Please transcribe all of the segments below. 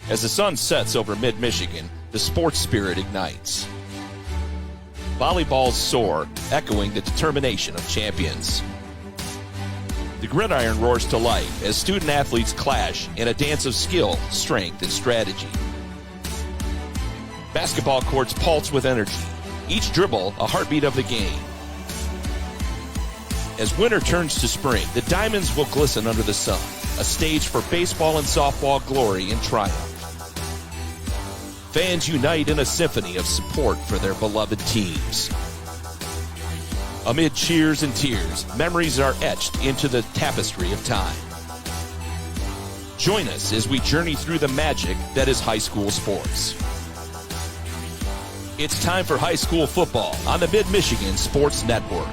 As the sun sets over mid-Michigan, the sports spirit ignites. Volleyballs soar, echoing the determination of champions. The gridiron roars to life as student-athletes clash in a dance of skill, strength, and strategy. Basketball courts pulse with energy, each dribble a heartbeat of the game. As winter turns to spring, the diamonds will glisten under the sun, a stage for baseball and softball glory and triumph. Fans unite in a symphony of support for their beloved teams. Amid cheers and tears, memories are etched into the tapestry of time. Join us as we journey through the magic that is high school sports. It's time for high school football on the Mid-Michigan Sports Network.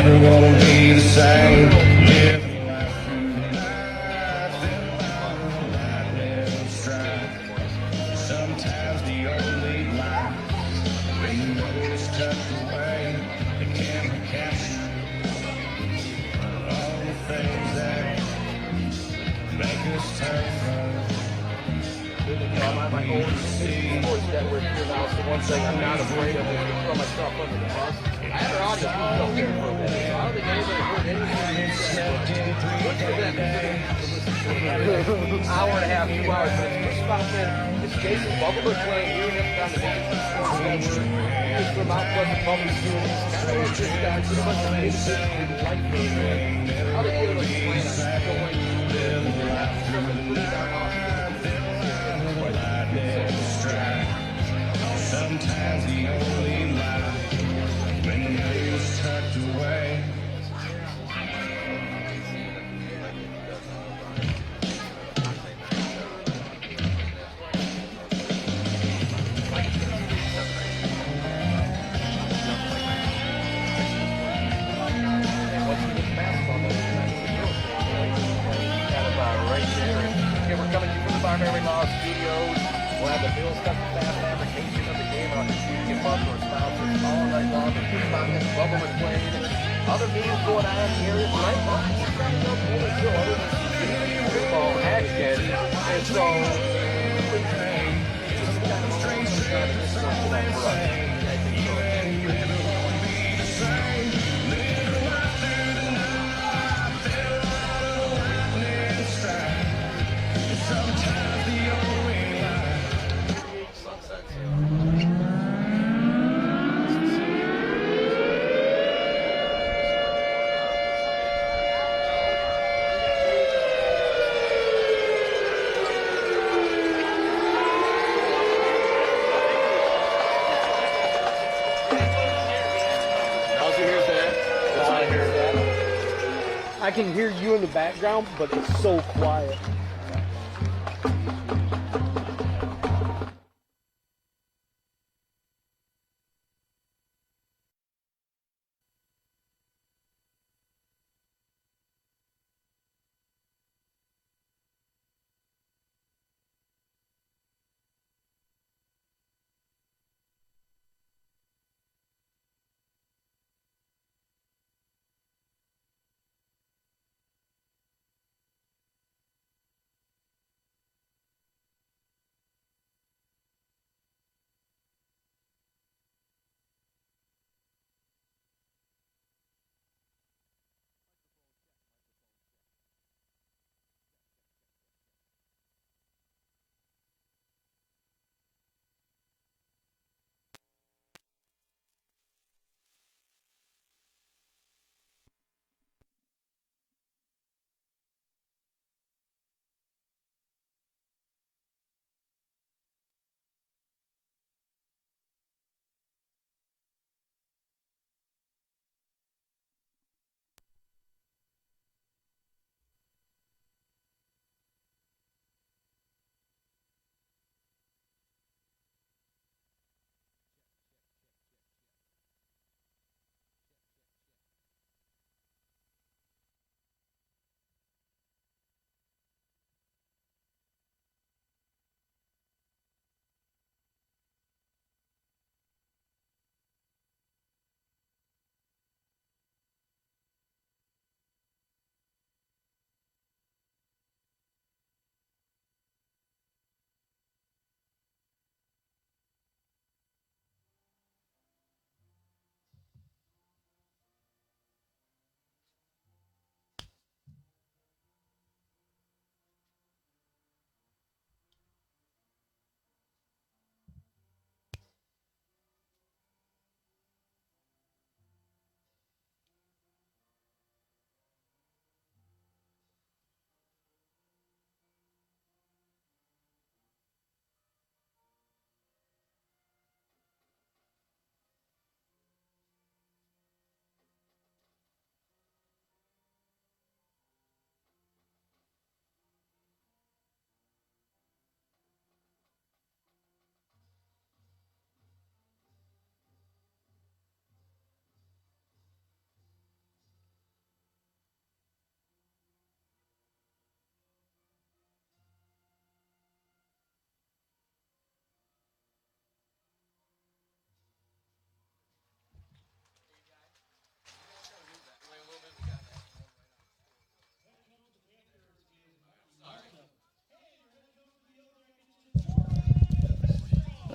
Never gonna be the same. Sometimes the only lie when you know it's tucked away, it can't capture all the things that make us turn. My own sports network here now, so one thing I'm not afraid of is to throw myself under the bus. I had our audience up there for a minute, so I don't think anybody heard anything you said. Good for them to listen to an hour and a half, 2 hours. But it's Chris Stockman, it's Jason Bubble McClain here on the Michigan Sports Network. He's from Mount Pleasant Public Schools. Kind of this guy, pretty much a big light program. How they get it explain Sometimes the only lie when the news tucked away. We're coming to you from the Primary Law Studios. We'll have the Bills cut the fast fabrication of the game on the Michigan Buffalo sponsors all night long. The Chris Stockman, Bubba McClain, other meetings going on here right now. We're trying to know more than other than football action. And so, some kind of strange for us. I can hear you in the background, but it's so quiet.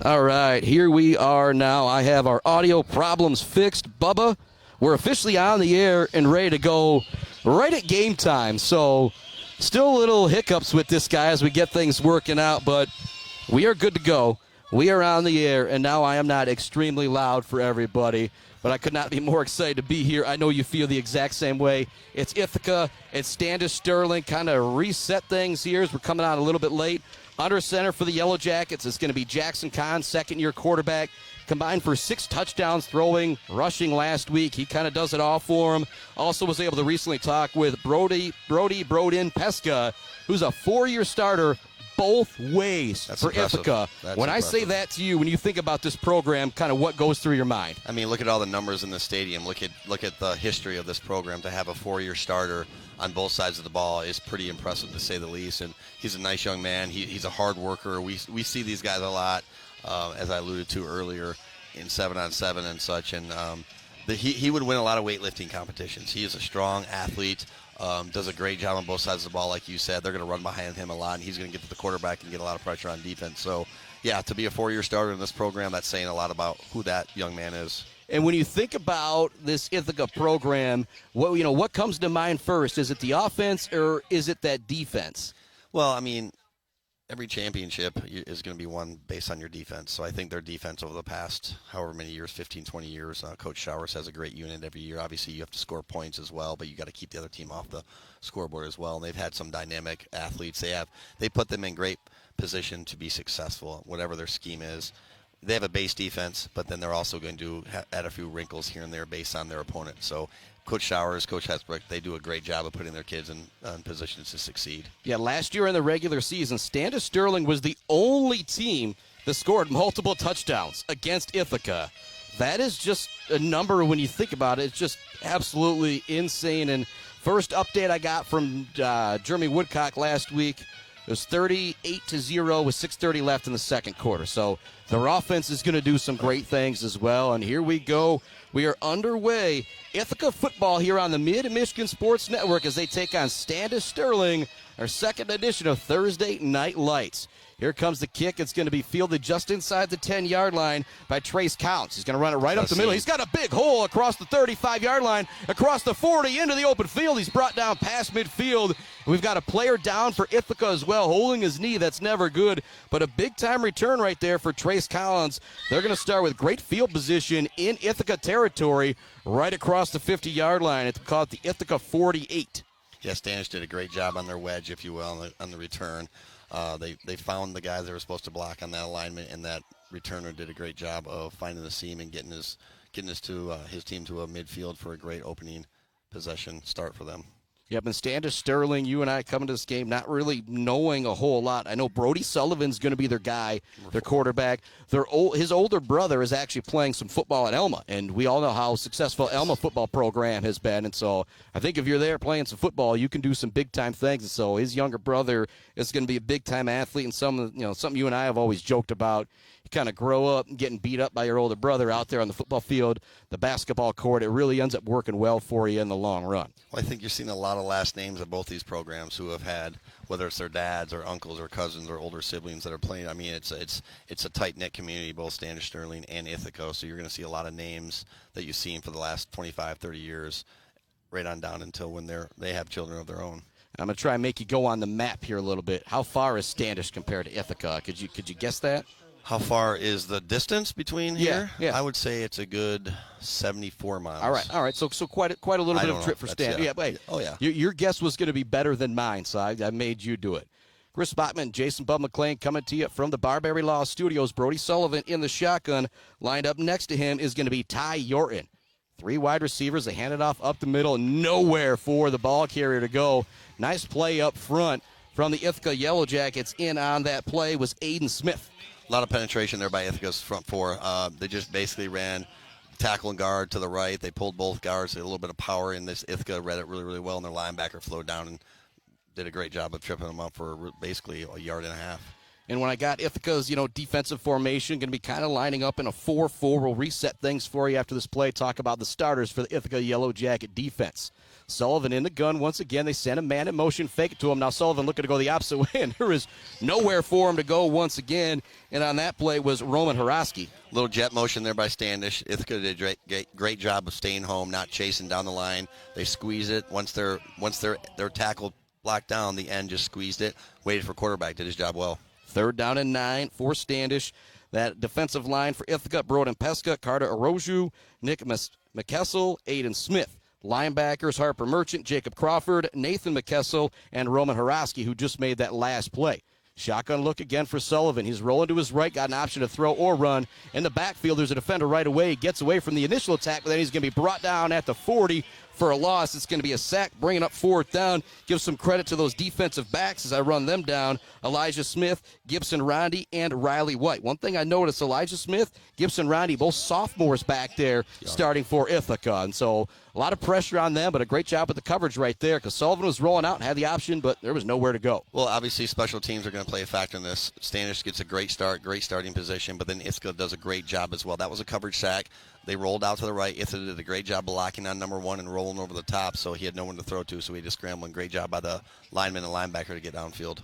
All right, here we are now. I have our audio problems fixed. Bubba, we're officially on the air and ready to go right at game time. So still a little hiccups with this guy as we get things working out, but we are good to go. We are on the air, and now I am not extremely loud for everybody, but I could not be more excited to be here. I know you feel the exact same way. It's Ithaca, it's Standish Sterling, kind of reset things here as we're coming out a little bit late. Under center for the Yellow Jackets is going to be Jackson Conn, second-year quarterback, combined for 6 touchdowns, throwing, rushing last week. He kind of does it all for him. Also was able to recently talk with Brody Brodin Pesca, who's a 4-year starter both ways for Ithaca. When I say that to you, when you think about this program, kind of what goes through your mind? I mean, look at all the numbers in the stadium. Look at the history of this program. To have a 4-year starter on both sides of the ball is pretty impressive, to say the least. And he's a nice young man. He's a hard worker. We see these guys a lot, as I alluded to earlier, in 7-on-7 and such. And he would win a lot of weightlifting competitions. He is a strong athlete. Does a great job on both sides of the ball, like you said. They're going to run behind him a lot, and he's going to get to the quarterback and get a lot of pressure on defense. So, yeah, to be a 4-year starter in this program, that's saying a lot about who that young man is. And when you think about this Ithaca program, what comes to mind first? Is it the offense or is it that defense? Well, I mean, every championship is going to be won based on your defense. So I think their defense over the past however many years, 15, 20 years, Coach Showers has a great unit every year. Obviously, you have to score points as well, but you got to keep the other team off the scoreboard as well. And they've had some dynamic athletes. They put them in great position to be successful, whatever their scheme is. they have a base defense, but then they're also going to add a few wrinkles here and there based on their opponent. So Coach Showers, Coach Hesbrook, they do a great job of putting their kids in positions to succeed. Yeah, last year in the regular season, Standish Sterling was the only team that scored multiple touchdowns against Ithaca. That is just a number when you think about it. It's just absolutely insane. And first update I got from Jeremy Woodcock last week, it was 38-0 with 6:30 left in the second quarter. So their offense is going to do some great things as well. And here we go. We are underway. Ithaca football here on the Mid-Michigan Sports Network as they take on Standish Sterling, our second edition of Thursday Night Lights. Here comes the kick. It's going to be fielded just inside the 10-yard line by Trace Counts. He's going to run it right up the middle. He's got a big hole across the 35-yard line, across the 40, into the open field. He's brought down past midfield. We've got a player down for Ithaca as well, holding his knee. That's never good, but a big-time return right there for Trace Collins. They're going to start with great field position in Ithaca territory right across the 50-yard line. It's called the Ithaca 48. Yeah, Standish did a great job on their wedge, if you will, on the return. They found the guys they were supposed to block on that alignment, and that returner did a great job of finding the seam and getting his team to a midfield for a great opening possession start for them. Yep, and Standish Sterling, you and I coming to this game not really knowing a whole lot. I know Brody Sullivan's going to be their guy, their quarterback. His older brother is actually playing some football at Elma, and we all know how successful Elma football program has been. And so I think if you're there playing some football, you can do some big-time things. And so his younger brother is going to be a big-time athlete, and something you and I have always joked about. You kind of grow up getting beat up by your older brother out there on the football field, the basketball court. It really ends up working well for you in the long run. Well, I think you're seeing a lot of last names of both these programs who have had, whether it's their dads or uncles or cousins or older siblings that are playing. I mean, it's a tight-knit community, both Standish Sterling and Ithaca, so you're going to see a lot of names that you've seen for the last 25, 30 years right on down until when they have children of their own. I'm going to try and make you go on the map here a little bit. How far is Standish compared to Ithaca? Could you guess that? How far is the distance between here? Yeah. I would say it's a good 74 miles. All right. So quite a little bit of a trip for Standish. Yeah, wait. Oh, yeah. Your guess was going to be better than mine, so I made you do it. Chris Botman, Jason Bub McClain coming to you from the Barbary Law Studios. Brody Sullivan in the shotgun. Lined up next to him is going to be Ty Yorton. 3 wide receivers. They hand it off up the middle. Nowhere for the ball carrier to go. Nice play up front from the Ithaca Yellow Jackets. In on that play was Aiden Smith. A lot of penetration there by Ithaca's front four. They just basically ran tackle and guard to the right. They pulled both guards. They had a little bit of power in this. Ithaca read it really, really well, and their linebacker flowed down and did a great job of tripping them up for basically a yard and a half. And when I got Ithaca's, defensive formation, going to be kind of lining up in a 4-4. We'll reset things for you after this play. Talk about the starters for the Ithaca Yellow Jacket defense. Sullivan in the gun once again. They send a man in motion, fake it to him. Now Sullivan looking to go the opposite way, and there is nowhere for him to go once again. And on that play was Roman Haraski. Little jet motion there by Standish. Ithaca did a great job of staying home, not chasing down the line. They squeeze it. Once their tackle blocked down, the end just squeezed it, waited for quarterback, did his job well. 3rd down and 9 for Standish. That defensive line for Ithaca, Broden Pesca, Carter Aroju, Nick McKessel, Aiden Smith. Linebackers, Harper Merchant, Jacob Crawford, Nathan McKessel, and Roman Haraski, who just made that last play. Shotgun look again for Sullivan. He's rolling to his right, got an option to throw or run. In the backfield, there's a defender right away. He gets away from the initial attack, but then he's going to be brought down at the 40 for a loss. It's going to be a sack, bringing up 4th down. Give some credit to those defensive backs as I run them down. Elijah Smith, Gibson Rondi, and Riley White. One thing I noticed, Elijah Smith, Gibson Rondi, both sophomores back there starting for Ithaca. And so a lot of pressure on them, but a great job with the coverage right there because Sullivan was rolling out and had the option, but there was nowhere to go. Well, obviously special teams are going to play a factor in this. Standish gets a great start, great starting position, but then Ithaca does a great job as well. That was a coverage sack. They rolled out to the right. Ithaca did a great job blocking on number 1 and rolling over the top, so he had no one to throw to, so he just scrambled. Great job by the lineman and linebacker to get downfield.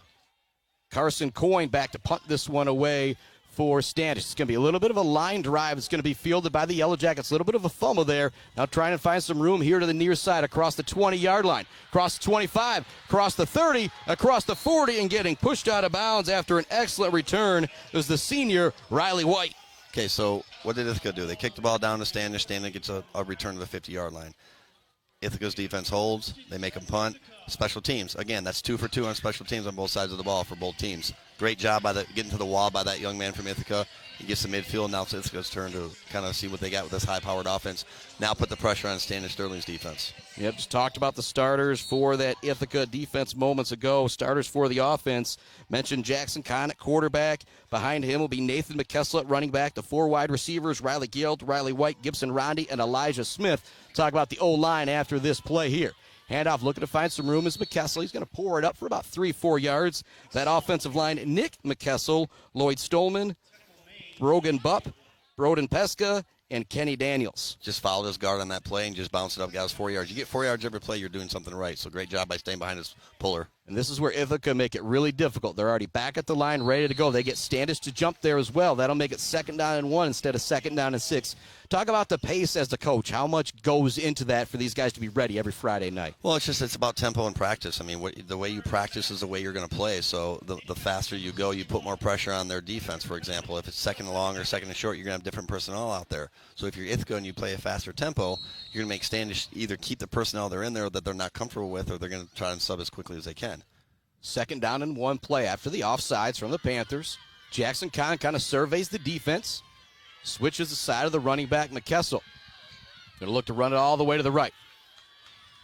Carson Coyne back to punt this one away for Standish. It's going to be a little bit of a line drive. It's going to be fielded by the Yellow Jackets. A little bit of a fumble there. Now trying to find some room here to the near side across the 20-yard line. Across the 25, across the 30, across the 40, and getting pushed out of bounds after an excellent return is the senior Riley White. Okay, so what did Ithaca do? They kicked the ball down to Standish. Standish gets a return to the 50-yard line. Ithaca's defense holds. They make them punt. Special teams. Again, that's 2 for 2 on special teams on both sides of the ball for both teams. Great job by getting to the wall by that young man from Ithaca. He gets the midfield. Now it's Ithaca's turn to kind of see what they got with this high-powered offense. Now put the pressure on Standish Sterling's defense. Yep, just talked about the starters for that Ithaca defense moments ago. Starters for the offense. Mentioned Jackson Conn at quarterback. Behind him will be Nathan McKessel at running back. The 4 wide receivers, Riley Gilt, Riley White, Gibson Rondi, and Elijah Smith. Talk about the O-line after this play here. Handoff looking to find some room is McKessel. He's going to pour it up for about 3-4 yards. That offensive line, Nick McKessel, Lloyd Stolman, Brogan Bupp, Broden Pesca, and Kenny Daniels. Just followed his guard on that play and just bounced it up, got us 4 yards. You get 4 yards every play, you're doing something right. So great job by staying behind his puller. And this is where Ithaca make it really difficult. They're already back at the line, ready to go. They get Standish to jump there as well. That'll make it 2nd down and 1 instead of 2nd down and 6. Talk about the pace as the coach. How much goes into that for these guys to be ready every Friday night? Well, it's about tempo and practice. I mean, the way you practice is the way you're going to play. So the faster you go, you put more pressure on their defense, for example. If it's 2nd and long or 2nd and short, you're going to have different personnel out there. So if you're Ithaca and you play a faster tempo, you're going to make Standish either keep the personnel they're in there that they're not comfortable with, or they're going to try and sub as quickly as they can. 2nd down and 1 play after the offsides from the Panthers. Jackson Conn kind of surveys the defense, switches the side of the running back, McKessel. Going to look to run it all the way to the right.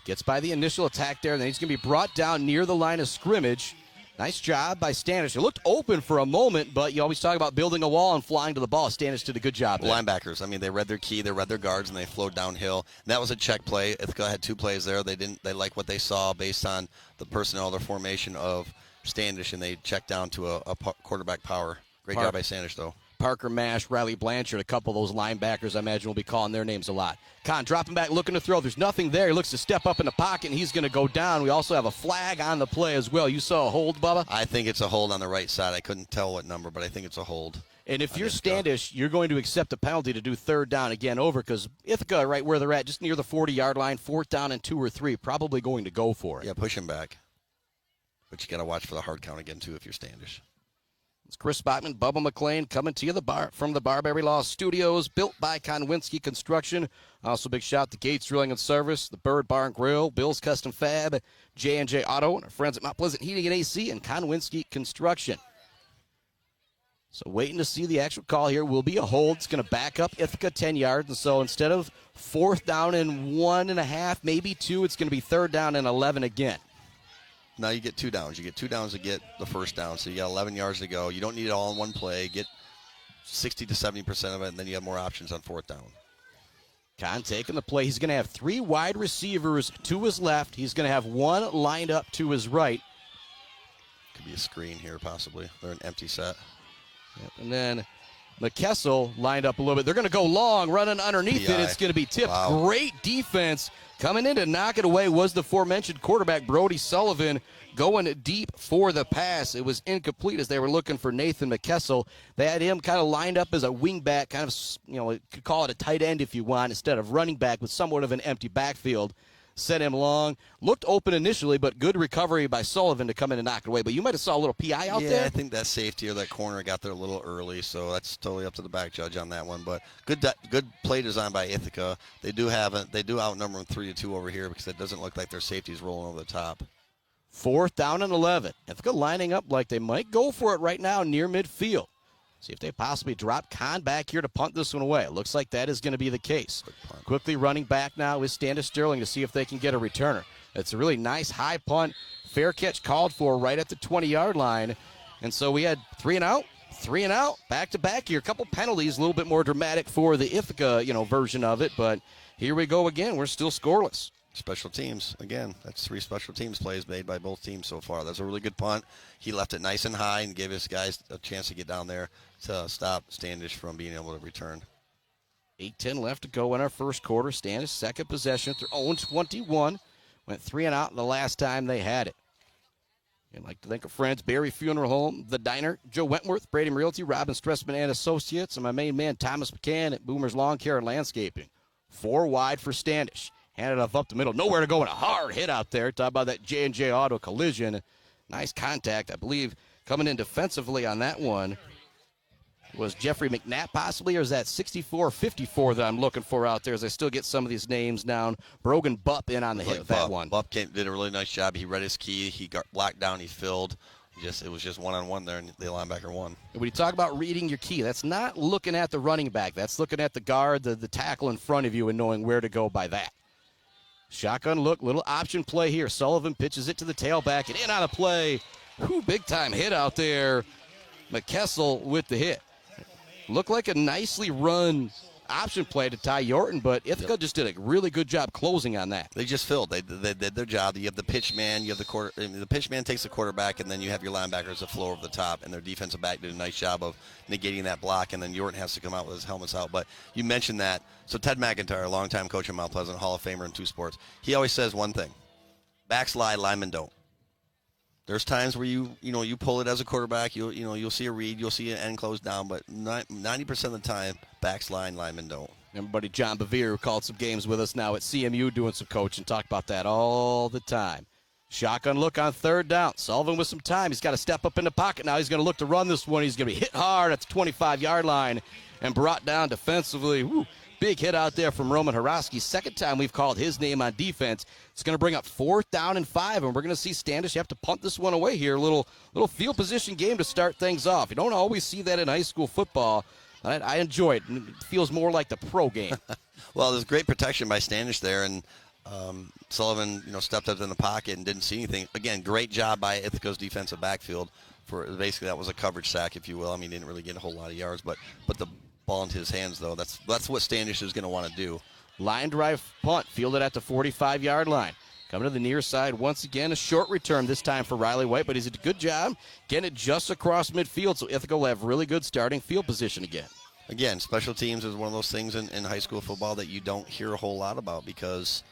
Gets by the initial attack there, and then he's going to be brought down near the line of scrimmage. Nice job by Standish. It looked open for a moment, but you always talk about building a wall and flying to the ball. Standish did a good job there. Linebackers, I mean, they read their key, they read their guards, and they flowed downhill. And that was a check play. Ithaca had 2 plays there. They liked what they saw based on the personnel, their formation of Standish, and they checked down to a quarterback power. Great job by Standish, though. Parker Mash, Riley Blanchard, a couple of those linebackers, I imagine, will be calling their names a lot. Conn dropping back, looking to throw. There's nothing there. He looks to step up in the pocket, and he's going to go down. We also have a flag on the play as well. You saw a hold, Bubba? I think it's a hold on the right side. I couldn't tell what number, but I think it's a hold. And if you're Standish, you're going to accept a penalty to do 3rd down again over, because Ithaca, right where they're at, just near the 40-yard line, 4th down and 2 or 3, probably going to go for it. Yeah, push him back. But you got to watch for the hard count again, too, if you're Standish. It's Chris Spotman, Bubba McLean coming to you from the Barberry Law Studios, built by Konwinski Construction. Also, big shout out to Gates Drilling and Service, the Bird Bar and Grill, Bill's Custom Fab, J&J Auto, and our friends at Mount Pleasant Heating and AC, and Konwinski Construction. So waiting to see the actual call here. Will be a hold. It's going to back up Ithaca 10 yards. And so instead of 4th down and 1.5, maybe 2, it's going to be 3rd down and 11 again. Now you get 2 downs. You get 2 downs to get the 1st down, so you got 11 yards to go. You don't need it all in one play. Get 60 to 70% of it, and then you have more options on 4th down. Conn taking the play. He's going to have 3 wide receivers to his left. He's going to have 1 lined up to his right. Could be a screen here, possibly. They're an empty set. Yep. And then McKessel lined up a little bit. They're going to go long, running underneath it. It's going to be tipped. Wow. Great defense. Coming in to knock it away was the aforementioned quarterback, Brody Sullivan, going deep for the pass. It was incomplete as they were looking for Nathan McKessel. They had him kind of lined up as a wingback, kind of, you could call it a tight end if you want, instead of running back with somewhat of an empty backfield. Set him long. Looked open initially, but good recovery by Sullivan to come in and knock it away. But you might have saw a little PI out there. Yeah, I think that safety or that corner got there a little early, so that's totally up to the back judge on that one. But good play design by Ithaca. They do outnumber them 3-2 over here because it doesn't look like their safety's rolling over the top. 4th down and 11. Ithaca lining up like they might go for it right now near midfield. See if they possibly drop Conn back here to punt this one away. It looks like that is going to be the case. Quickly running back now is Standish Sterling to see if they can get a returner. It's a really nice high punt. Fair catch called for right at the 20-yard line. And so we had 3 and out, back-to-back here. A couple penalties, a little bit more dramatic for the Ithaca, version of it. But here we go again. We're still scoreless. Special teams, again, that's 3 special teams plays made by both teams so far. That's a really good punt. He left it nice and high and gave his guys a chance to get down there to stop Standish from being able to return. 8:10 left to go in our first quarter. Standish, second possession. They're 0-21. Went 3 and out the last time they had it. I'd like to thank our friends, Berry Funeral Home, The Diner, Joe Wentworth, Brady Realty, Robin Stressman and Associates, and my main man, Thomas McCann at Boomer's Lawn Care and Landscaping. 4 wide for Standish. Handed off up the middle. Nowhere to go, and a hard hit out there. Talk about that J&J Auto collision. Nice contact. I believe coming in defensively on that one was Jeffrey McNabb possibly, or is that 64-54 that I'm looking for out there as I still get some of these names down. Brogan Bupp in on the hit of that one. Bupp did a really nice job. He read his key. He got blocked down. He filled. It was just one-on-one there, and the linebacker won. When you talk about reading your key, that's not looking at the running back. That's looking at the guard, the tackle in front of you, and knowing where to go by that. Shotgun look, little option play here. Sullivan pitches it to the tailback, and in on a play. Big-time hit out there. McKessel with the hit. Looked like a nicely run option play to Ty Yorton, but Ithaca just did a really good job closing on that. They just filled. They did their job. You have the pitch man. You have the pitch man takes the quarterback, and then you have your linebackers that flow over the top, and their defensive back did a nice job of negating that block, and then Yorton has to come out with his helmets out. But you mentioned that. So Ted McIntyre, a longtime coach in Mount Pleasant, Hall of Famer in 2 sports, he always says one thing: backslide, linemen don't. There's times where you pull it as a quarterback, you'll see a read, you'll see an end close down, but 90% of the time, backslide linemen don't. Everybody, John Bevere, who called some games with us now at CMU doing some coaching, talk about that all the time. Shotgun look on 3rd down. Sullivan with some time. He's got to step up in the pocket now. He's going to look to run this one. He's going to be hit hard at the 25-yard line and brought down defensively. Big hit out there from Roman Horoski. Second time we've called his name on defense. It's going to bring up 4th down and 5, and we're going to see Standish have to punt this one away here. A little field position game to start things off. You don't always see that in high school football. I enjoy it. It feels more like the pro game. Well, there's great protection by Standish there, and Sullivan, stepped up in the pocket and didn't see anything. Again, great job by Ithaca's defensive backfield. Basically, that was a coverage sack, if you will. I mean, he didn't really get a whole lot of yards, but the ball into his hands, though. That's what Standish is going to want to do. Line drive punt, fielded at the 45-yard line. Coming to the near side once again, a short return this time for Riley White, but he's a good job getting it just across midfield, so Ithaca will have really good starting field position again. Again, special teams is one of those things in high school football that you don't hear a whole lot about, because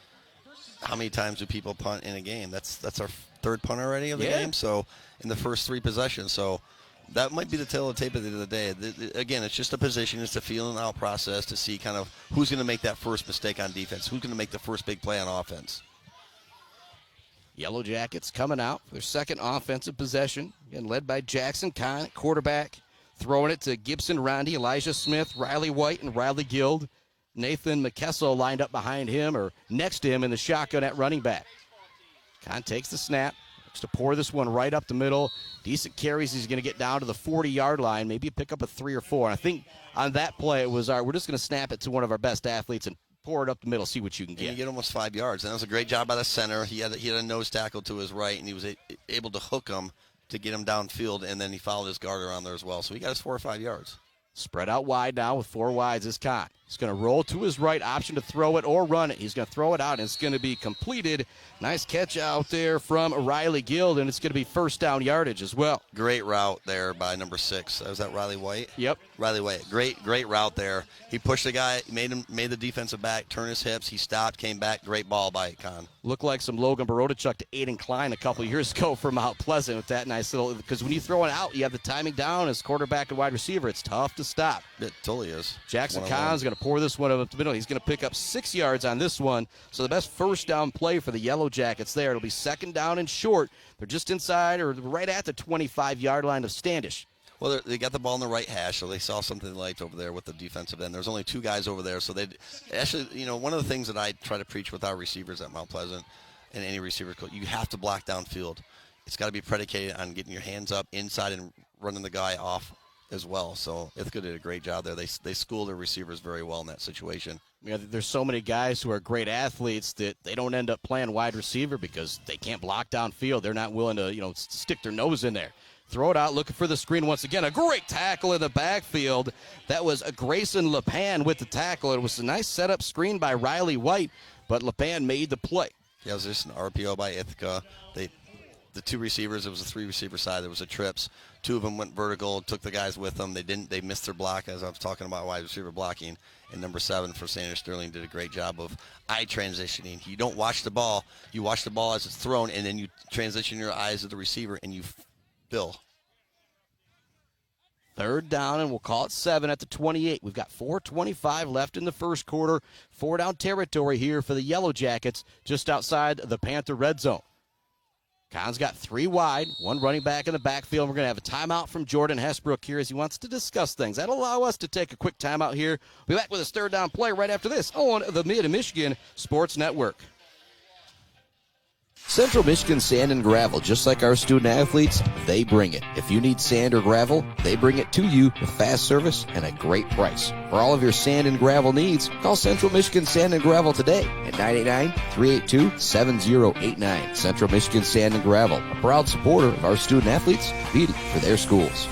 how many times do people punt in a game? That's our 3rd punt already of the game, so in the first 3 possessions. So that might be the tail of the tape at the end of the day. Again, it's just a position. It's a feeling out process to see kind of who's going to make that first mistake on defense, who's going to make the first big play on offense. Yellow Jackets coming out for their second offensive possession, again led by Jackson Conn, quarterback, throwing it to Gibson Rondi, Elijah Smith, Riley White, and Riley Guild. Nathan McKessel lined up behind him or next to him in the shotgun at running back. Conn takes the snap, looks to pour this one right up the middle. Decent carries. He's going to get down to the 40-yard line, maybe pick up a 3 or 4. And I think on that play it was we're just going to snap it to one of our best athletes and pour it up the middle, see what you can get. And you get almost 5 yards. And that was a great job by the center. He had a nose tackle to his right, and he was able to hook him to get him downfield, and then he followed his guard around there as well. So he got his 4 or 5 yards. Spread out wide now with 4 wides is Conn. He's going to roll to his right, option to throw it or run it. He's going to throw it out, and it's going to be completed. Nice catch out there from Riley Guild, and it's going to be 1st down yardage as well. Great route there by number 6. Was that Riley White? Yep. Riley White. Great route there. He pushed the guy, made the defensive back turn his hips. He stopped, came back. Great ball by Conn. Looked like some Logan Barodachuk to Aiden Klein a couple years ago from Mount Pleasant with that nice little, because when you throw it out, you have the timing down as quarterback and wide receiver. It's tough to stop. It totally is. Jackson Conn's going to pour this one up the middle. He's going to pick up 6 yards on this one. So the best 1st down play for the Yellow Jackets there. It'll be 2nd down and short. They're just inside or right at the 25-yard line of Standish. Well, they got the ball in the right hash, so they saw something they liked over there with the defensive end. There's only 2 guys over there, so they actually, one of the things that I try to preach with our receivers at Mount Pleasant and any receiver coach, you have to block downfield. It's got to be predicated on getting your hands up inside and running the guy off as well. So Ithaca did a great job there. They school their receivers very well in that situation. There's so many guys who are great athletes that they don't end up playing wide receiver because they can't block downfield. They're not willing to, stick their nose in there. Throw it out, looking for the screen once again. A great tackle in the backfield. That was a Grayson LePan with the tackle. It was a nice setup screen by Riley White, but LePan made the play. Yeah, it was just an RPO by Ithaca. The 2 receivers, it was a 3-receiver side. There was a trips. 2 of them went vertical, took the guys with them. They missed their block, as I was talking about wide receiver blocking. And number 7 for Standish Sterling did a great job of eye transitioning. You don't watch the ball. You watch the ball as it's thrown, and then you transition your eyes to the receiver, and you fill. 3rd down, and we'll call it 7 at the 28. We've got 4:25 left in the first quarter. 4 down territory here for the Yellow Jackets just outside the Panther red zone. Conn's got 3 wide, 1 running back in the backfield. We're going to have a timeout from Jordan Hesbrook here as he wants to discuss things. That'll allow us to take a quick timeout here. We'll be back with his 3rd down play right after this on the Mid-Michigan Sports Network. Central Michigan Sand and Gravel, just like our student athletes, they bring it. If you need sand or gravel, they bring it to you with fast service and a great price. For all of your sand and gravel needs, call Central Michigan Sand and Gravel today at 989-382-7089. Central Michigan Sand and Gravel, a proud supporter of our student athletes competing for their schools.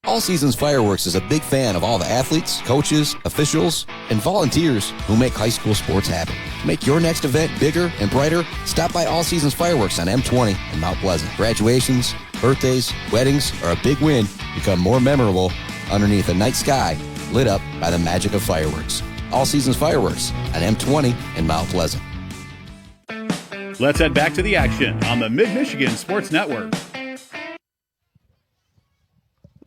All Seasons Fireworks is a big fan of all the athletes, coaches, officials, and volunteers who make high school sports happen. To make your next event bigger and brighter, stop by All Seasons Fireworks on M20 in Mount Pleasant. Graduations, birthdays, weddings, or a big win become more memorable underneath a night sky lit up by the magic of fireworks. All Seasons Fireworks on M20 in Mount Pleasant. Let's head back to the action on the Mid-Michigan Sports Network.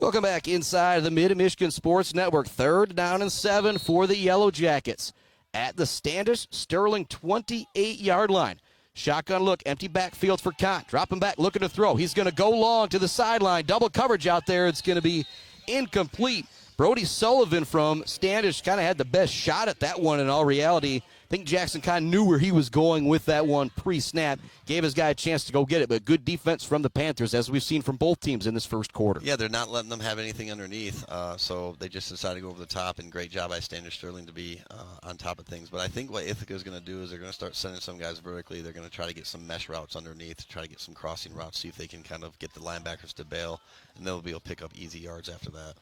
Welcome back inside the Mid-Michigan Sports Network. 3rd down and 7 for the Yellow Jackets at the Standish Sterling 28-yard line. Shotgun look, empty backfield for Conn. Dropping back, looking to throw. He's going to go long to the sideline. Double coverage out there. It's going to be incomplete. Brody Sullivan from Standish kind of had the best shot at that one in all reality. I think Jackson Conn knew where he was going with that one pre-snap. Gave his guy a chance to go get it, but good defense from the Panthers, as we've seen from both teams in this first quarter. Yeah, they're not letting them have anything underneath, so they just decided to go over the top, and great job by Standish Sterling to be on top of things. But I think what Ithaca is going to do is they're going to start sending some guys vertically. They're going to try to get some mesh routes underneath, try to get some crossing routes, see if they can kind of get the linebackers to bail, and they'll be able to pick up easy yards after that.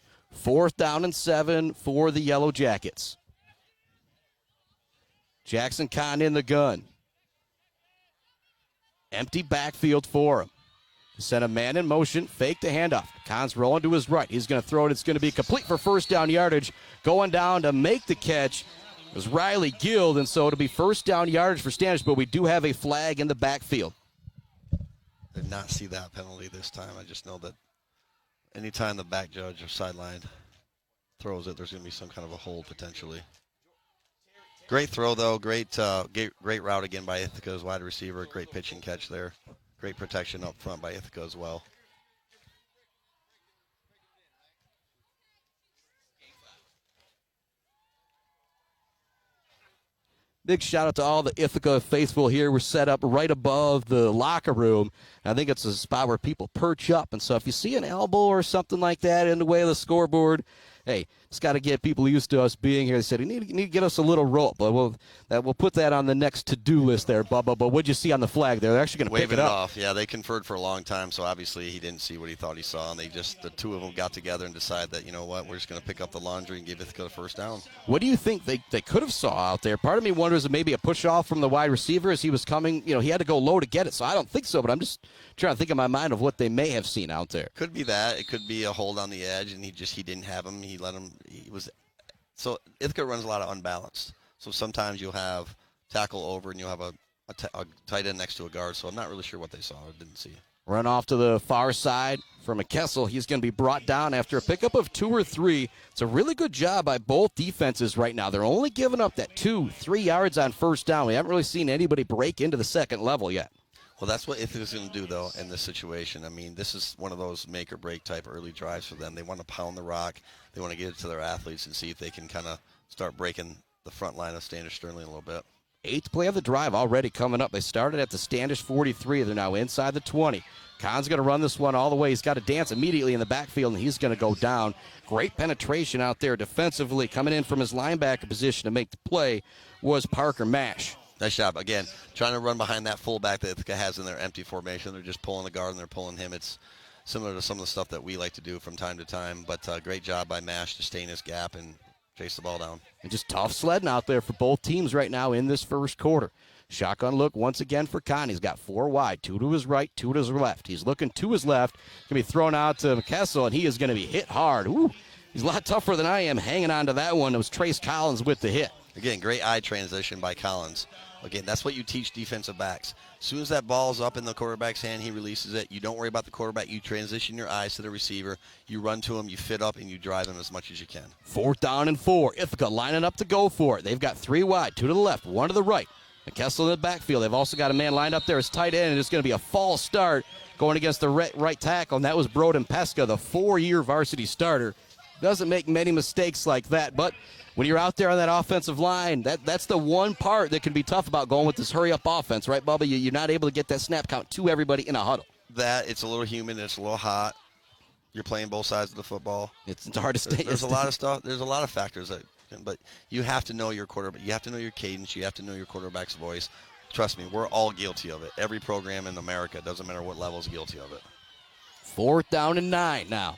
4th down and 7 for the Yellow Jackets. Jackson Conn in the gun. Empty backfield for him. Sent a man in motion, fake the handoff. Conn's rolling to his right. He's going to throw it. It's going to be complete for first down yardage. Going down to make the catch was Riley Guild, and so it'll be first down yardage for Standish, but we do have a flag in the backfield. Did not see that penalty this time. I just know that anytime the back judge or sideline throws it, there's going to be some kind of a hold potentially. Great throw, though. Great route again by Ithaca's wide receiver. Great pitch and catch there. Great protection up front by Ithaca as well. Big shout out to all the Ithaca faithful here. We're set up right above the locker room. I think it's a spot where people perch up. And so if you see an elbow or something like that in the way of the scoreboard, hey, it's got to get people used to us being here. They said, you need to get us a little rope. But we'll put that on the next to-do list there, Bubba. But what'd you see on the flag there? They're actually going to pick it up. Off. Yeah, they conferred for a long time, so obviously he didn't see what he thought he saw. And the two of them got together and decided that, you know what, we're just going to pick up the laundry and give Ithaca the first down. What do you think they could have saw out there? Part of me wonders if maybe a push-off from the wide receiver as he was coming. You know, he had to go low to get it, so I don't think so. But I'm just trying to think in my mind of what they may have seen out there. Could be that. It could be a hold on the edge, and he didn't have him. He let him. So Ithaca runs a lot of unbalanced. So sometimes you'll have tackle over, and you'll have a tight end next to a guard. So I'm not really sure what they saw or didn't see. Run off to the far side from Kessel. He's going to be brought down after a pickup of 2 or 3. It's a really good job by both defenses right now. They're only giving up that 2-3 yards on first down. We haven't really seen anybody break into the second level yet. Well, that's what Ithaca's going to do, though, in this situation. I mean, this is one of those make-or-break type early drives for them. They want to pound the rock. They want to get it to their athletes and see if they can kind of start breaking the front line of Standish Sterling a little bit. 8th play of the drive already coming up. They started at the Standish 43. They're now inside the 20. Conn's going to run this one all the way. He's got to dance immediately in the backfield, and he's going to go down. Great penetration out there defensively. Coming in from his linebacker position to make the play was Parker Mash. Nice job. Again, trying to run behind that fullback that Ithaca has in their empty formation. They're just pulling the guard and they're pulling him. It's similar to some of the stuff that we like to do from time to time. But great job by Mash to stay in his gap and chase the ball down. And just tough sledding out there for both teams right now in this first quarter. Shotgun look once again for Conn. He's got 4 wide, 2 to his right, 2 to his left. He's looking to his left. Going to be thrown out to Kessel, and he is going to be hit hard. Ooh, he's a lot tougher than I am hanging on to that one. It was Trace Collins with the hit. Again, great eye transition by Collins. Again, that's what you teach defensive backs. As soon as that ball's up in the quarterback's hand, he releases it. You don't worry about the quarterback. You transition your eyes to the receiver. You run to him, you fit up, and you drive him as much as you can. 4th down and 4. Ithaca lining up to go for it. They've got 3 wide, 2 to the left, 1 to the right. And Kessel in the backfield. They've also got a man lined up there as tight end, and it's going to be a false start going against the right tackle, and that was Broden Pesca, the 4-year varsity starter doesn't make many mistakes like that. But when you're out there on that offensive line, that's the one part that can be tough about going with this hurry-up offense, right, Bubba? You're not able to get that snap count to everybody in a huddle. It's a little humid, it's a little hot. You're playing both sides of the football. It's hard to stay. There's a lot of stuff. There's a lot of factors but you have to know your quarterback. You have to know your cadence. You have to know your quarterback's voice. Trust me, we're all guilty of it. Every program in America, doesn't matter what level, is guilty of it. 4th down and 9 now.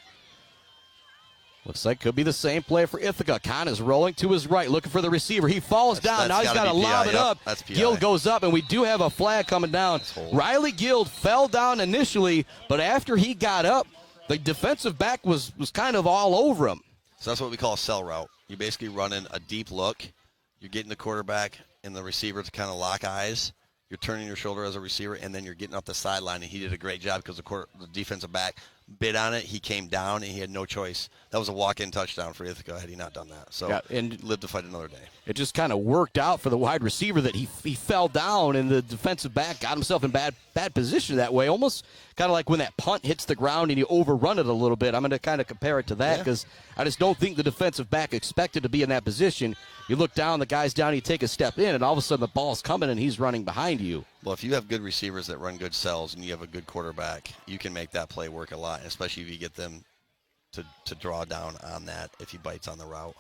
Looks like could be the same play for Ithaca. Conn is rolling to his right, looking for the receiver. He falls down. Now he's got to lob it up. Guild goes up, and we do have a flag coming down. Riley Guild fell down initially, but after he got up, the defensive back was kind of all over him. So that's what we call a sell route. You're basically running a deep look. You're getting the quarterback and the receiver to kind of lock eyes. You're turning your shoulder as a receiver, and then you're getting up the sideline, and he did a great job because the defensive back bid on it. He came down, and he had no choice. That was a walk-in touchdown for Ithaca had he not done that. So and lived to fight another day. It just kind of worked out for the wide receiver that he fell down, and the defensive back got himself in bad position that way. Almost kind of like when that punt hits the ground and you overrun it a little bit. I'm going to kind of compare it to that because I just don't think the defensive back expected to be in that position. You look down, the guy's down, you take a step in, and all of a sudden the ball's coming and he's running behind you. Well, if you have good receivers that run good cells and you have a good quarterback, you can make that play work a lot, especially if you get them to draw down on that if he bites on the route.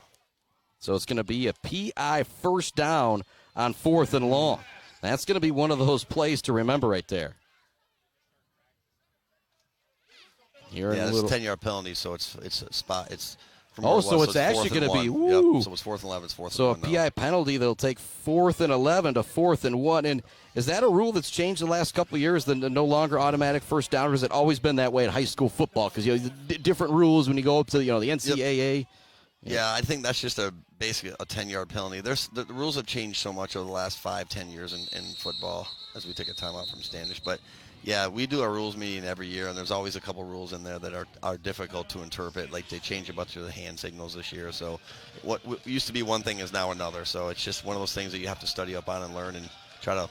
So it's going to be a PI first down on 4th and long. That's going to be one of those plays to remember right there. It's a 10-yard penalty, so it's a spot. It's so it's actually going to be. Yep, so it's 4th and 11. It's 4th and 1. So a PI penalty, they'll take 4th and 11 to 4th and 1. And is that a rule that's changed the last couple of years? The no longer automatic first down, or has it always been that way in high school football? Because different rules when you go up to the NCAA. Yep. Yeah, I think that's just basically a 10-yard penalty. The rules have changed so much over the last 5-10 years in football as we take a timeout from Standish. But, yeah, we do our rules meeting every year, and there's always a couple rules in there that are difficult to interpret. Like they changed a bunch of the hand signals this year. So what used to be one thing is now another. So it's just one of those things that you have to study up on and learn and try to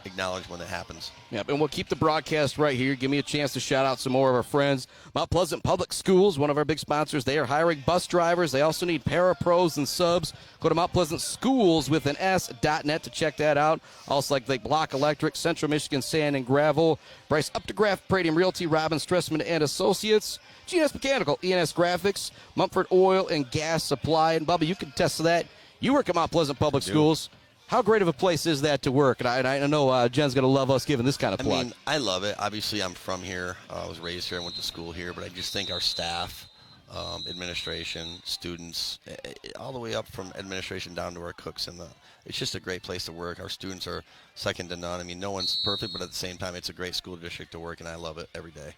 acknowledge when it happens. Yep, and we'll keep the broadcast right here. Give me a chance to shout out some more of our friends. Mount Pleasant Public Schools, one of our big sponsors. They are hiring bus drivers. They also need parapros and subs. Go to Mount Pleasant Schools with an S.net to check that out. Also like Block Electric, Central Michigan Sand and Gravel, Bryce Updegraff, Pradium Realty, Robin Stressman and Associates, GNS Mechanical, ENS Graphics, Mumford Oil and Gas Supply. And Bubba, you can attest to that. You work at Mount Pleasant Public Schools. How great of a place is that to work? And I know Jen's going to love us giving this kind of plug. I mean, I love it. Obviously, I'm from here. I was raised here. I went to school here. But I just think our staff, administration, students, all the way up from administration down to our cooks, it's just a great place to work. Our students are second to none. I mean, no one's perfect, but at the same time, it's a great school district to work, and I love it every day.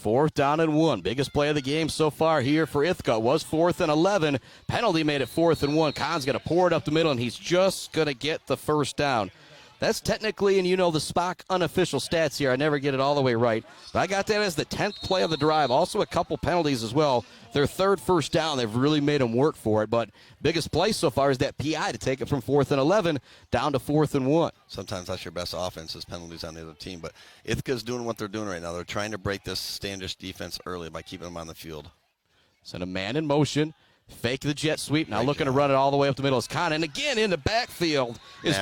4th down and 1. Biggest play of the game so far here for Ithaca was 4th and 11. Penalty made it 4th and 1. Conn's going to pour it up the middle, and he's just going to get the first down. That's technically, and the Spock unofficial stats here. I never get it all the way right. But I got that as the 10th play of the drive. Also a couple penalties as well. Their third first down, they've really made them work for it. But biggest play so far is that PI to take it from 4th and 11 down to 4th and 1. Sometimes that's your best offense is penalties on the other team. But Ithaca's doing what they're doing right now. They're trying to break this Standish defense early by keeping them on the field. Send a man in motion. Fake the jet sweep. Now looking to run it all the way up the middle is Conn. And again in the backfield is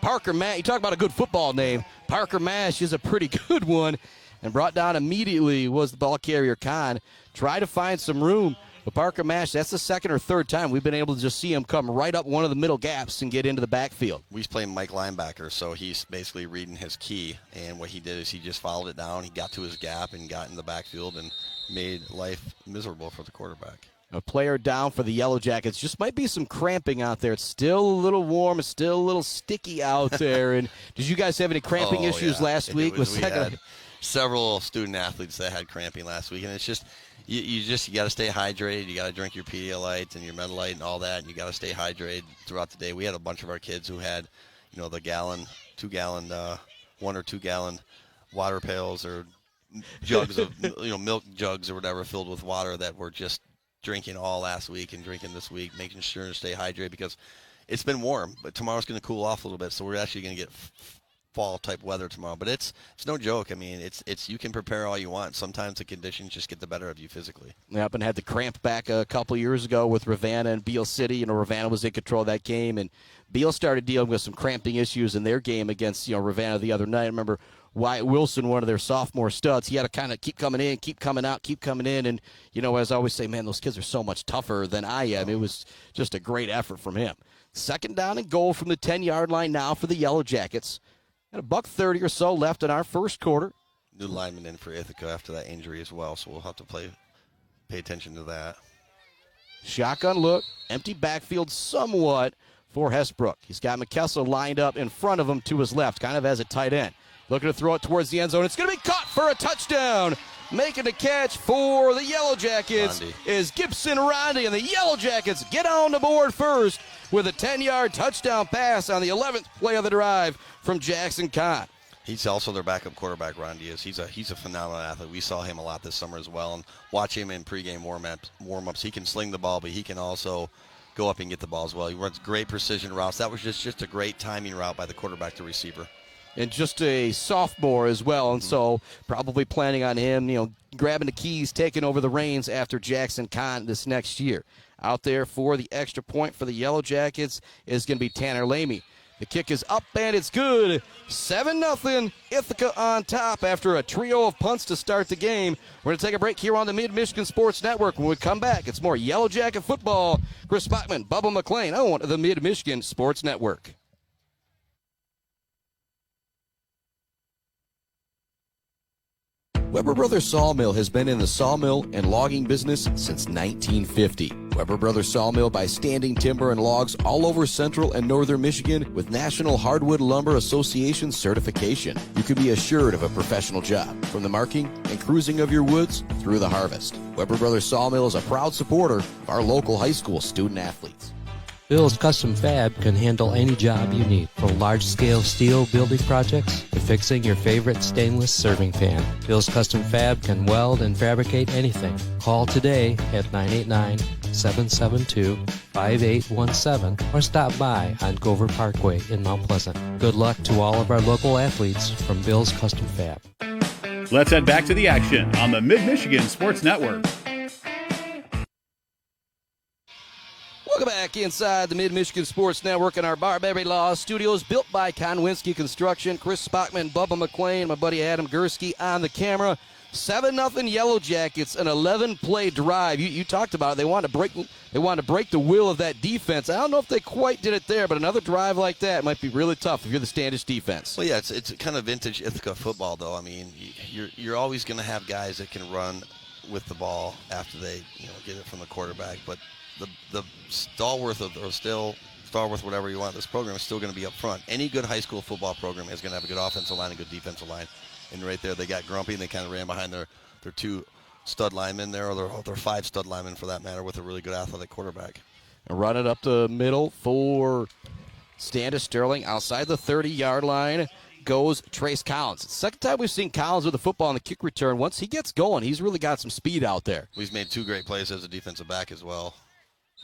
Parker Mash. You talk about a good football name. Parker Mash is a pretty good one. And brought down immediately was the ball carrier Conn. Try to find some room. But Parker Mash, that's the second or third time we've been able to just see him come right up one of the middle gaps and get into the backfield. We play Mike linebacker, so he's basically reading his key. And what he did is he just followed it down. He got to his gap and got in the backfield and made life miserable for the quarterback. A player down for the Yellow Jackets. Just might be some cramping out there. It's still a little warm. It's still a little sticky out there. And did you guys have any cramping issues last week? We had several student athletes that had cramping last week, and it's just you got to stay hydrated. You got to drink your Pedialyte and your Metalite and all that, and you got to stay hydrated throughout the day. We had a bunch of our kids who had, the gallon, 2 gallon, 1 or 2 gallon water pails or jugs of milk jugs or whatever filled with water that were just drinking all last week and drinking this week, making sure to stay hydrated because it's been warm, but tomorrow's going to cool off a little bit, so we're actually going to get fall type weather tomorrow, but it's no joke. I mean, it's you can prepare all you want. Sometimes the conditions just get the better of you physically. Yep, and had the cramp back a couple years ago with Ravenna and Beale City. You know, Ravenna was in control of that game, and Beale started dealing with some cramping issues in their game against, you know, Ravenna the other night. I remember Wyatt Wilson, one of their sophomore studs, he had to kind of keep coming in, keep coming out, keep coming in. And, you know, as I always say, man, those kids are so much tougher than I am. It was just a great effort from him. Second down and goal from the 10-yard line now for the Yellow Jackets. Got $1:30 or so left in our first quarter. New lineman in for Ithaca after that injury as well, so we'll have to pay attention to that. Shotgun look, empty backfield somewhat for Hesbrook. He's got McKessel lined up in front of him to his left, kind of as a tight end. Looking to throw it towards the end zone. It's going to be caught for a touchdown. Making the catch for the Yellow Jackets is Gibson Rondi, and the Yellow Jackets get on the board first with a 10-yard touchdown pass on the 11th play of the drive from Jackson Conn. He's also their backup quarterback, Rondi is. He's a phenomenal athlete. We saw him a lot this summer as well, and watch him in pregame warm-ups. He can sling the ball, but he can also go up and get the ball as well. He runs great precision routes. That was just a great timing route by the quarterback to receiver. And just a sophomore as well, and so probably planning on him, you know, grabbing the keys, taking over the reins after Jackson Conn this next year. Out there for the extra point for the Yellow Jackets is going to be Tanner Lamy. The kick is up, and it's good. 7-0, Ithaca on top after a trio of punts to start the game. We're going to take a break here on the Mid-Michigan Sports Network. When we come back, it's more Yellow Jacket football. Chris Bachman, Bubba McLean on the Mid-Michigan Sports Network. Weber Brothers Sawmill has been in the sawmill and logging business since 1950. Weber Brothers Sawmill buys standing timber and logs all over central and northern Michigan with National Hardwood Lumber Association certification. You can be assured of a professional job, from the marking and cruising of your woods through the harvest. Weber Brothers Sawmill is a proud supporter of our local high school student athletes. Bill's Custom Fab can handle any job you need, from large-scale steel building projects to fixing your favorite stainless serving pan. Bill's Custom Fab can weld and fabricate anything. Call today at 989-772-5817 or stop by on Gover Parkway in Mount Pleasant. Good luck to all of our local athletes from Bill's Custom Fab. Let's head back to the action on the Mid-Michigan Sports Network. Welcome back inside the Mid-Michigan Sports Network in our Barberry Law Studios, built by Konwinski Construction. Chris Spockman, Bubba McLean, my buddy Adam Gursky on the camera. 7-0 Yellow Jackets, an 11-play drive. You talked about it. They wanted to break the will of that defense. I don't know if they quite did it there, but another drive like that might be really tough if you're the Standish defense. Well, yeah, it's kind of vintage Ithaca football, though. I mean, you're always going to have guys that can run with the ball after they get it from the quarterback, but the stalwart whatever you want, this program is still going to be up front. Any good high school football program is going to have a good offensive line and good defensive line. And right there, they got grumpy, and they kind of ran behind their two stud linemen there, or their five stud linemen for that matter, with a really good athletic quarterback. And run it up the middle for Standish Sterling. Outside the 30-yard line goes Trace Collins. It's the second time we've seen Collins with the football on the kick return. Once he gets going, he's really got some speed out there. He's made two great plays as a defensive back as well.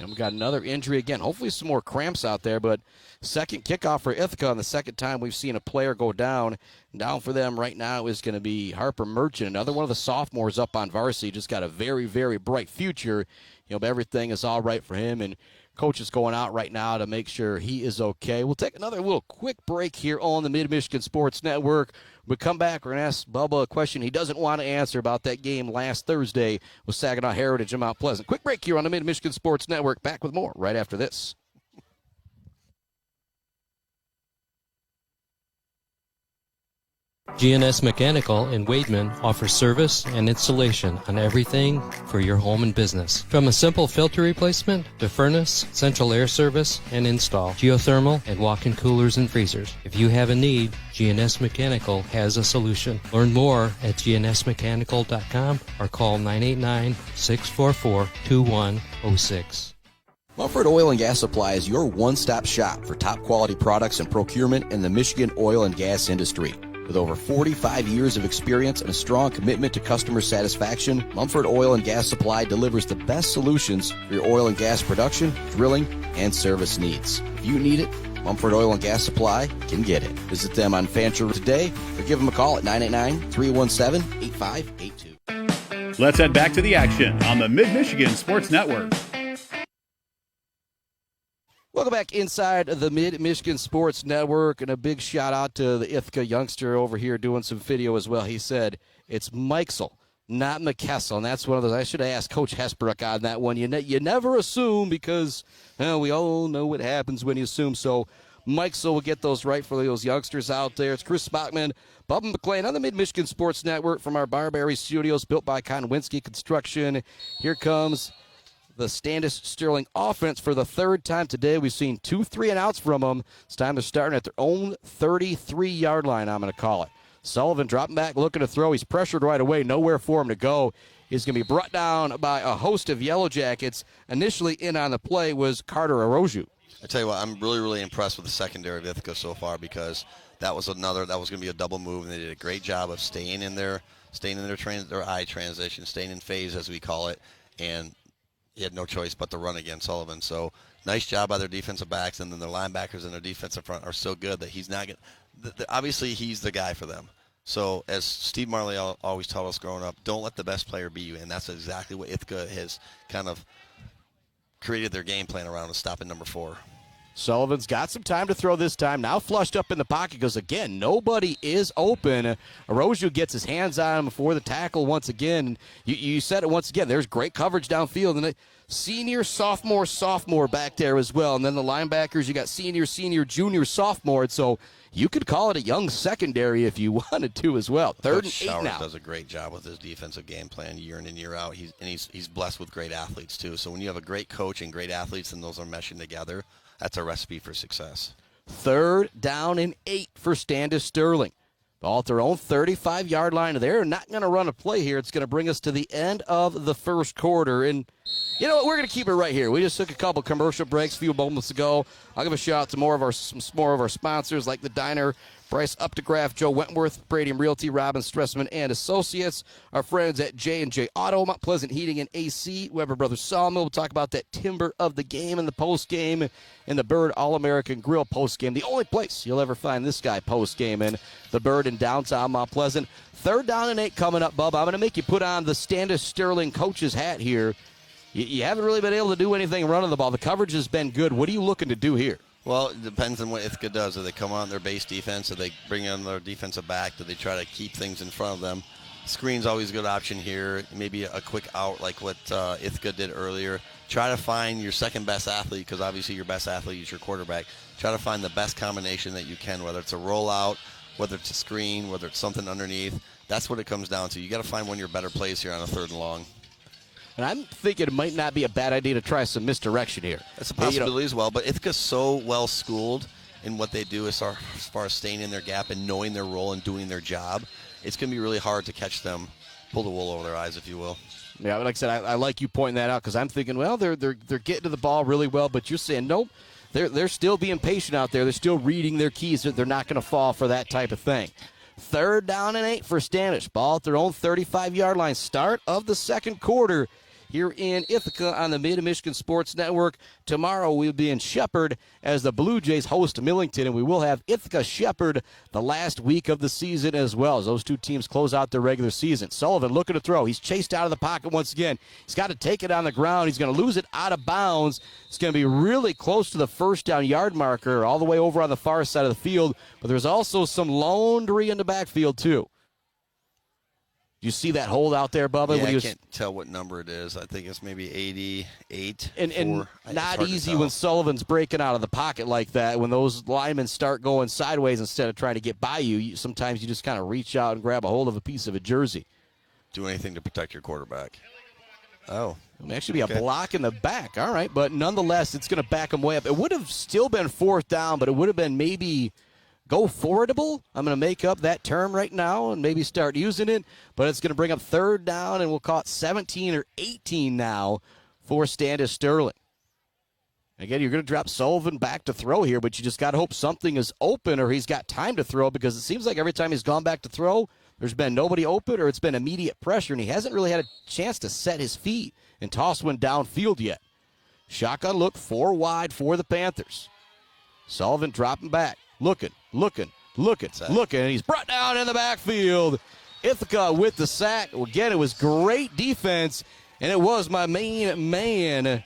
And we got another injury again. Hopefully some more cramps out there, but second kickoff for Ithaca, and the second time we've seen a player go down. Down for them right now is going to be Harper Merchant, another one of the sophomores up on varsity. Just got a very, very bright future. But everything is all right for him, and coach is going out right now to make sure he is okay. We'll take another little quick break here on the Mid-Michigan Sports Network. When we come back, we're going to ask Bubba a question he doesn't want to answer about that game last Thursday with Saginaw Heritage and Mount Pleasant. Quick break here on the Mid-Michigan Sports Network. Back with more right after this. GNS Mechanical in Wademan offers service and installation on everything for your home and business. From a simple filter replacement to furnace, central air service, and install, geothermal, and walk-in coolers and freezers. If you have a need, GNS Mechanical has a solution. Learn more at gnsmechanical.com or call 989-644-2106. Mumford Oil and Gas Supply is your one-stop shop for top-quality products and procurement in the Michigan oil and gas industry. With over 45 years of experience and a strong commitment to customer satisfaction, Mumford Oil and Gas Supply delivers the best solutions for your oil and gas production, drilling, and service needs. If you need it, Mumford Oil and Gas Supply can get it. Visit them on Fancher today or give them a call at 989-317-8582. Let's head back to the action on the Mid-Michigan Sports Network. Welcome back inside the Mid-Michigan Sports Network, and a big shout-out to the Ithaca youngster over here doing some video as well. He said it's Mikesel, not McKessel, and that's one of those. I should have asked Coach Hesbrook on that one. You never assume because we all know what happens when you assume. So Mikesel will get those right for those youngsters out there. It's Chris Bachman, Bubba McLean on the Mid-Michigan Sports Network from our Barberry Studios, built by Conn Construction. Here comes the Standish Sterling offense for the third time today. We've seen 2 3-and-outs from them. It's time they're starting at their own 33-yard line, I'm going to call it. Sullivan dropping back, looking to throw. He's pressured right away. Nowhere for him to go. He's going to be brought down by a host of Yellow Jackets. Initially in on the play was Carter Aroju. I tell you what, I'm really, really impressed with the secondary of Ithaca so far, because that was going to be a double move, and they did a great job of staying in their eye transition, staying in phase, as we call it, and he had no choice but to run against Sullivan. So nice job by their defensive backs, and then their linebackers and their defensive front are so good that he's not going to – obviously he's the guy for them. So as Steve Marley always taught us growing up, don't let the best player be you, and that's exactly what Ithaca has kind of created their game plan around, is stopping number 4. Sullivan's got some time to throw this time. Now flushed up in the pocket because, again, nobody is open. Aroju gets his hands on him before the tackle once again. You said it once again. There's great coverage downfield. And senior, sophomore back there as well. And then the linebackers, you got senior, junior, sophomore. So you could call it a young secondary if you wanted to as well. Third and 8 now. Does a great job with his defensive game plan year in and year out. He's blessed with great athletes, too. So when you have a great coach and great athletes and those are meshing together, that's a recipe for success. 3rd down and 8 for Standish Sterling. Ball at their own 35-yard line. They're not going to run a play here. It's going to bring us to the end of the first quarter. And you know what? We're going to keep it right here. We just took a couple commercial breaks a few moments ago. I'll give a shout out to some more of our sponsors, like the Diner, Bryce Updegraff, Joe Wentworth, Bradium Realty, Robin Stressman and Associates, our friends at J&J Auto, Mount Pleasant Heating and AC, Weber Brothers Sawmill. We'll talk about that timber of the game in the post-game, and the Bird All-American Grill post-game. The only place you'll ever find this guy post-game in the Bird in downtown Mount Pleasant. 3rd down and 8 coming up, Bub. I'm going to make you put on the Standish Sterling coach's hat here. You haven't really been able to do anything running the ball. The coverage has been good. What are you looking to do here? Well, it depends on what Ithaca does. Do they come on their base defense? Do they bring in their defensive back? Do they try to keep things in front of them? Screen's always a good option here. Maybe a quick out like what Ithaca did earlier. Try to find your second best athlete, because obviously your best athlete is your quarterback. Try to find the best combination that you can, whether it's a rollout, whether it's a screen, whether it's something underneath. That's what it comes down to. You got to find one of your better plays here on a 3rd and long. And I'm thinking it might not be a bad idea to try some misdirection here. That's a possibility as well, but Ithaca's so well-schooled in what they do as far as staying in their gap and knowing their role and doing their job. It's going to be really hard to catch them, pull the wool over their eyes, if you will. Yeah, like I said, I like you pointing that out, because I'm thinking, well, they're getting to the ball really well, but you're saying, nope, they're still being patient out there. They're still reading their keys. They're not going to fall for that type of thing. 3rd down and 8 for Standish. Ball at their own 35-yard line. Start of the second quarter here in Ithaca on the Mid-Michigan Sports Network. Tomorrow we'll be in Shepherd as the Blue Jays host Millington, and we will have Ithaca Shepherd the last week of the season as well, as those two teams close out their regular season. Sullivan looking to throw. He's chased out of the pocket once again. He's got to take it on the ground. He's going to lose it out of bounds. It's going to be really close to the 1st down yard marker, all the way over on the far side of the field, but there's also some laundry in the backfield too. You see that hold out there, Bubba? Yeah, I can't tell what number it is. I think it's maybe 88. And not easy when Sullivan's breaking out of the pocket like that. When those linemen start going sideways instead of trying to get by you, sometimes you just kind of reach out and grab a hold of a piece of a jersey. Do anything to protect your quarterback. Oh. It may actually be a block in the back. All right, but nonetheless, it's going to back them way up. It would have still been 4th down, but it would have been maybe go forwardable. I'm going to make up that term right now and maybe start using it, but it's going to bring up 3rd down, and we'll call it 17 or 18 now for Standish Sterling. Again, you're going to drop Sullivan back to throw here, but you just got to hope something is open or he's got time to throw, because it seems like every time he's gone back to throw, there's been nobody open or it's been immediate pressure, and he hasn't really had a chance to set his feet and toss one downfield yet. Shotgun look 4 wide for the Panthers. Sullivan dropping back, looking, and he's brought down in the backfield. Ithaca with the sack. Again, it was great defense, and it was my main man,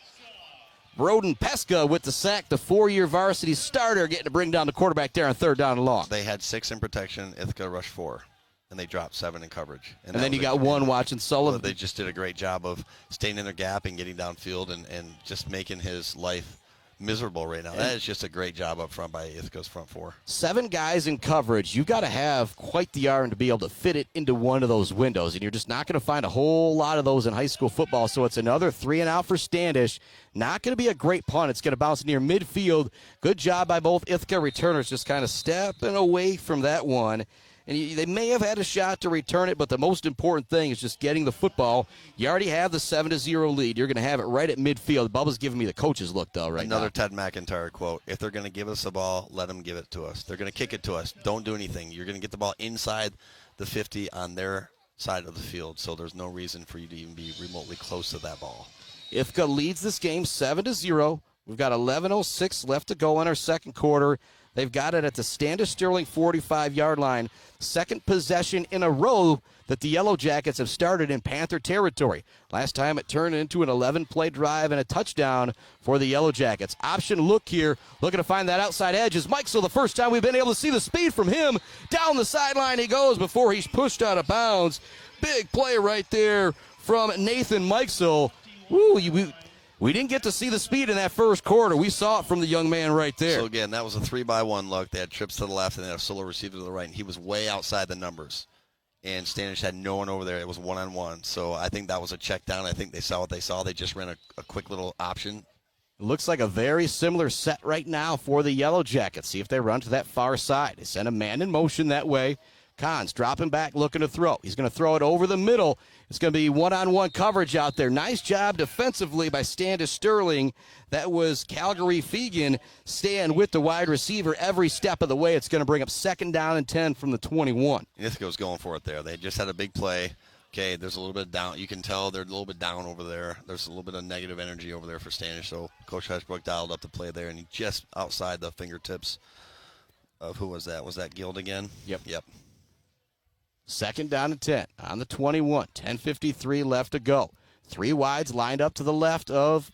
Broden Pesca, with the sack, the 4-year varsity starter, getting to bring down the quarterback there on 3rd down and long. They had 6 in protection. Ithaca rushed 4, and they dropped 7 in coverage. And then you got 1 watching Sullivan. They just did a great job of staying in their gap and getting downfield and just making his life miserable right now. That is just a great job up front by Ithaca's front 4. 7 guys in coverage. You've got to have quite the arm to be able to fit it into one of those windows, and you're just not going to find a whole lot of those in high school football. So it's another 3 and out for Standish. Not going to be a great punt. It's going to bounce near midfield. Good job by both Ithaca returners, just kind of stepping away from that one. And they may have had a shot to return it, but the most important thing is just getting the football. You already have the 7-0 lead. You're going to have it right at midfield. Bubba's giving me the coach's look, though, right now. Another Ted McIntyre quote. If they're going to give us the ball, let them give it to us. They're going to kick it to us. Don't do anything. You're going to get the ball inside the 50 on their side of the field, so there's no reason for you to even be remotely close to that ball. Ithaca leads this game 7-0. We've got 11:06 left to go in our second quarter. They've got it at the Standish Sterling 45-yard line. Second possession in a row that the Yellow Jackets have started in Panther territory. Last time it turned into an 11-play drive and a touchdown for the Yellow Jackets. Option look here, looking to find that outside edge is Mike. So the first time we've been able to see the speed from him. Down the sideline he goes before he's pushed out of bounds. Big play right there from Nathan Mikesell. We didn't get to see the speed in that first quarter. We saw it from the young man right there. So, again, that was a 3-by-1 look. They had trips to the left and they had a solo receiver to the right, and he was way outside the numbers. And Standish had no one over there. It was one-on-one. So I think that was a check down. I think they saw what they saw. They just ran a quick little option. It looks like a very similar set right now for the Yellow Jackets. See if they run to that far side. They send a man in motion that way. Conn's dropping back, looking to throw. He's going to throw it over the middle. It's going to be one-on-one coverage out there. Nice job defensively by Standish Sterling. That was Calgary Fegan staying with the wide receiver every step of the way. It's going to bring up 2nd down and 10 from the 21. Ithaca's going for it there. They just had a big play. Okay, there's a little bit down. You can tell they're a little bit down over there. There's a little bit of negative energy over there for Standish. So Coach Hesbrook dialed up the play there, and he just outside the fingertips of who was that? Was that Guild again? Yep. 2nd down and 10 on the 21. 10:53 left to go. 3 wides lined up to the left of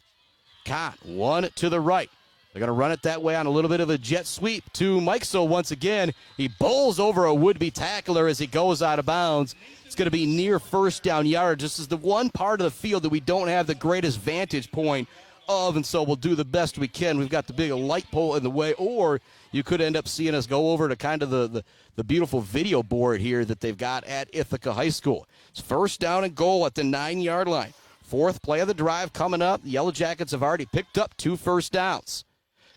Conn. 1 to the right. They're going to run it that way on a little bit of a jet sweep to Mikesell once again. He bowls over a would-be tackler as he goes out of bounds. It's going to be near 1st down yardage. This is the one part of the field that we don't have the greatest vantage point of, and so we'll do the best we can. We've got the big light pole in the way, or you could end up seeing us go over to kind of the beautiful video board here that they've got at Ithaca High School. It's 1st down and goal at the 9-yard line. 4th play of the drive coming up. The Yellow Jackets have already picked up 2 first downs.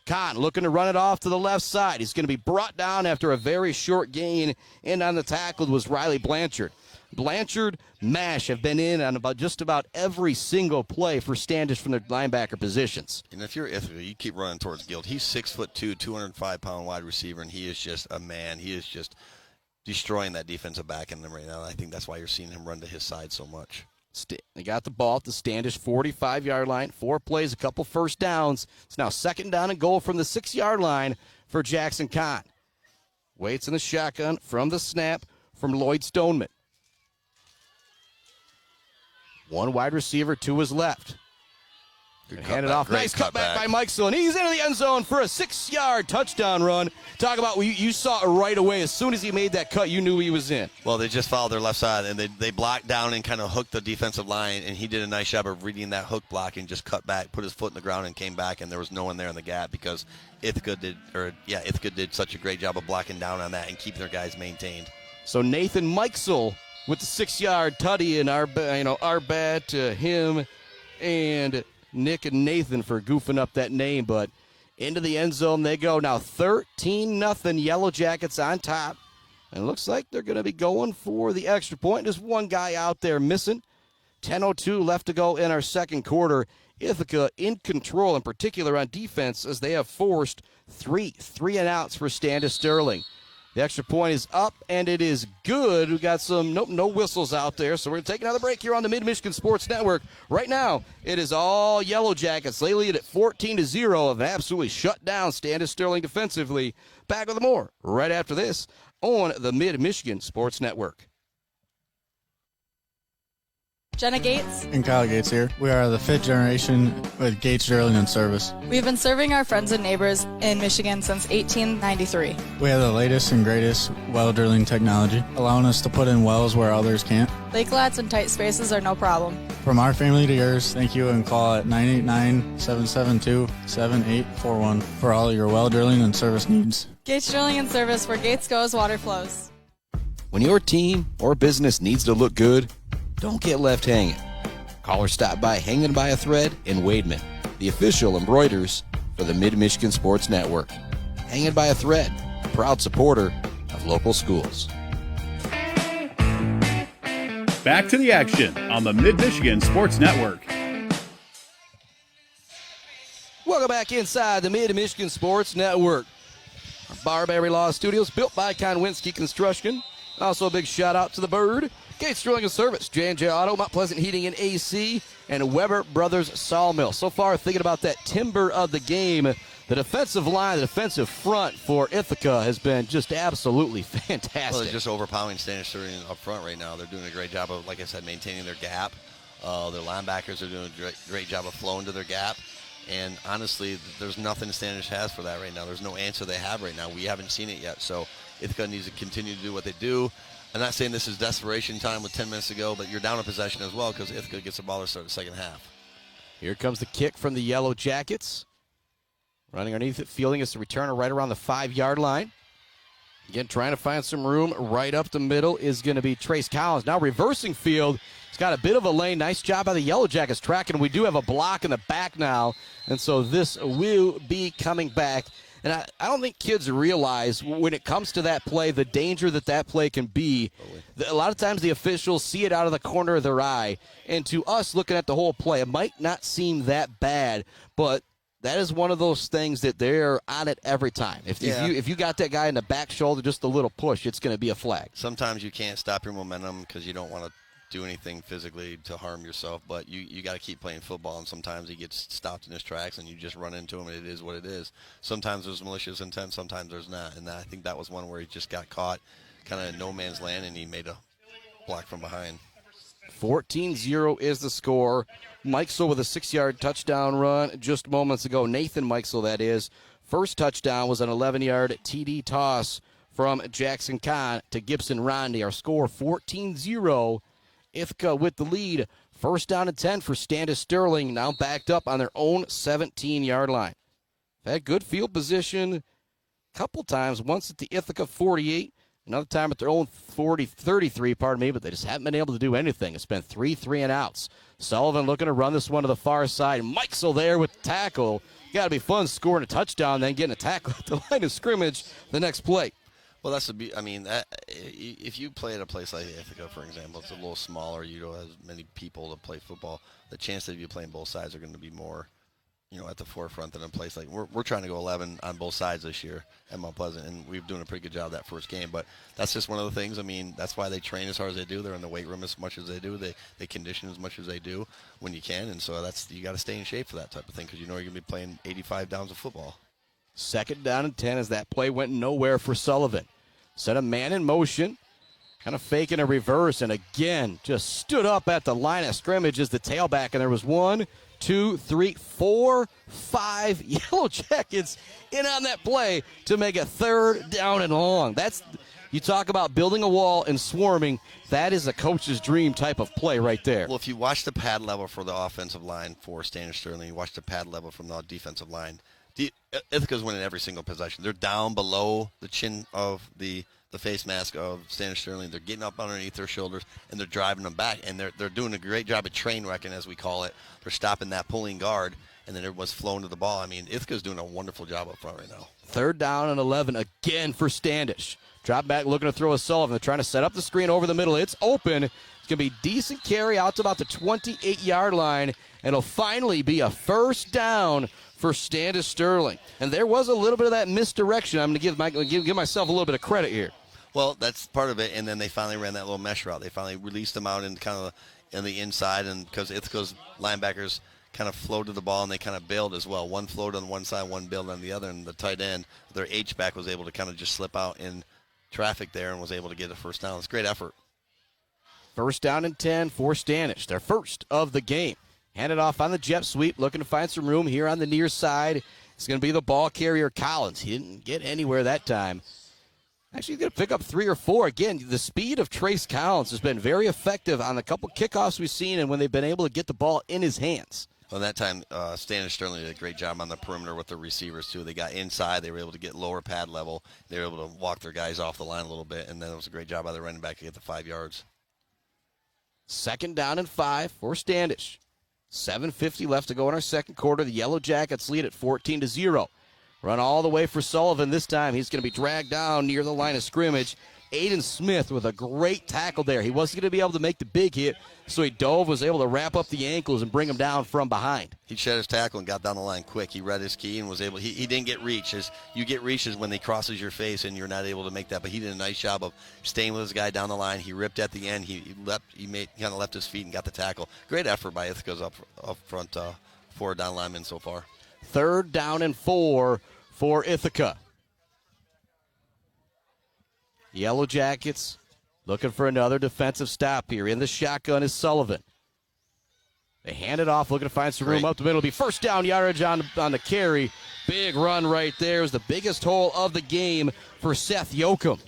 Conn looking to run it off to the left side. He's going to be brought down after a very short gain, and on the tackle was Riley Blanchard. Blanchard, Mash have been in on just about every single play for Standish from their linebacker positions. And if you're Ithaca, you keep running towards Guild. He's 6'2", 205-pound wide receiver, and he is just a man. He is just destroying that defensive back in them right now. And I think that's why you're seeing him run to his side so much. They got the ball at the Standish 45-yard line. 4 plays, a couple first downs. It's now 2nd down and goal from the 6-yard line for Jackson Conn. Waits in the shotgun from the snap from Lloyd Stoneman. 1 wide receiver to his left. Hand it off. Nice cutback by Mikesell, and he's into the end zone for a 6-yard touchdown run. Talk about, you saw it right away. As soon as he made that cut, you knew he was in. Well, they just followed their left side, and they blocked down and kind of hooked the defensive line, and he did a nice job of reading that hook block and just cut back, put his foot in the ground, and came back, and there was no one there in the gap because Ithaca did such a great job of blocking down on that and keeping their guys maintained. So Nathan Mikesell with the 6-yard tutty, and our bad to him and Nick and Nathan for goofing up that name, but into the end zone they go. Now 13-0 Yellow Jackets on top. And it looks like they're going to be going for the extra point. There's one guy out there missing. 10:02 left to go in our second quarter. Ithaca in control, in particular on defense, as they have forced three and outs for Standish Sterling. The extra point is up, and it is good. We got some no whistles out there, so we're going to take another break here on the Mid-Michigan Sports Network. Right now, it is all Yellow Jackets. They lead at 14-0, have absolutely shut down Standish Sterling defensively. Back with more right after this on the Mid-Michigan Sports Network. Jenna Gates. And Kyle Gates here. We are the 5th generation with Gates Drilling and Service. We've been serving our friends and neighbors in Michigan since 1893. We have the latest and greatest well drilling technology, allowing us to put in wells where others can't. Lake lots and tight spaces are no problem. From our family to yours, thank you, and call at 989-772-7841 for all your well drilling and service needs. Gates Drilling and Service, where Gates goes, water flows. When your team or business needs to look good, don't get left hanging. Call or stop by Hanging by a Thread in Wademan, the official embroiders for the Mid-Michigan Sports Network. Hanging by a Thread, a proud supporter of local schools. Back to the action on the Mid-Michigan Sports Network. Welcome back inside the Mid-Michigan Sports Network. Our Barberry Law Studios, built by Conn Construction. Also a big shout out to the Bird, Gates Drilling and Service, J&J Auto, Mount Pleasant Heating and AC, and Weber Brothers Sawmill. So far, thinking about that timber of the game, the defensive line, the defensive front for Ithaca has been just absolutely fantastic. Well, they're just overpowering Standish Sterling up front right now. They're doing a great job of, like I said, maintaining their gap. Their linebackers are doing a great job of flowing to their gap. And honestly, there's nothing Standish has for that right now. There's no answer they have right now. We haven't seen it yet. So Ithaca needs to continue to do what they do. I'm not saying this is desperation time with 10 minutes to go, but you're down in possession as well because Ithaca gets the ball to start the second half. Here comes the kick from the Yellow Jackets. Running underneath it, fielding is the returner right around the 5-yard line. Again, trying to find some room right up the middle is going to be Trace Collins. Now reversing field. He's got a bit of a lane. Nice job by the Yellow Jackets tracking. We do have a block in the back now, and so this will be coming back. And I don't think kids realize when it comes to that play, the danger that play can be. A lot of times the officials see it out of the corner of their eye. And to us looking at the whole play, it might not seem that bad, but that is one of those things that they're on it every time. If you got that guy in the back shoulder, just a little push, it's going to be a flag. Sometimes you can't stop your momentum because you don't want to do anything physically to harm yourself, but you got to keep playing football, and sometimes he gets stopped in his tracks and you just run into him, and it is what it is. Sometimes there's malicious intent, sometimes there's not, and I think that was one where he just got caught kind of in no man's land and he made a block from behind. 14-0 is the score. Mikesell with a 6-yard touchdown run just moments ago. Nathan Mikesell, that is. First touchdown was an 11-yard TD toss from Jackson Conn to Gibson Rondi. Our score 14-0. Ithaca with the lead. First down and 10 for Standish Sterling, now backed up on their own 17-yard line. Had good field position a couple times, once at the Ithaca 48, another time at their own 33, but they just haven't been able to do anything. It's been 3 and outs. Sullivan looking to run this one to the far side. Mikesell there with the tackle. Got to be fun scoring a touchdown, then getting a tackle at the line of scrimmage the next play. Well, if you play at a place like Ithaca, for example, it's a little smaller. You don't have as many people to play football. The chances of you playing both sides are going to be more, at the forefront than a place like we're trying to go 11 on both sides this year at Mount Pleasant, and we're doing a pretty good job that first game. But that's just one of the things. That's why they train as hard as they do. They're in the weight room as much as they do. They condition as much as they do when you can, and so you got to stay in shape for that type of thing because you're going to be playing 85 downs of football. Second down and 10 as that play went nowhere for Sullivan. Set a man in motion, kind of faking a reverse, and again just stood up at the line of scrimmage as the tailback, and there was 1, 2, 3, 4, 5 Yellow Jackets in on that play to make a third down and long. You talk about building a wall and swarming. That is a coach's dream type of play right there. Well, if you watch the pad level for the offensive line for Standish Sterling, you watch the pad level from the defensive line, Ithaca's winning every single possession. They're down below the chin of the face mask of Standish Sterling. They're getting up underneath their shoulders, and they're driving them back. And they're doing a great job of train wrecking, as we call it. They're stopping that pulling guard, and then everyone's flowing to the ball. Ithaca's doing a wonderful job up front right now. Third down and 11 again for Standish. Drop back, looking to throw a Sullivan. They're trying to set up the screen over the middle. It's open. It's going to be decent carry out to about the 28-yard line, and it'll finally be a first down for Standish Sterling. And there was a little bit of that misdirection. I'm going to give myself a little bit of credit here. Well, that's part of it, and then they finally ran that little mesh route. They finally released them out in kind of in the inside, and because Ithaca's linebackers kind of floated the ball, and they kind of bailed as well. One floated on one side, one bailed on the other, and the tight end, their H-back, was able to kind of just slip out in traffic there and was able to get a first down. It's a great effort. First down and 10 for Standish, their first of the game. Hand it off on the jet sweep, looking to find some room here on the near side. It's going to be the ball carrier, Collins. He didn't get anywhere that time. Actually, he's going to pick up 3 or 4. Again, the speed of Trace Collins has been very effective on the couple kickoffs we've seen and when they've been able to get the ball in his hands. Well, that time, Standish Sterling did a great job on the perimeter with the receivers, too. They got inside. They were able to get lower pad level. They were able to walk their guys off the line a little bit, and then it was a great job by the running back to get the 5 yards. Second down and 5 for Standish. 7:50 left to go in our second quarter. The Yellow Jackets lead at 14-0. Run all the way for Sullivan this time. He's going to be dragged down near the line of scrimmage. Aiden Smith with a great tackle there. He wasn't going to be able to make the big hit, so he dove, was able to wrap up the ankles and bring him down from behind. He shed his tackle and got down the line quick. He read his key and was able. He didn't get reach. You get reaches when they crosses your face and you're not able to make that. But he did a nice job of staying with his guy down the line. He ripped at the end. He kind of left his feet and got the tackle. Great effort by Ithaca's up front forward down linemen so far. Third down and 4 for Ithaca. Yellow Jackets looking for another defensive stop here. In the shotgun is Sullivan. They hand it off, looking to find some room up the middle. It'll be first down yardage on the carry. Big run right there. It was the biggest hole of the game for Seth Yoakum.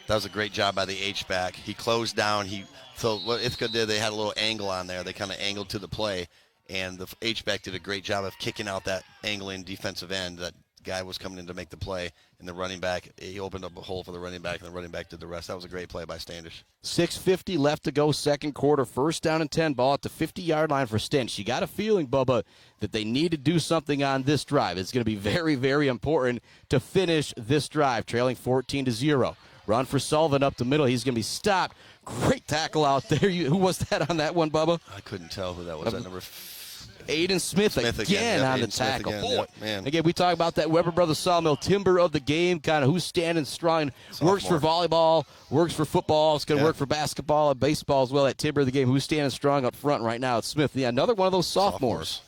That was a great job by the H-back. He closed down. So what Ithaca did, they had a little angle on there. They kind of angled to the play, and the H-back did a great job of kicking out that angling defensive end. That guy was coming in to make the play, and the running back, he opened up a hole for the running back, and the running back did the rest. That was a great play by Standish. 6:50 left to go, second quarter. First down and 10, ball at the 50-yard line for Standish. You got a feeling, Bubba, that they need to do something on this drive. It's going to be very, very important to finish this drive, trailing 14-0. Run for Sullivan up the middle. He's going to be stopped. Great tackle out there. Who was that on that one, Bubba? I couldn't tell who that was. That number Aiden Smith again on the tackle. Again, we talk about that Weber Brothers Sawmill timber of the game, kind of who's standing strong. Works for volleyball, works for football. It's going to work for basketball and baseball as well. That timber of the game, who's standing strong up front right now? It's Smith. Yeah, another one of those sophomores.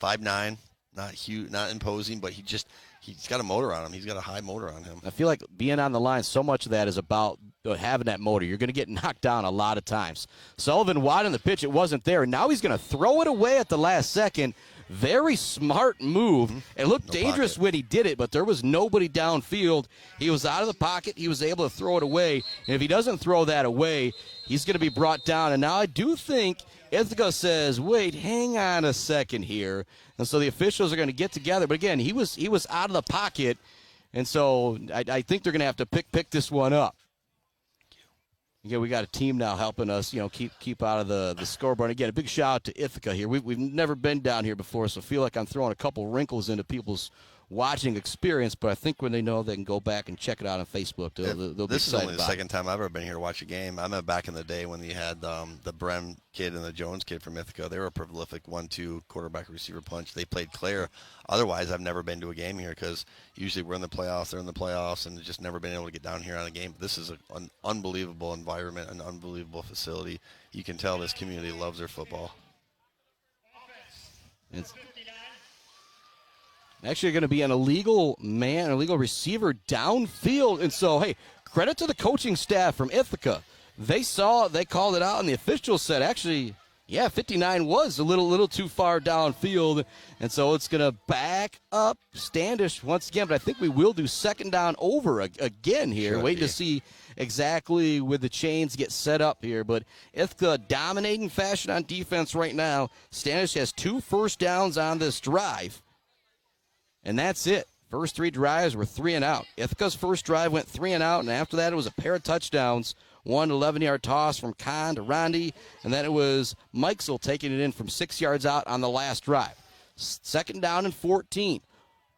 5'9", not huge, not imposing, but he's got a motor on him. He's got a high motor on him. I feel like being on the line, so much of that is about having that motor. You're going to get knocked down a lot of times. Sullivan wide on the pitch. It wasn't there. Now he's going to throw it away at the last second. Very smart move. It looked dangerous when he did it, but there was nobody downfield. He was out of the pocket. He was able to throw it away. And if he doesn't throw that away, he's going to be brought down. And now I do think Ithaca says, wait, hang on a second here. And so the officials are going to get together. But again, he was out of the pocket. And so I think they're going to have to pick this one up. Again, we got a team now helping us, keep out of the scoreboard. Again, a big shout out to Ithaca here. We've never been down here before, so I feel like I'm throwing a couple wrinkles into people's watching experience, but I think when they know they can go back and check it out on Facebook, they'll be excited. This is only the second time I've ever been here to watch a game. I remember back in the day when you had the Brem kid and the Jones kid from Ithaca. They were a prolific 1-2 quarterback receiver punch. They played Claire. Otherwise, I've never been to a game here because usually we're in the playoffs, they're in the playoffs, and just never been able to get down here on a game. But this is an unbelievable environment, an unbelievable facility. You can tell this community loves their football. It's actually going to be an illegal receiver downfield. And so, hey, credit to the coaching staff from Ithaca. They called it out, and the officials said, actually, yeah, 59 was a little too far downfield. And so it's going to back up Standish once again. But I think we will do second down over again here. Waiting to see exactly where the chains get set up here. But Ithaca dominating fashion on defense right now. Standish has 2 first downs on this drive. And that's it. First 3 drives were 3 and out. Ithaca's first drive went 3 and out, and after that it was a pair of touchdowns. One 11-yard toss from Conn to Rondi, and then it was Mikesell taking it in from 6 yards out on the last drive. Second down and 14.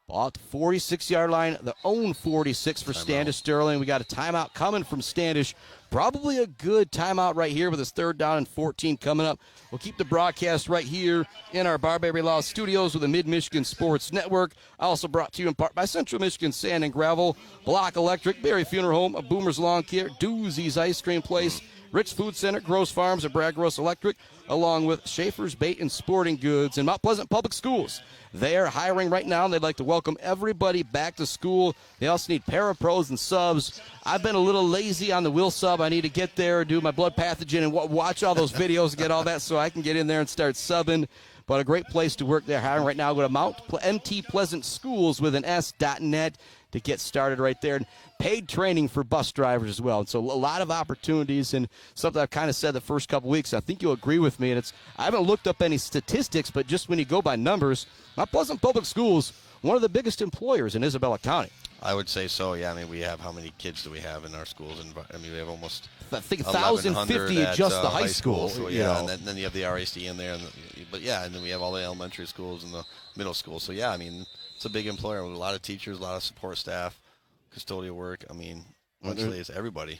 Ball at the 46-yard line, the own 46 for Standish Sterling. We got a timeout coming from Standish. Probably a good timeout right here with his 3rd down and 14 coming up. We'll keep the broadcast right here in our Barberry Law studios with the Mid-Michigan Sports Network. Also brought to you in part by Central Michigan Sand and Gravel, Block Electric, Berry Funeral Home, a Boomer's Lawn Care, Doozy's Ice Cream Place, Rich Food Center, Gross Farms, and Brad Gross Electric, along with Schaefer's Bait and Sporting Goods and Mount Pleasant Public Schools. They are hiring right now, and they'd like to welcome everybody back to school. They also need parapros and subs. I've been a little lazy on the will sub. I need to get there, do my blood pathogen, and watch all those videos and get all that so I can get in there and start subbing. But a great place to work. They're hiring right now. Go to mtpleasantschools with an S.net to get started right there. And paid training for bus drivers as well. And so a lot of opportunities, and something I've kind of said the first couple weeks. I think you'll agree with me. And I haven't looked up any statistics, but just when you go by numbers, Mount Pleasant Public Schools, one of the biggest employers in Isabella County. I would say so, yeah. I mean, we have, how many kids do we have in our schools? And I mean, we have almost, I think 1,050 at just the high school. So, yeah, and then you have the RAC in there. But, yeah, and then we have all the elementary schools and the middle school. So, yeah, I mean, it's a big employer with a lot of teachers, a lot of support staff, custodial work. I mean, eventually it's everybody.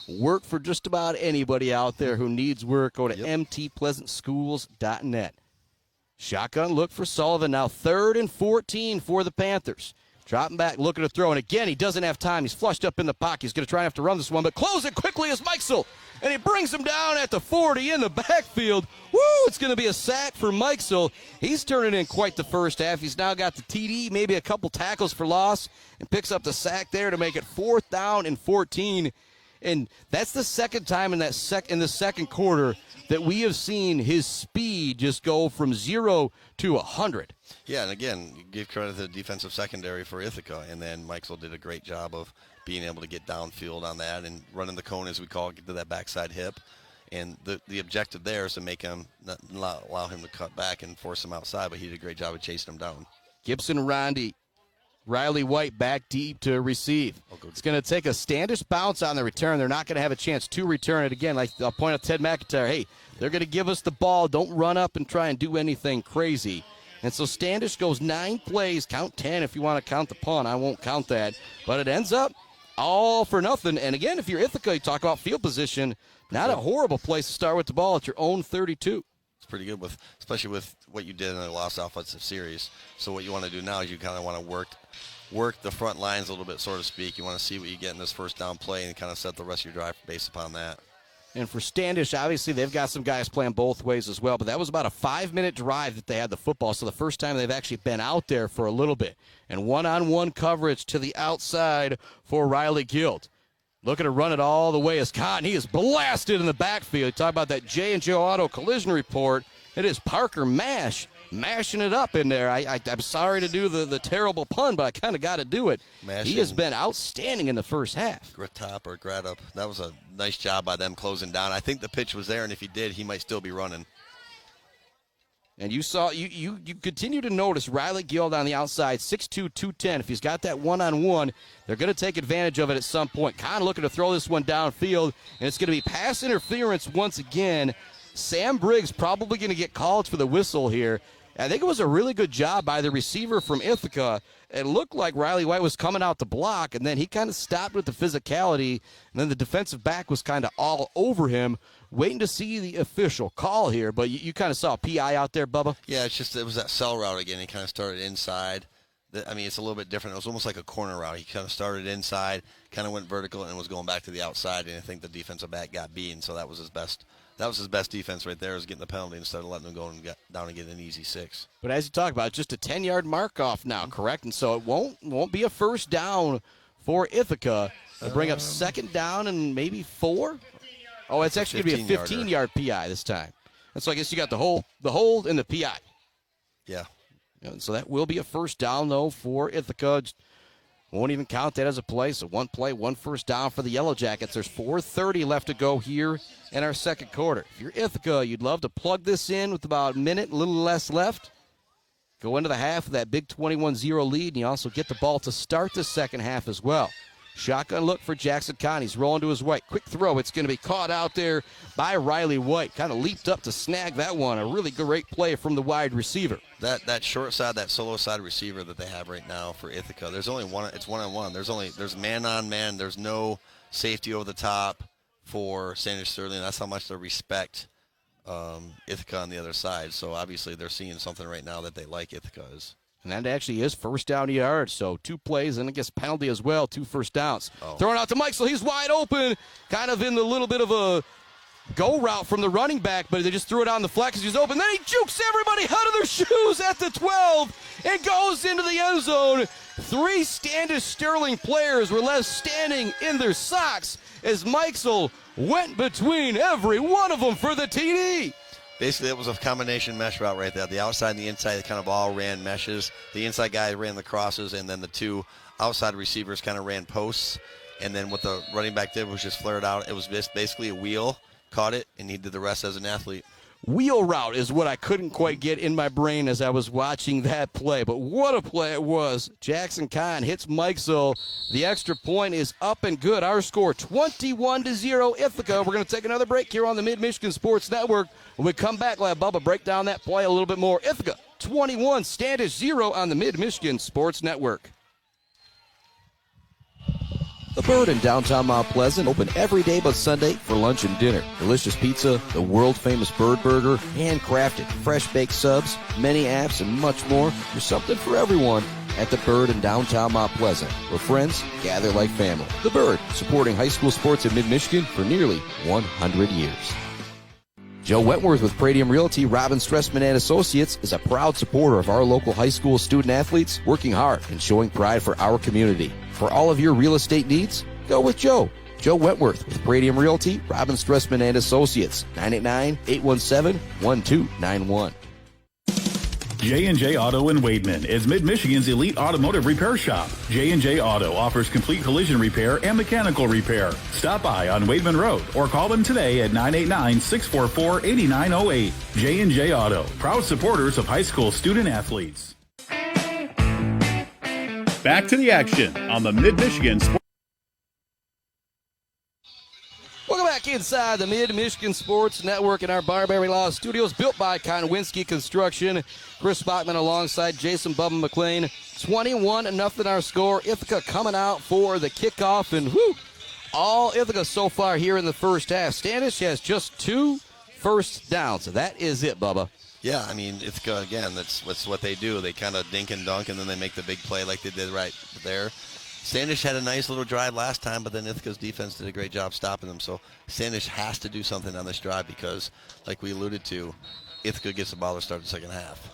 Work for just about anybody out there who needs work. Go to mtpleasantschools.net. Shotgun look for Sullivan. Now 3rd and 14 for the Panthers. Dropping back, looking to throw. And again, he doesn't have time. He's flushed up in the pocket. He's going to try and have to run this one, but close it quickly is Mikesell. And he brings him down at the 40 in the backfield. Woo! It's going to be a sack for Mikesell. He's turning in quite the first half. He's now got the TD, maybe a couple tackles for loss, and picks up the sack there to make it 4th down and 14. And that's the second time in the second quarter that we have seen his speed just go from 0 to 100. Yeah, and again, you give credit to the defensive secondary for Ithaca, and then Mikesell did a great job of being able to get downfield on that and running the cone, as we call it, get to that backside hip. And the objective there is to make him, not allow him to cut back and force him outside, but he did a great job of chasing him down. Gibson Rondi. Riley White back deep to receive. It's going to take a Standish bounce on the return. They're not going to have a chance to return it again. Like I'll point out Ted McIntyre, hey, they're going to give us the ball. Don't run up and try and do anything crazy. And so Standish goes 9 plays, count 10 if you want to count the punt. I won't count that. But it ends up all for nothing. And again, if you're Ithaca, you talk about field position, not a horrible place to start with the ball at your own 32. It's pretty good, especially with what you did in the last offensive series. So what you want to do now is you kind of want to work the front lines a little bit, so to speak. You want to see what you get in this first down play and kind of set the rest of your drive based upon that. And for Standish, obviously, they've got some guys playing both ways as well, but that was about a 5-minute drive that they had the football, so the first time they've actually been out there for a little bit. And one-on-one coverage to the outside for Riley Guild. Looking to run it all the way as Conn. He is blasted in the backfield. Talk about that J&J Auto collision report. It is Parker mashing it up in there. I'm sorry to do the terrible pun, but I kind of got to do it. He has been outstanding in the first half. Grit top or grat up. That was a nice job by them closing down. I think the pitch was there, and if he did, he might still be running. And you saw, you continue to notice Riley Guild on the outside, 6'2", 210. If he's got that one-on-one, they're going to take advantage of it at some point. Conn looking to throw this one downfield, and it's going to be pass interference once again. Sam Briggs probably going to get called for the whistle here. I think it was a really good job by the receiver from Ithaca. It looked like Riley White was coming out the block, and then he kind of stopped with the physicality, and then the defensive back was kind of all over him, waiting to see the official call here. But you kind of saw a PI out there, Bubba? Yeah, it was that cell route again. He kind of started inside. I mean, it's a little bit different. It was almost like a corner route. He kind of started inside, kind of went vertical, and was going back to the outside, and I think the defensive back got beaten, so that was his best. That was his best defense right there, was getting the penalty instead of letting him go and get down and get an easy 6. But as you talk about, just a 10-yard mark off now, correct? And so it won't be a first down for Ithaca. They'll bring up second down and maybe 4. Oh, it's actually going to be a 15-yard PI this time. And so I guess you got the hold and the PI. Yeah. And so that will be a first down, though, for Ithaca. Won't even count that as a play. So one play, one first down for the Yellow Jackets. There's 4:30 left to go here in our second quarter. If you're Ithaca, you'd love to plug this in with about a minute, a little less left. Go into the half with that big 21-0 lead, and you also get the ball to start the second half as well. Shotgun look for Jackson Conn. He's rolling to his right. Quick throw. It's going to be caught out there by Riley White. Kind of leaped up to snag that one. A really great play from the wide receiver. That short side, that solo side receiver that they have right now for Ithaca, there's only one. It's one-on-one. There's man on man. There's no safety over the top for Standish Sterling. That's how much they respect Ithaca on the other side. So obviously they're seeing something right now that they like Ithaca is. And that actually is first down yard. So 2 plays and I guess penalty as well. 2 first downs. Throwing out to Michael. He's wide open. Kind of in the little bit of a go route from the running back, but they just threw it on the flat because he's open. Then he jukes everybody out of their shoes at the 12 and goes into the end zone. 3 Standish Sterling players were left standing in their socks as Michael went between every one of them for the TD. Basically, it was a combination mesh route right there. The outside and the inside, they kind of all ran meshes. The inside guy ran the crosses, and then the 2 outside receivers kind of ran posts. And then what the running back did was just flare it out. It was just basically a wheel, caught it, and he did the rest as an athlete. Wheel route is what I couldn't quite get in my brain as I was watching that play. But what a play it was. Jackson Conn hits Mikesell. The extra point is up and good. Our score 21-0 Ithaca. We're going to take another break here on the Mid-Michigan Sports Network. When we come back, we'll have Bubba break down that play a little bit more. Ithaca 21, Standish 0 on the Mid-Michigan Sports Network. The Bird in downtown Mount Pleasant, open every day but Sunday for lunch and dinner. Delicious pizza, the world-famous Bird Burger, handcrafted, fresh-baked subs, many apps, and much more. There's something for everyone at The Bird in downtown Mount Pleasant, where friends gather like family. The Bird, supporting high school sports in mid-Michigan for nearly 100 years. Joe Wentworth with Pradium Realty, Robin Stressman and Associates is a proud supporter of our local high school student athletes, working hard and showing pride for our community. For all of your real estate needs, go with Joe. Joe Wentworth with Pradium Realty, Robin Stressman and Associates, 989-817-1291. J&J Auto in Wademan is Mid-Michigan's elite automotive repair shop. J&J Auto offers complete collision repair and mechanical repair. Stop by on Wademan Road or call them today at 989-644-8908. J&J Auto, proud supporters of high school student athletes. Back to the action on the Mid-Michigan Sports. Welcome back inside the Mid-Michigan Sports Network in our Barberry Law Studios, built by Conwinski Construction. Chris Bachman alongside Jason Bubba McLean. 21-0 our score. Ithaca coming out for the kickoff, and all Ithaca so far here in the first half. Standish has just 2 first downs. So that is it, Bubba. Yeah, I mean, Ithaca, again, that's what they do. They kind of dink and dunk, and then they make the big play like they did right there. Standish had a nice little drive last time, but then Ithaca's defense did a great job stopping them. So Standish has to do something on this drive because, like we alluded to, Ithaca gets the ball to start the second half.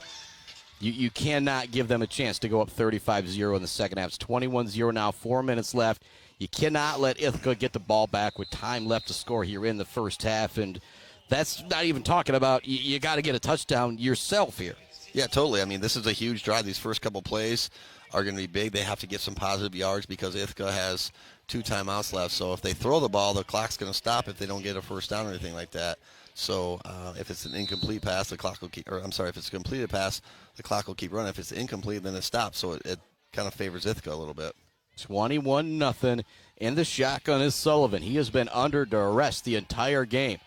You cannot give them a chance to go up 35-0 in the second half. It's 21-0 now, 4 minutes left. You cannot let Ithaca get the ball back with time left to score here in the first half, and that's not even talking about you got to get a touchdown yourself here. Yeah, totally. I mean, this is a huge drive. These first couple plays are going to be big. They have to get some positive yards because Ithaca has 2 timeouts left. So if they throw the ball, the clock's going to stop if they don't get a first down or anything like that. So if it's an incomplete pass, the clock will keep, or I'm sorry, if it's a completed pass, the clock will keep running. If it's incomplete, then it stops. So it kind of favors Ithaca a little bit. 21-0, and the shotgun is Sullivan. He has been under duress the entire game.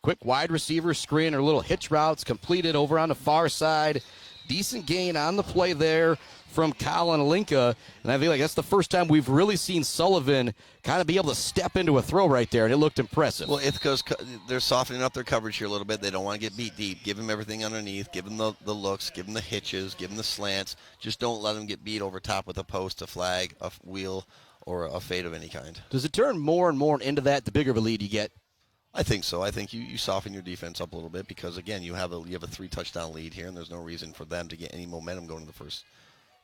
Quick wide receiver screen or little hitch routes completed over on the far side. Decent gain on the play there from Colin Linka, and I feel like that's the first time we've really seen Sullivan kind of be able to step into a throw right there, and it looked impressive. Well, Ithaca's, they're softening up their coverage here a little bit. They don't want to get beat deep. Give them everything underneath. Give them the looks. Give them the hitches. Give them the slants. Just don't let them get beat over top with a post, a flag, a wheel, or a fade of any kind. Does it turn more and more into that the bigger of a lead you get? I think so. I think you soften your defense up a little bit because, again, you have a 3-touchdown lead here, and there's no reason for them to get any momentum going to the first.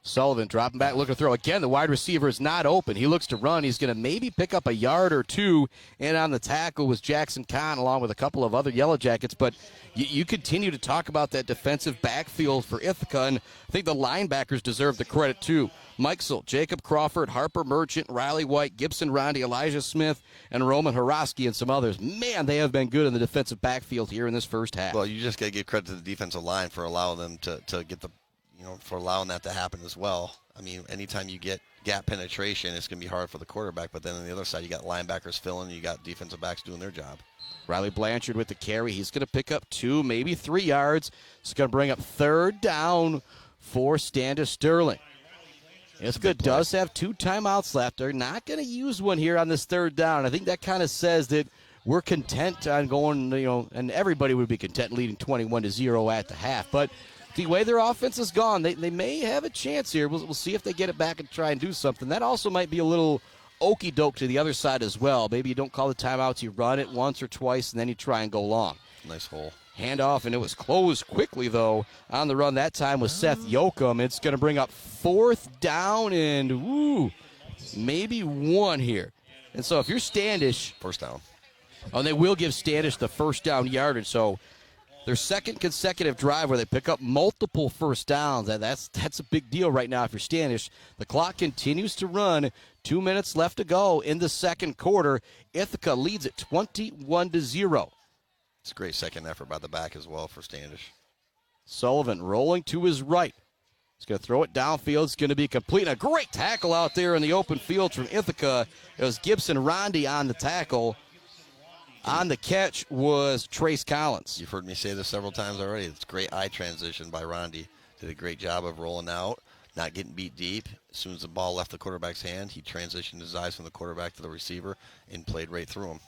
Sullivan dropping back, looking to throw. Again, the wide receiver is not open. He looks to run. He's going to maybe pick up a yard or 2. And on the tackle was Jackson Conn along with a couple of other Yellow Jackets. But you continue to talk about that defensive backfield for Ithaca, and I think the linebackers deserve the credit too. Mikesell, Jacob Crawford, Harper Merchant, Riley White, Gibson Rondi, Elijah Smith, and Roman Horoski and some others. Man, they have been good in the defensive backfield here in this first half. Well, you just got to give credit to the defensive line for allowing them to get the for allowing that to happen as well. I mean, anytime you get gap penetration, it's going to be hard for the quarterback. But then on the other side, you got linebackers filling, you got defensive backs doing their job. Riley Blanchard with the carry. He's going to pick up 2, maybe 3 yards. It's going to bring up 3rd down for Standish Sterling. Ithaca does have 2 timeouts left. They're not going to use one here on this 3rd down. I think that kind of says that we're content on going, and everybody would be content leading 21-0 at the half. But the way their offense has gone, they may have a chance here. We'll see if they get it back and try and do something. That also might be a little okey doke to the other side as well. Maybe you don't call the timeouts, you run it once or twice, and then you try and go long. Nice hole. Handoff, and it was closed quickly, though, on the run that time with Seth Yoakum. It's going to bring up 4th down and, maybe 1 here. And so if you're Standish. First down. Oh, they will give Standish the 1st down yardage. So their 2nd consecutive drive where they pick up multiple first downs. That's a big deal right now if you're Standish. The clock continues to run. 2 minutes left to go in the 2nd quarter. Ithaca leads it 21-0. It's a great second effort by the back as well for Standish. Sullivan rolling to his right. He's going to throw it downfield. It's going to be complete. And a great tackle out there in the open field from Ithaca. It was Gibson Rondi on the tackle. On the catch was Trace Collins. You've heard me say this several times already. It's great eye transition by Rondi. Did a great job of rolling out, not getting beat deep. As soon as the ball left the quarterback's hand, he transitioned his eyes from the quarterback to the receiver and played right through him.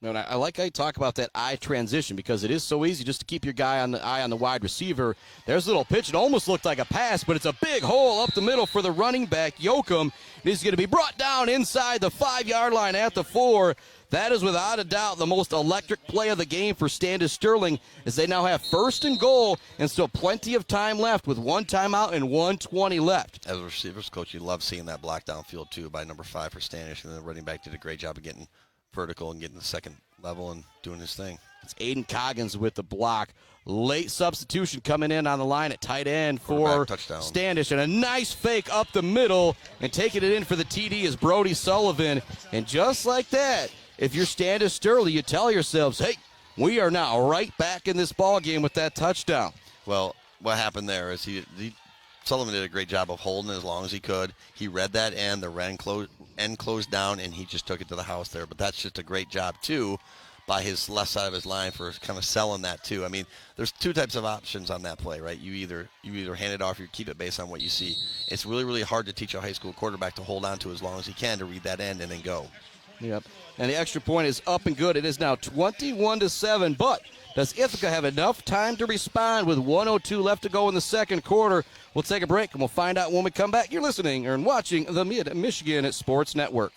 And I like how you talk about that eye transition because it is so easy just to keep your eye on the wide receiver. There's a little pitch. It almost looked like a pass, but it's a big hole up the middle for the running back, Yoakum. He's going to be brought down inside the 5-yard line at the 4. That is without a doubt the most electric play of the game for Standish Sterling as they now have 1st and goal and still plenty of time left with 1 timeout and 1:20 left. As a receivers coach, you love seeing that block downfield too by number 5 for Standish, and the running back did a great job of getting vertical and getting the 2nd level and doing his thing. It's Aiden Coggins with the block. Late substitution coming in on the line at tight end for Standish. And a nice fake up the middle and taking it in for the TD is Brody Sullivan. And just like that, if you're Standish Sterling, you tell yourselves, hey, we are now right back in this ball game with that touchdown. Well, what happened there is Sullivan did a great job of holding as long as he could. He read that end, the end closed down, and he just took it to the house there. But that's just a great job, too, by his left side of his line for kind of selling that, too. I mean, there's 2 types of options on that play, right? You either hand it off or you keep it based on what you see. It's really, really hard to teach a high school quarterback to hold on to as long as he can to read that end and then go. Yep. And the extra point is up and good. It is now 21-7, but does Ithaca have enough time to respond with 1:02 left to go in the 2nd quarter? We'll take a break, and we'll find out when we come back. You're listening and watching the Mid-Michigan Sports Network.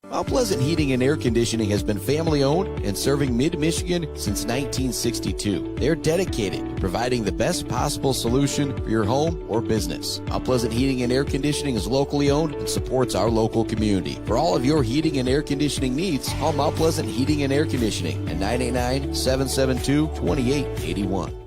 Mount Pleasant Heating and Air Conditioning has been family-owned and serving Mid-Michigan since 1962. They're dedicated to providing the best possible solution for your home or business. Mount Pleasant Heating and Air Conditioning is locally owned and supports our local community. For all of your heating and air conditioning needs, call Mount Pleasant Heating and Air Conditioning at 989-772-2881.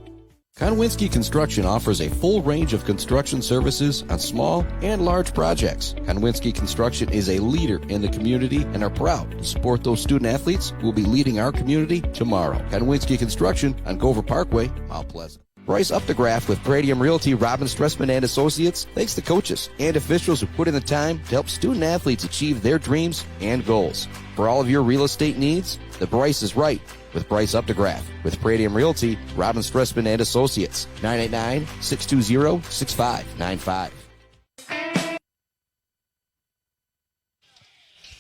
Conn Construction offers a full range of construction services on small and large projects. Conn Construction is a leader in the community and are proud to support those student athletes who will be leading our community tomorrow. Conn Construction on Gover Parkway, Mount Pleasant. Bryce Updegraff with Pradium Realty, Robin Stressman and Associates thanks the coaches and officials who put in the time to help student athletes achieve their dreams and goals. For all of your real estate needs, the Bryce is right with Bryce Updegraff. With Pradium Realty, Robin Stressman and Associates, 989-620-6595.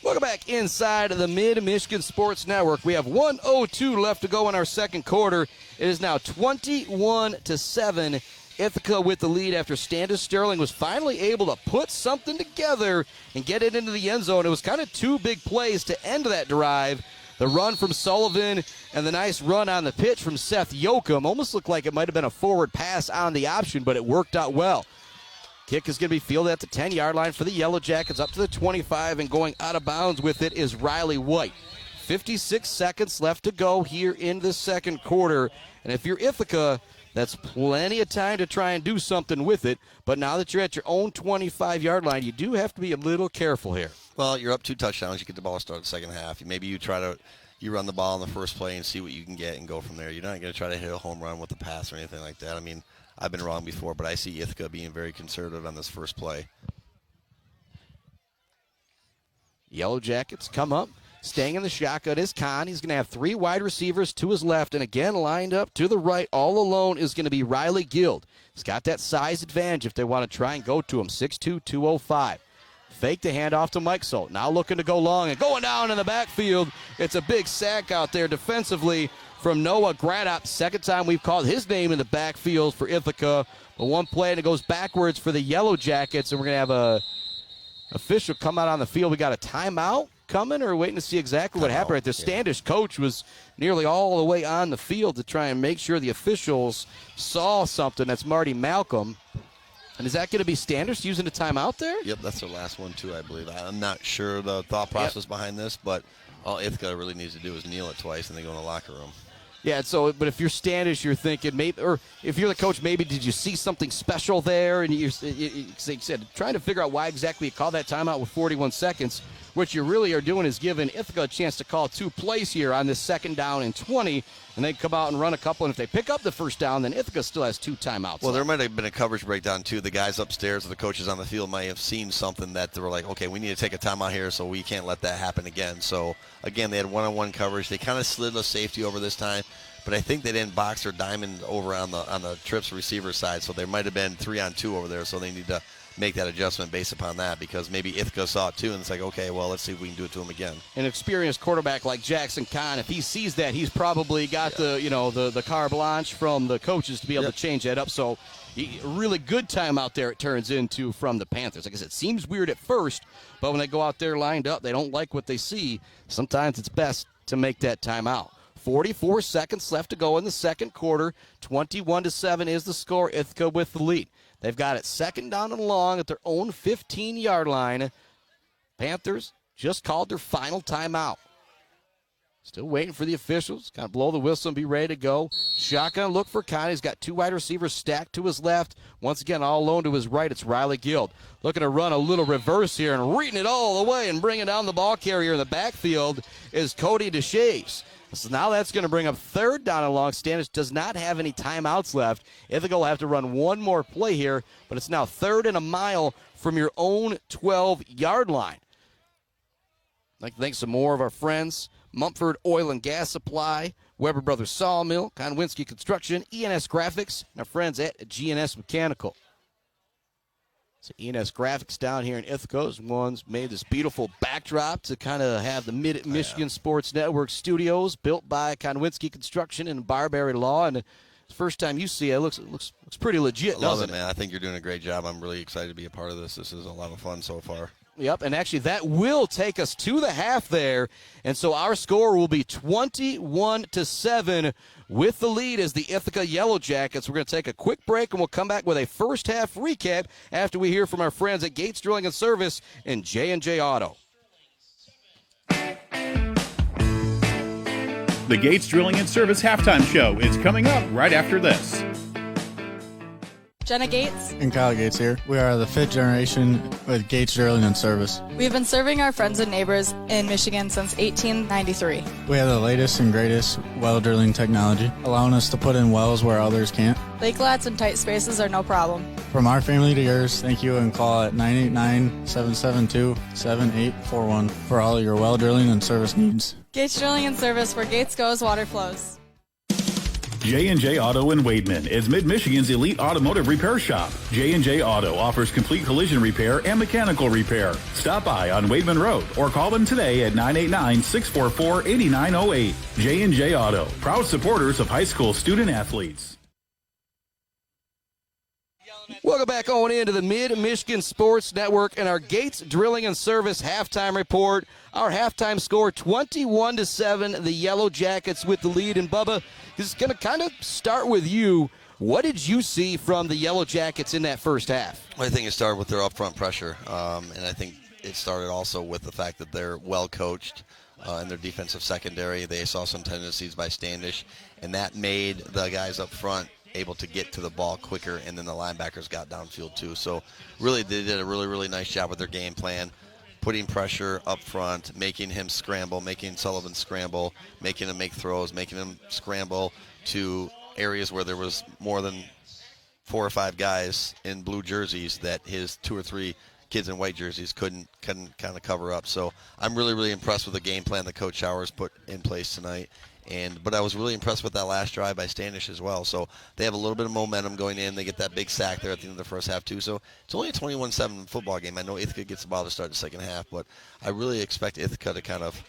Welcome back inside of the Mid-Michigan Sports Network. We have 1:02 left to go in our 2nd quarter. It is now 21-7. Ithaca with the lead after Standish Sterling was finally able to put something together and get it into the end zone. It was kind of 2 big plays to end that drive. The run from Sullivan and the nice run on the pitch from Seth Yoakum. Almost looked like it might have been a forward pass on the option, but it worked out well. Kick is going to be fielded at the 10-yard line for the Yellow Jackets up to the 25, and going out of bounds with it is Riley White. 56 seconds left to go here in the 2nd quarter. And if you're Ithaca, that's plenty of time to try and do something with it. But now that you're at your own 25-yard line, you do have to be a little careful here. Well, you're up 2 touchdowns. You get the ball started the second half. Maybe you try to you run the ball in the first play and see what you can get and go from there. You're not going to try to hit a home run with a pass or anything like that. I mean, I've been wrong before, but I see Ithaca being very conservative on this first play. Yellow Jackets come up. Staying in the shotgun is Conn. He's going to have 3 wide receivers to his left, and again lined up to the right all alone is going to be Riley Guild. He's got that size advantage if they want to try and go to him. 6'2", 205. Fake the handoff to Mike Solt. Now looking to go long and going down in the backfield. It's a big sack out there defensively from Noah Gradop. Second time we've called his name in the backfield for Ithaca. But one play and it goes backwards for the Yellow Jackets, and we're going to have a official come out on the field. We got a timeout coming, or waiting to see exactly what happened right there. Standish coach was nearly all the way on the field to try and make sure the officials saw something. That's Marty Malcolm. And is that going to be Standish using a timeout there? Yep, that's their last one too, I believe. I'm not sure the thought process behind this, but all Ithaca really needs to do is kneel it twice and they go in the locker room. Yeah, so, but if you're Standish, you're thinking maybe, or if you're the coach, maybe did you see something special there? And you said, trying to figure out why exactly you called that timeout with 41 seconds. What you really are doing is giving Ithaca a chance to call 2 plays here on this 2nd down and 20, and they come out and run a couple. And if they pick up the first down, then Ithaca still has 2 timeouts. Well, there might have been a coverage breakdown, too. The guys upstairs or the coaches on the field might have seen something that they were like, okay, we need to take a timeout here, so we can't let that happen again. So, again, they had one-on-one coverage. They kind of slid a safety over this time, but I think they didn't box or diamond over on the trips receiver side, so there might have been 3-on-2 over there, so they need to make that adjustment based upon that, because maybe Ithaca saw it too, and it's like, okay, well, let's see if we can do it to him again. An experienced quarterback like Jackson Conn, if he sees that, he's probably got the carte blanche from the coaches to be able to change that up. So a really good time out there it turns into from the Panthers. Like I said, it seems weird at first, but when they go out there lined up, they don't like what they see. Sometimes it's best to make that timeout. 44 seconds left to go in the second quarter. 21-7 is the score. Ithaca with the lead. They've got it 2nd down and long at their own 15-yard line. Panthers just called their final timeout. Still waiting for the officials. Kind of blow the whistle and be ready to go. Shotgun look for Conn. He's got 2 wide receivers stacked to his left. Once again, all alone to his right, it's Riley Guild. Looking to run a little reverse here and reading it all the way and bringing down the ball carrier in the backfield is Cody DeShays. So now that's going to bring up 3rd down and long. Standish does not have any timeouts left. Ithaca will have to run one more play here, but it's now 3rd and a mile from your own 12-yard line. I'd like to thank some more of our friends. Mumford Oil and Gas Supply, Weber Brothers Sawmill, Konwinski Construction, ENS Graphics, and our friends at GNS Mechanical. So ENS Graphics down here in Ithaca is one's made this beautiful backdrop to kind of have the Mid-Michigan Sports Network studios built by Konwinski Construction and Barberry Law. And the first time you see it, it looks pretty legit, doesn't it? Man. I think you're doing a great job. I'm really excited to be a part of this. This is a lot of fun so far. Yep, and actually that will take us to the half there. And so our score will be 21-7 with the lead as the Ithaca Yellow Jackets. We're going to take a quick break, and we'll come back with a first half recap after we hear from our friends at Gates Drilling and Service and J&J Auto. The Gates Drilling and Service halftime show is coming up right after this. Jenna Gates and Kyle Gates here. We are the 5th generation with Gates Drilling and Service. We've been serving our friends and neighbors in Michigan since 1893. We have the latest and greatest well drilling technology, allowing us to put in wells where others can't. Lake lots and tight spaces are no problem. From our family to yours, thank you, and call at 989-772-7841 for all your well drilling and service needs. Gates Drilling and Service, where Gates goes, water flows. J&J Auto in Wademan is Mid-Michigan's elite automotive repair shop. J&J Auto offers complete collision repair and mechanical repair. Stop by on Wademan Road or call them today at 989-644-8908. J&J Auto, proud supporters of high school student athletes. Welcome back on into the Mid-Michigan Sports Network and our Gates Drilling and Service halftime report. Our halftime score, 21-7. The Yellow Jackets with the lead. And Bubba, this is going to kind of start with you. What did you see from the Yellow Jackets in that first half? I think it started with their upfront pressure, and I think it started also with the fact that they're well coached in their defensive secondary. They saw some tendencies by Standish, and that made the guys up front able to get to the ball quicker, and then the linebackers got downfield too. So really they did a really nice job with their game plan, putting pressure up front, making him scramble, making Sullivan scramble, making him make throws, making him scramble to areas where there was more than 4 or 5 guys in blue jerseys that his 2 or 3 kids in white jerseys couldn't kind of cover up. So I'm really, really impressed with the game plan that Coach Showers put in place tonight. But I was really impressed with that last drive by Standish as well. So they have a little bit of momentum going in. They get that big sack there at the end of the first half too. So it's only a 21-7 football game. I know Ithaca gets the ball to start the second half, but I really expect Ithaca to kind of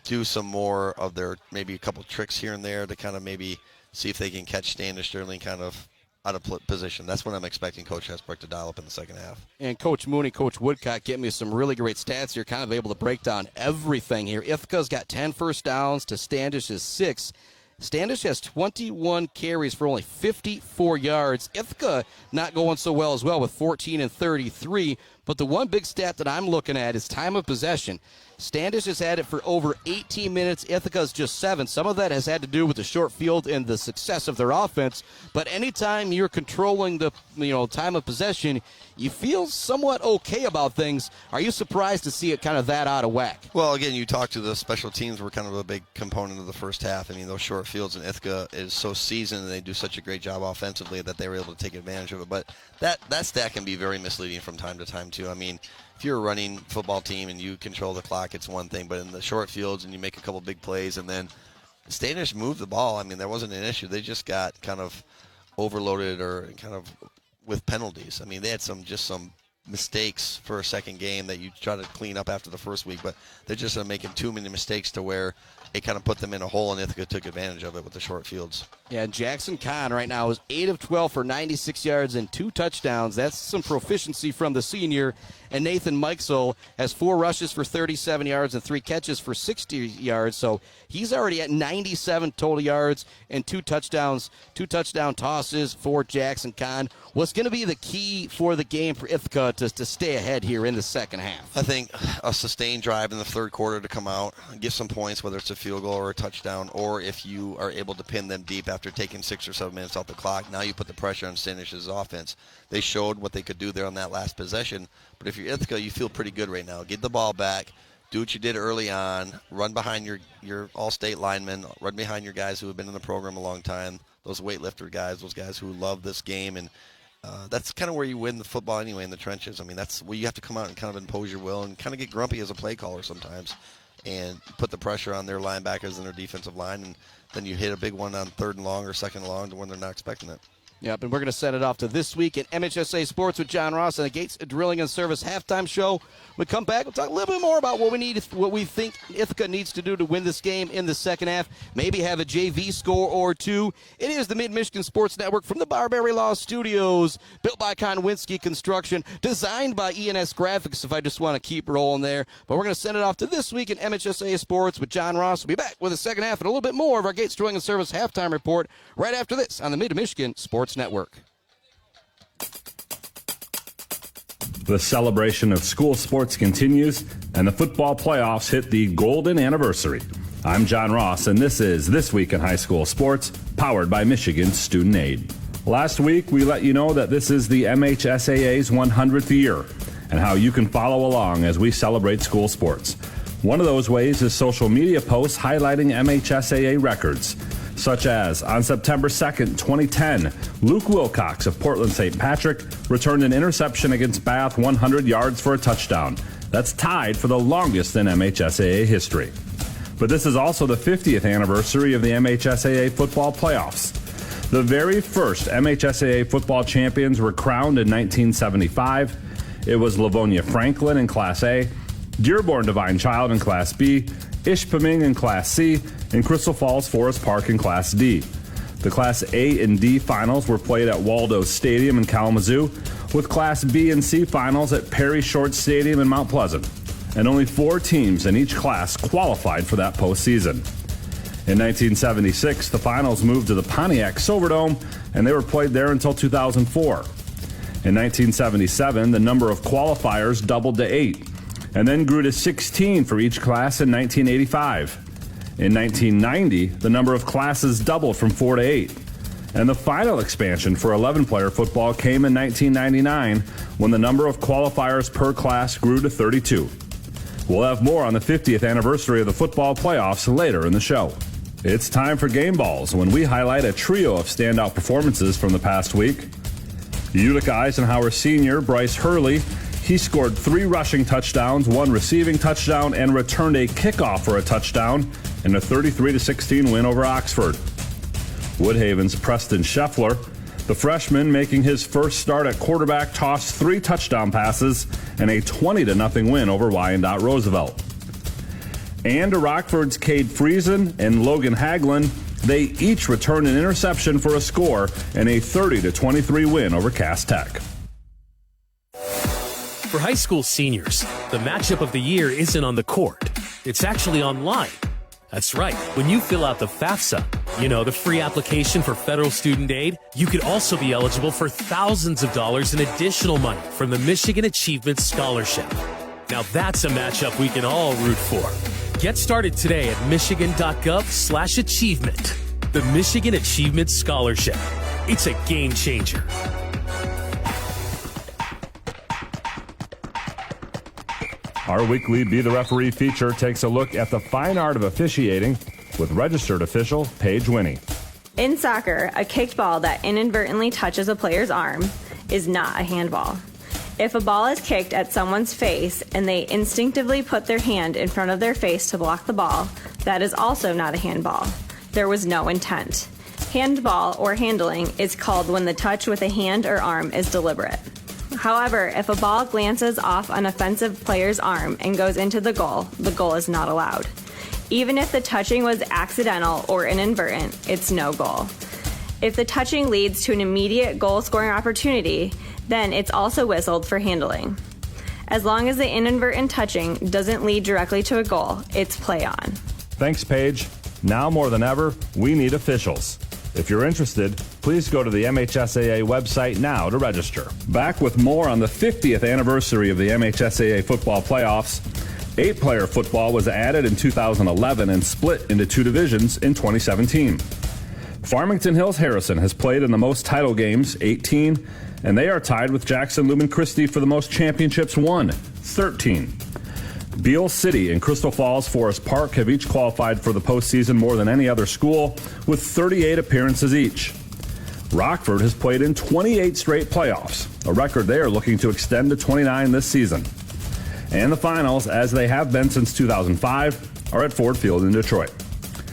do some more of their, maybe a couple tricks here and there to kind of maybe see if they can catch Standish Sterling kind of out of position. That's what I'm expecting Coach Hesbrook to dial up in the second half. And Coach Mooney, Coach Woodcock getting me some really great stats here, kind of able to break down everything here. Ithaca's got 10 first downs to Standish's 6. Standish has 21 carries for only 54 yards. Ithaca not going so well as well with 14 and 33. But the one big stat that I'm looking at is time of possession. Standish has had it for over 18 minutes. Ithaca's just 7. Some of that has had to do with the short field and the success of their offense. But anytime you're controlling the time of possession, you feel somewhat okay about things. Are you surprised to see it kind of that out of whack? Well, again, you talked to the special teams were kind of a big component of the first half. I mean, those short fields in Ithaca is so seasoned and they do such a great job offensively that they were able to take advantage of it. But that stat can be very misleading from time to time, too. I mean, if you're a running football team and you control the clock, it's one thing. But in the short fields and you make a couple big plays and then Standish moved the ball, I mean, there wasn't an issue. They just got kind of overloaded or kind of with penalties. I mean, they had some mistakes for a second game that you try to clean up after the first week, but they're just making too many mistakes to where it kind of put them in a hole, and Ithaca took advantage of it with the short fields. Yeah, Jackson Conn right now is 8 of 12 for 96 yards and 2 touchdowns. That's some proficiency from the senior. And Nathan Mikesel has 4 rushes for 37 yards and 3 catches for 60 yards. So he's already at 97 total yards and 2 touchdowns, 2 touchdown tosses for Jackson Conn. What's going to be the key for the game for Ithaca to stay ahead here in the second half? I think a sustained drive in the third quarter to come out, get some points, whether it's a field goal or a touchdown, or if you are able to pin them deep after taking 6 or 7 minutes off the clock, now you put the pressure on Standish's offense. They showed what they could do there on that last possession, but if you're Ithaca, you feel pretty good right now. Get the ball back, do what you did early on, run behind your all-state linemen, run behind your guys who have been in the program a long time, those weightlifter guys, those guys who love this game, and that's kind of where you win the football anyway, in the trenches. I mean, that's where you have to come out and kind of impose your will and kind of get grumpy as a play caller sometimes and put the pressure on their linebackers and their defensive line, and then you hit a big one on 3rd and long or 2nd and long to when they're not expecting it. Yep, and we're going to set it off to This Week in MHSA Sports with John Ross and the Gates Drilling and Service halftime show. We come back, we'll talk a little bit more about what we think Ithaca needs to do to win this game in the second half. Maybe have a JV score or 2. It is the Mid-Michigan Sports Network from the Barbary Law Studios, built by Conwinski Construction, designed by ENS Graphics, if I just want to keep rolling there. But we're going to send it off to This Week in MHSA Sports with John Ross. We'll be back with the second half and a little bit more of our Gates Drilling and Service halftime report right after this on the Mid-Michigan Sports Network. The celebration of school sports continues, and the football playoffs hit the golden anniversary. I'm John Ross, and this is This Week in High School Sports, powered by Michigan Student Aid. Last week, we let you know that this is the MHSAA's 100th year, and how you can follow along as we celebrate school sports. One of those ways is social media posts highlighting MHSAA records, such as on September 2nd, 2010, Luke Wilcox of Portland St. Patrick returned an interception against Bath 100 yards for a touchdown. That's tied for the longest in MHSAA history. But this is also the 50th anniversary of the MHSAA football playoffs. The very first MHSAA football champions were crowned in 1975. It was Livonia Franklin in Class A, Dearborn Divine Child in Class B, Ishpeming in Class C, and Crystal Falls Forest Park in Class D. The Class A and D finals were played at Waldo Stadium in Kalamazoo, with Class B and C finals at Perry Short Stadium in Mount Pleasant. And only 4 teams in each class qualified for that postseason. In 1976, the finals moved to the Pontiac Silverdome, and they were played there until 2004. In 1977, the number of qualifiers doubled to 8, and then grew to 16 for each class in 1985. In 1990, the number of classes doubled from 4 to 8. And the final expansion for 11-player football came in 1999, when the number of qualifiers per class grew to 32. We'll have more on the 50th anniversary of the football playoffs later in the show. It's time for Game Balls, when we highlight a trio of standout performances from the past week. Utica Eisenhower senior Bryce Hurley, he scored 3 rushing touchdowns, 1 receiving touchdown, and returned a kickoff for a touchdown in a 33-16 win over Oxford. Woodhaven's Preston Scheffler, the freshman making his first start at quarterback, tossed 3 touchdown passes and a 20-0 win over Wyandotte Roosevelt. And Rockford's Cade Friesen and Logan Haglin, they each returned an interception for a score in a 30-23 win over Cass Tech. For high school seniors, the matchup of the year isn't on the court. It's actually online. That's right. When you fill out the FAFSA, the free application for federal student aid, you could also be eligible for thousands of dollars in additional money from the Michigan Achievement Scholarship. Now that's a matchup we can all root for. Get started today at michigan.gov/achievement. The Michigan Achievement Scholarship. It's a game changer. Our weekly Be the Referee feature takes a look at the fine art of officiating with registered official Paige Winnie. In soccer, a kicked ball that inadvertently touches a player's arm is not a handball. If a ball is kicked at someone's face and they instinctively put their hand in front of their face to block the ball, that is also not a handball. There was no intent. Handball or handling is called when the touch with a hand or arm is deliberate. However, if a ball glances off an offensive player's arm and goes into the goal is not allowed. Even if the touching was accidental or inadvertent, it's no goal. If the touching leads to an immediate goal-scoring opportunity, then it's also whistled for handling. As long as the inadvertent touching doesn't lead directly to a goal, it's play on. Thanks, Paige. Now more than ever, we need officials. If you're interested, please go to the MHSAA website now to register. Back with more on the 50th anniversary of the MHSAA football playoffs. 8-player football was added in 2011 and split into 2 divisions in 2017. Farmington Hills Harrison has played in the most title games, 18, and they are tied with Jackson Lumen Christi for the most championships won, 13. Beale City and Crystal Falls Forest Park have each qualified for the postseason more than any other school, with 38 appearances each. Rockford has played in 28 straight playoffs, a record they are looking to extend to 29 this season. And the finals, as they have been since 2005, are at Ford Field in Detroit.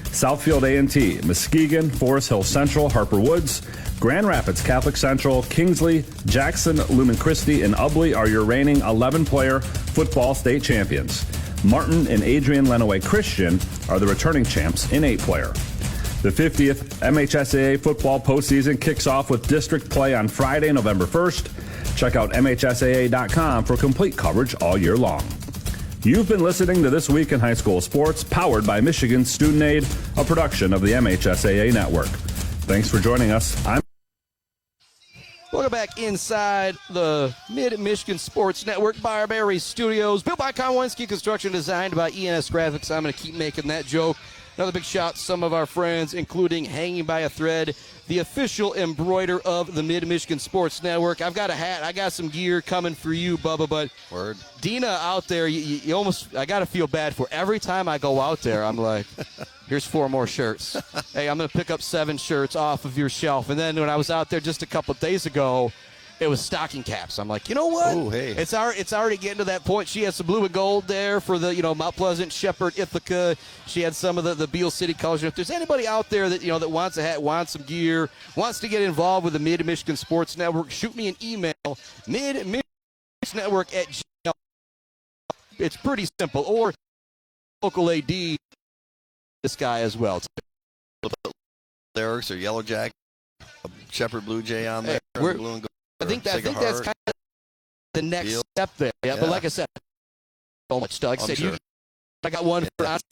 Southfield A&T, Muskegon, Forest Hill Central, Harper Woods, Grand Rapids Catholic Central, Kingsley, Jackson, Lumen Christi, and Ubley are your reigning 11-player football state champions. Martin and Adrian Lenawee Christian are the returning champs in 8-player. The 50th MHSAA football postseason kicks off with district play on Friday, November 1st. Check out MHSAA.com for complete coverage all year long. You've been listening to This Week in High School Sports, powered by Michigan Student Aid, a production of the MHSAA Network. Thanks for joining us. Welcome back inside the Mid-Michigan Sports Network Barberry Studios. Built by Konwinski Construction, designed by ENS Graphics. I'm going to keep making that joke. Another big shout to some of our friends, including Hanging by a Thread, the official embroider of the Mid-Michigan Sports Network. I've got a hat. I got some gear coming for you, Bubba. But Word. Dina out there, you almost, I got to feel bad for. Every time I go out there, I'm like, here's 4 more shirts. Hey, I'm going to pick up 7 shirts off of your shelf. And then when I was out there just a couple of days ago, it was stocking caps. I'm like, you know what? Ooh, hey. It's already getting to that point. She has some blue and gold there for the, Mount Pleasant, Shepherd, Ithaca. She had some of the Beale City colors. If there's anybody out there that, that wants a hat, wants some gear, wants to get involved with the Mid-Michigan Sports Network, shoot me an email, mid-michigan@gmail.com. It's pretty simple. Or local AD, this guy as well. Lyrics or Yellow Jack, a Shepherd Blue Jay on there, blue and gold. I think that's kind of the next step there. Yeah, but like I said, so much stuff. Like I said, sure. I got one for us.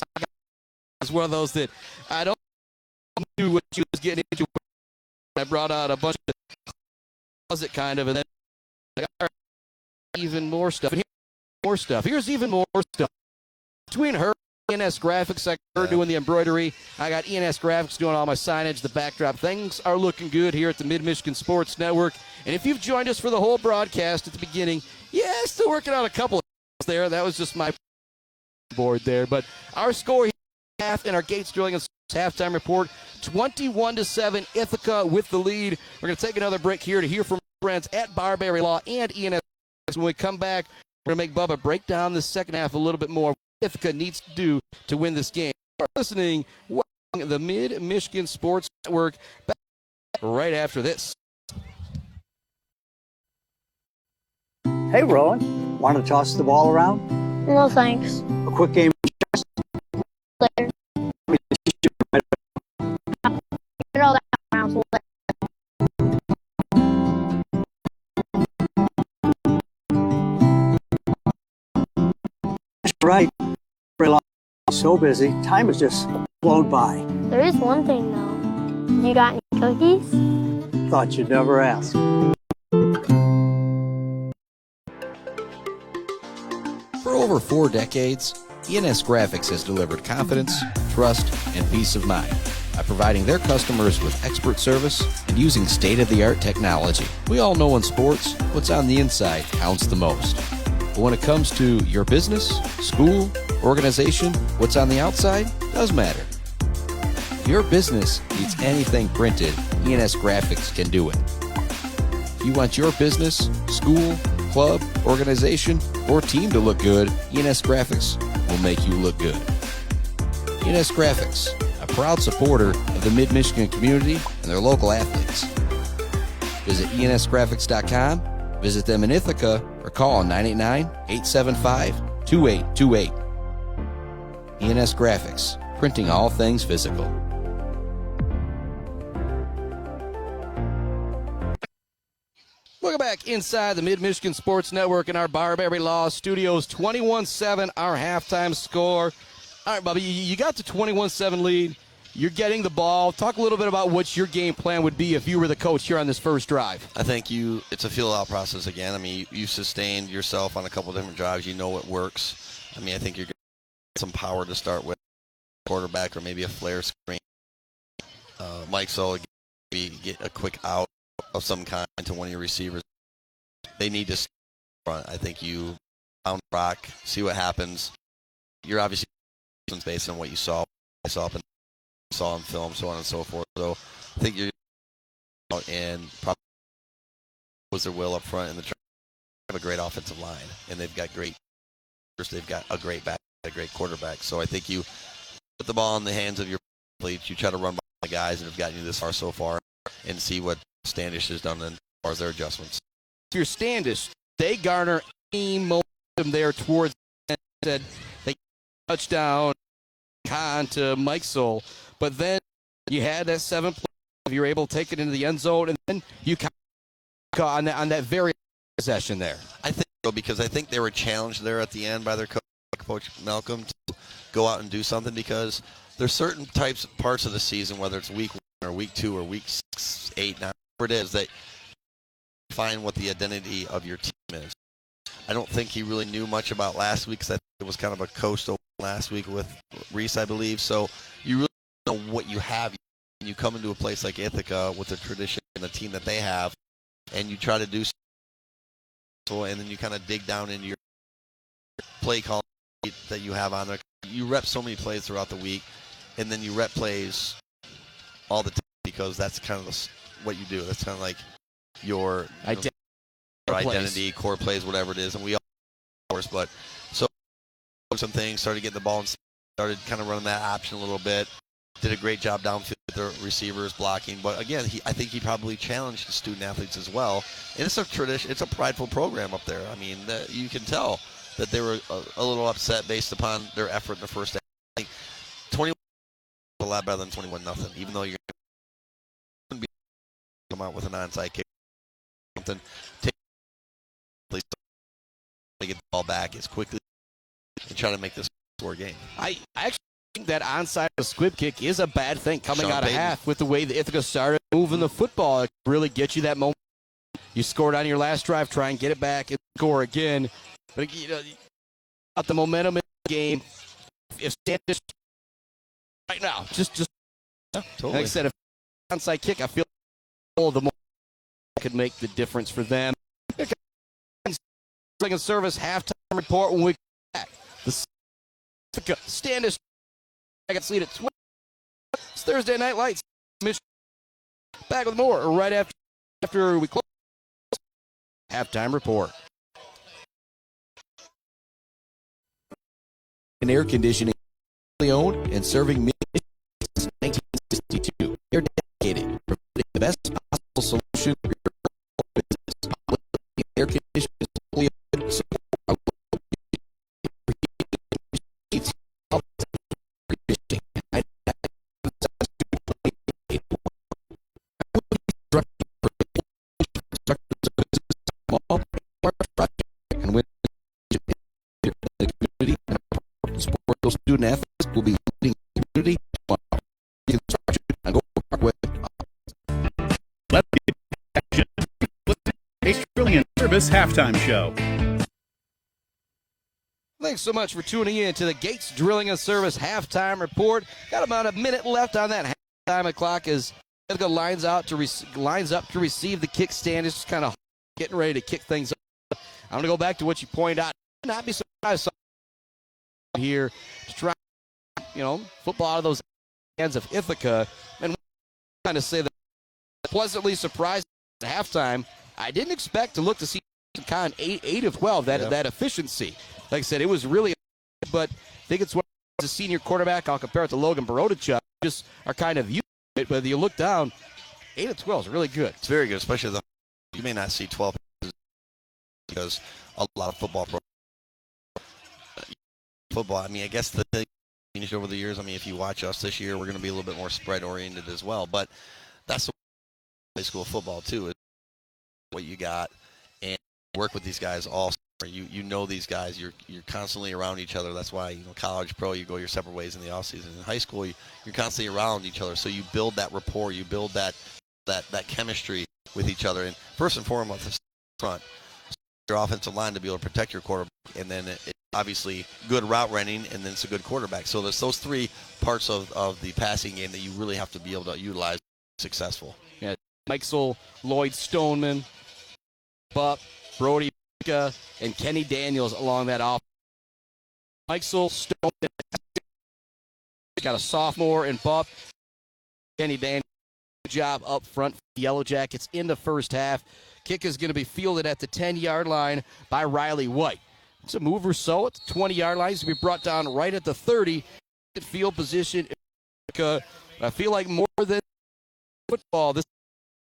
It's one of those that I don't do what you was getting into. I brought out a bunch of closet kind of, and then I got even more stuff. And here's more stuff. Here's even more stuff. Between her ENS Graphics, I got her doing the embroidery. I got ENS Graphics doing all my signage, the backdrop. Things are looking good here at the Mid-Michigan Sports Network. And if you've joined us for the whole broadcast at the beginning, still working out a couple of there. That was just my board there. But our score here half in our Gates Drilling and halftime report, 21-7, Ithaca with the lead. We're going to take another break here to hear from friends at Barberry Law and ENS. When we come back, we're going to make Bubba break down the second half a little bit more. What Ithaca needs to do to win this game. We're listening to the Mid-Michigan Sports Network back right after this. Hey, Rowan. Want to toss the ball around? No, thanks. A quick game of chess? Later. Throw that around later. That's right. So busy, time has just flown by. There is one thing, though. You got any cookies? Thought you'd never ask. For over 4 decades, ENS Graphics has delivered confidence, trust, and peace of mind by providing their customers with expert service and using state-of-the-art technology. We all know in sports, what's on the inside counts the most. But when it comes to your business, school, organization, what's on the outside does matter. If your business needs anything printed, ENS Graphics can do it. If you want your business, school, club, organization, or team to look good, ENS Graphics will make you look good. ENS Graphics, a proud supporter of the Mid-Michigan community and their local athletes. Visit ensgraphics.com, visit them in Ithaca, or call 989-875-2828. ENS Graphics, printing all things physical. Welcome back inside the Mid-Michigan Sports Network in our Barberry Law Studios. 21-7, our halftime score. All right, Bubby, you got the 21-7 lead. You're getting the ball. Talk a little bit about what your game plan would be if you were the coach here on this first drive. I think it's a feel-out process again. I mean, you sustained yourself on a couple different drives. You know what works. I mean, I think you're going to get some power to start with, quarterback or maybe a flare screen. Mike Soll, get a quick out of some kind to one of your receivers. They need to stay front. I think you pound rock, see what happens. You're obviously based on what you saw in film, so on and so forth. So I think you're out and probably was their will up front, and the have a great offensive line, and they've got they've got a great back, a great quarterback. So I think you put the ball in the hands of your athletes. You try to run by the guys that have gotten you this far so far, and see what Standish has done as far as their adjustments. If you're Standish, they garner any momentum there towards the end. They touchdown Conn to Mike Soll, but then you had that 7 play. You're able to take it into the end zone, and then you on that very possession there. I think so, because I think they were challenged there at the end by their coach Malcolm to go out and do something, because there's certain parts of the season, whether it's week 1 or week 2 or week 6, 8, 9, whatever it is, that find what the identity of your team is. I don't think he really knew much about last week, because it was kind of a coastal last week with Reese, I believe. So you really know what you have. You come into a place like Ithaca with the tradition and the team that they have, and you try to do so, and then you kind of dig down into your play call that you have on there. You rep so many plays throughout the week, and then you rep plays all the time, because that's kind of what you do. That's kind of like your identity, core plays, whatever it is. And we all, of course, but so some things, started getting the ball and started kind of running that option a little bit. Did a great job downfield with the receivers blocking. But again, I think he probably challenged the student athletes as well. And it's a tradition, it's a prideful program up there. I mean, you can tell that they were a little upset based upon their effort in the first half. I think 21 is a lot better than 21-0, even though you're going to come out with an onside kick. Something, take to get the ball back as quickly and try to make this score game. I actually think that onside squib kick is a bad thing coming Sean out Payton. of half with the way the Ithaca started moving the football. It really gets you that moment. You scored on your last drive, try and get it back and score again. But you know, about the momentum in the game. If Standish right now, just totally. Like I said, if onside kick, I feel all the more could make the difference for them. Second service halftime report when we come back. The Ithaca. Standish Sterling lead at 20. It's Thursday Night Lights. Michigan back with more right after we close. Halftime report. An air conditioning owned and serving Michigan since 1962. They're dedicated to providing the best possible solution for your business. Air conditioning is fully owned, so and with the community support student athletes will be leading the community and go Parkway. Let's get a Sterling Service halftime show. Thanks so much for tuning in to the Gates Drilling and Service halftime report. Got about a minute left on that halftime clock as Ithaca lines up to receive the kick. Standish is kind of getting ready to kick things up. I'm going to go back to what you pointed out. Not be surprised here to try, football out of those hands of Ithaca. And kind of say that pleasantly surprised at halftime. I didn't expect to look to see Conn 8 of 12, that efficiency. Like I said, it was really, but I think it's what the senior quarterback, I'll compare it to Logan Barodachuk, just are kind of used to it. Whether you look down, 8 of 12 is really good. It's very good, especially you may not see 12 because a lot of football. I mean, I guess the thing changed over the years. I mean, if you watch us this year, we're going to be a little bit more spread oriented as well. But that's the high school football too. Is what you got and work with these guys all. You know these guys. You're constantly around each other. That's why college, pro, you go your separate ways in the off season. In high school, you're constantly around each other. So you build that rapport. You build that chemistry with each other. And first and foremost, front your offensive line to be able to protect your quarterback, and then obviously good route running, and then it's a good quarterback. So there's those three parts of the passing game that you really have to be able to utilize to be successful. Yeah, Mikesel, Lloyd Stoneman, Bupp, Brody, and Kenny Daniels along that off. Mikesel, Stoneman, got a sophomore and Bupp. Kenny Daniels, good job up front for the Yellow Jackets in the first half. Kick is going to be fielded at the 10-yard line by Riley White. It's a move or so at the 20-yard line. He's going to be brought down right at the 30. Field position. I feel like more than football, this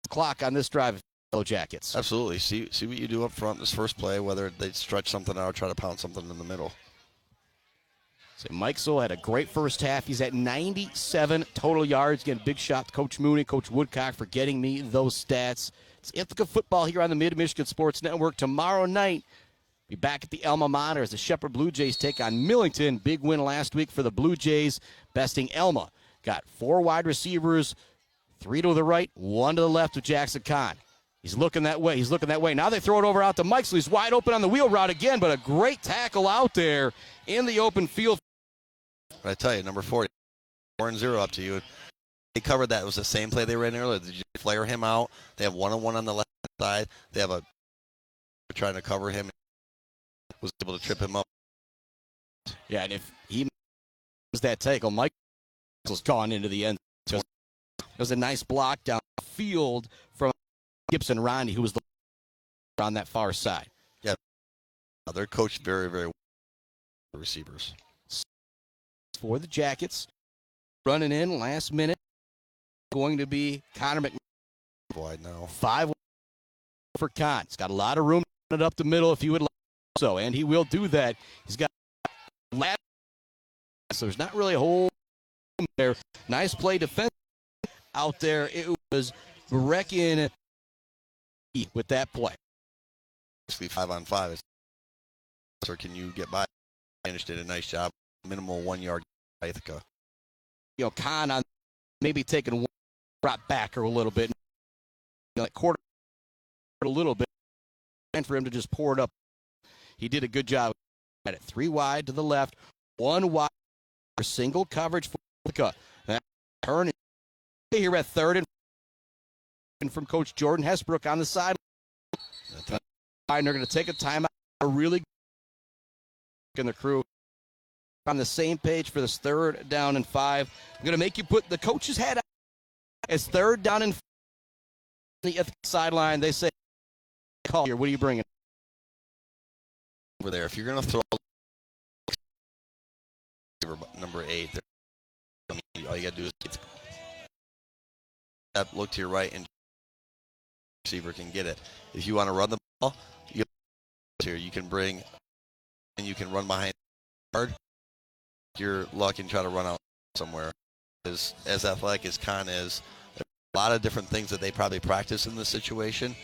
clock on this drive of Yellow Jackets. Absolutely. See what you do up front this first play, whether they stretch something out or try to pound something in the middle. So Mikesel had a great first half. He's at 97 total yards. Again, big shot to Coach Mooney, Coach Woodcock for getting me those stats. It's Ithaca football here on the Mid-Michigan Sports Network. Tomorrow night, be back at the Alma Mater as the Shepherd Blue Jays take on Millington. Big win last week for the Blue Jays, besting Alma. Got 4 wide receivers, 3 to the right, 1 to the left with Jackson Conn. He's looking that way. Now they throw it over out to Mikesel. He's wide open on the wheel route again, but a great tackle out there in the open field. But I tell you, number 40, 4-0 up to you. They covered that. It was the same play they ran earlier. Did you flare him out? They have one-on-one on the left side. They have a trying to cover him. Was able to trip him up. Yeah, and if he was that tackle, Mikesell's gone into the end. So it was a nice block down the field from Gibson Rondy, who was on that far side. Yeah, they're coached very, very well. Receivers. For the Jackets, running in last minute, going to be Connor McMahon. Wide now. 5 for Conn. He's got a lot of room to run it up the middle if he would like so, and he will do that. He's got last, so there's not really a whole there. Nice play defense out there. It was wrecking with that play. Basically 5-on-5. So can you get by? Standish did a nice job. Minimal 1 yard by Ithaca. Conn on maybe taking one drop back or a little bit, like quarter a little bit, and for him to just pour it up. He did a good job at it. 3 wide to the left, 1 wide for single coverage for Ithaca. That turn here at 3rd and from Coach Jordan Hesbrook on the side. And they're going to take a timeout. Really in the crew. on the same page for this 3rd down and 5. I'm going to make you put the coach's head out as 3rd down and 5 on the sideline. They say, call here. What are you bringing? Over there, if you're going to throw number 8, all you got to do is look to your right and receiver can get it. If you want to run the ball, you can bring and you can run behind guard. Your luck and try to run out somewhere. As athletic as Conn is, there's a lot of different things that they probably practice in this situation.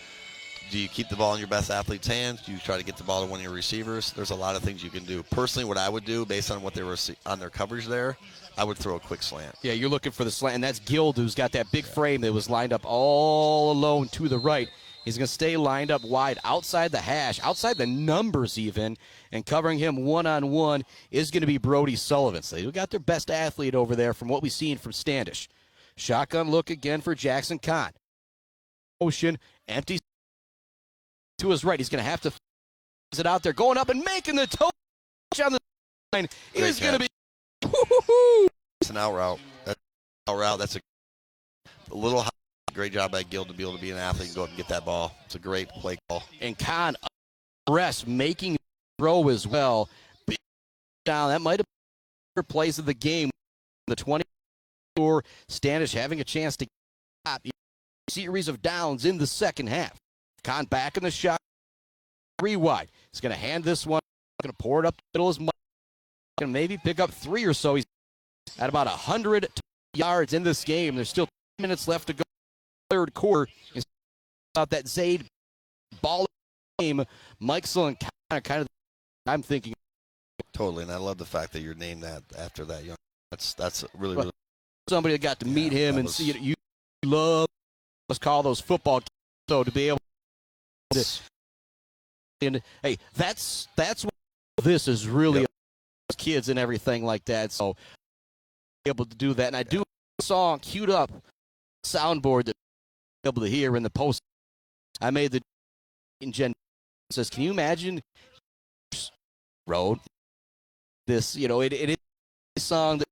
Do you keep the ball in your best athlete's hands? Do you try to get the ball to one of your receivers? There's a lot of things you can do. Personally, what I would do, based on what they were on their coverage there, I would throw a quick slant. Yeah, you're looking for the slant, and that's Guild, who's got that big frame that was lined up all alone to the right. He's going to stay lined up wide outside the hash, outside the numbers even, and covering him one-on-one is going to be Brody Sullivan. So they've got their best athlete over there from what we've seen from Standish. Shotgun look again for Jackson Conn. Motion, empty to his right. He's going to have to it out there, going up and making the touch on the line is going to be. It's an out route. That's a little high. Great job by Guild to be able to be an athlete and go up and get that ball. It's a great play call. And Conn rest making the throw as well. Down that might have been plays of the game. The 24 Standish having a chance to get a series of downs in the second half. Conn back in the shot. 3 wide. He's going to hand this one. Going to pour it up the middle as much. Going to maybe pick up 3 or so. He's at about 100 yards in this game. There's still 10 minutes left to go. 3rd quarter. Is about that Zaid ball game. Meixel and kind of I'm thinking. Totally, and I love the fact that you're named that after that young. That's really somebody that got to meet him and see it. You love, let's call those football games, so to be able to. And hey, that's what this is really about, kids and everything like that. So able to do that, and I do a song queued up soundboard that able to hear in the post. I made the Jen says, can you imagine road this? It is a song that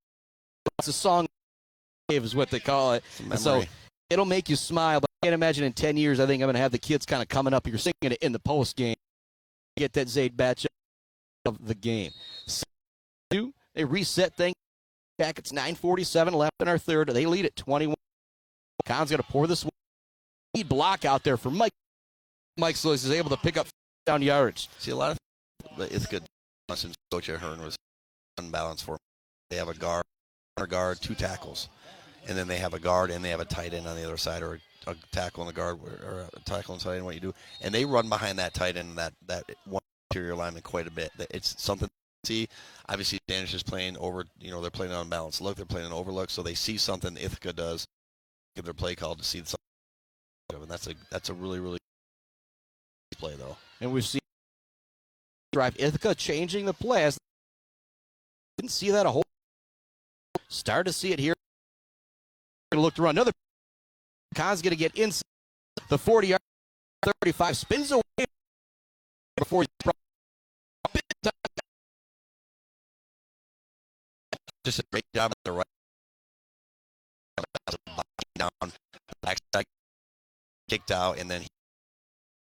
it's a song is what they call it. So it'll make you smile. But I can't imagine in 10 years. I think I'm going to have the kids kind of coming up here singing it in the post game. Get that Zaid batch of the game. They reset things back. It's 9:47 left in our 3rd. They lead at 21. Conn's going to pour this one. Lead block out there for Mike. Mike Slois is able to pick up down yards. See, a lot of it's good. Since Coach Ahern was unbalanced for them. They have a guard, 2 tackles, and then they have a guard and they have a tight end on the other side, or a tackle on the guard, or a tackle on the tight end. What you do, and they run behind that tight end, that one interior lineman quite a bit. It's something to see. Obviously, Standish is playing over. They're playing an unbalanced look. They're playing an overlook, so they see something Ithaca does. Give their play call to see something. And that's a really, really play though. And we've seen drive Ithaca changing the play. Didn't see that a whole. Start to see it here. Going to look to run another. Conn's going to get inside the 40-yard, 35 spins away before he's just a great job at the right. Down, backside, kicked out, and then he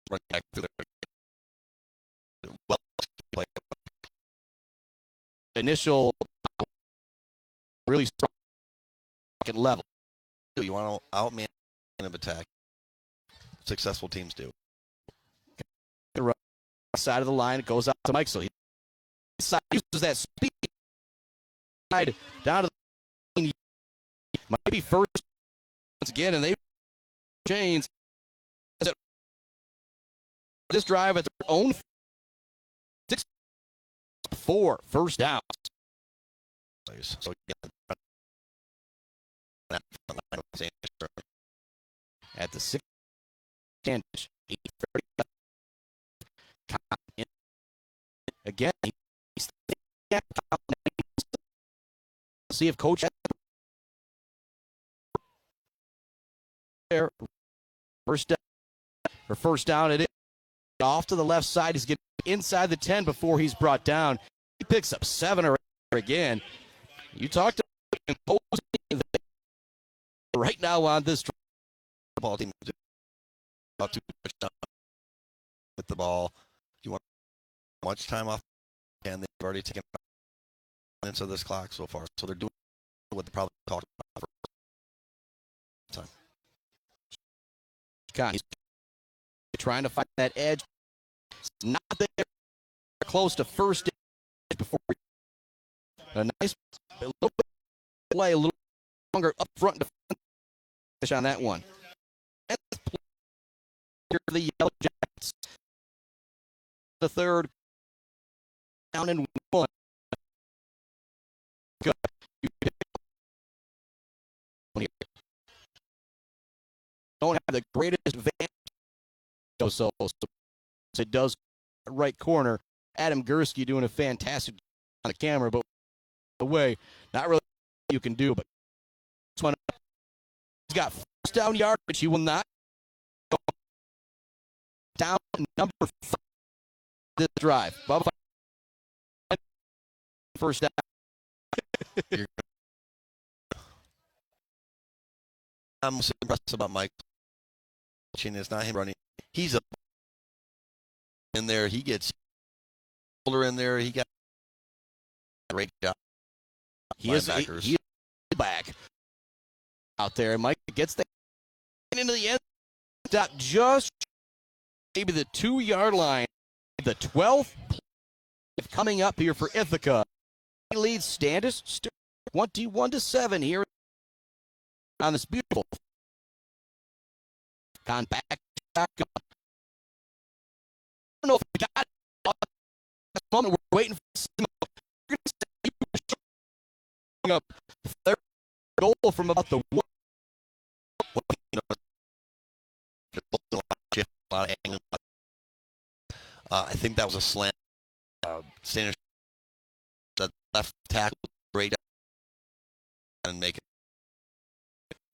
run back through the play. Initial really strong level. You want to outman of attack. Successful teams do. The right side of the line, it goes out to Mike. So he uses that speed down to the might be first once again, and they chains this drive at their own 6-4 first downs. So at the 6 Standish, 8:30 again. See if Coach there first down it is off to the left side. He's getting inside the 10 before he's brought down. He picks up 7 or 8 again. You talked about imposing right now on this ball team about too much time with the ball. You want much time off, and they've already taken minutes of this clock so far. So they're doing what they probably talked about for time. Conn, he's trying to find that edge. It's not there. Close to first edge before a nice a little bit play, a little longer up front defense on that one. And the Yellow Jackets. The third down and 1. Good. Don't have the greatest advantage. So it does right corner. Adam Gursky doing a fantastic job on the camera, but the way, not really what you can do. But this one, he's got first down yardage. He will not go down number 5 this drive. Bubba, first down. I'm most impressed about Mike. It's not him running. He's up in there. He gets shoulder in there. He got a great job. He is back out there. Mike gets that into the end stop just maybe the 2-yard line. The 12th coming up here for Ithaca. He leads Standish Sterling 21-7 here on this beautiful Conn back. I don't know if we got it. At this moment, we're waiting for up third goal from about the 1. I think that was a slant. Standish, the left tackle, great, and make it.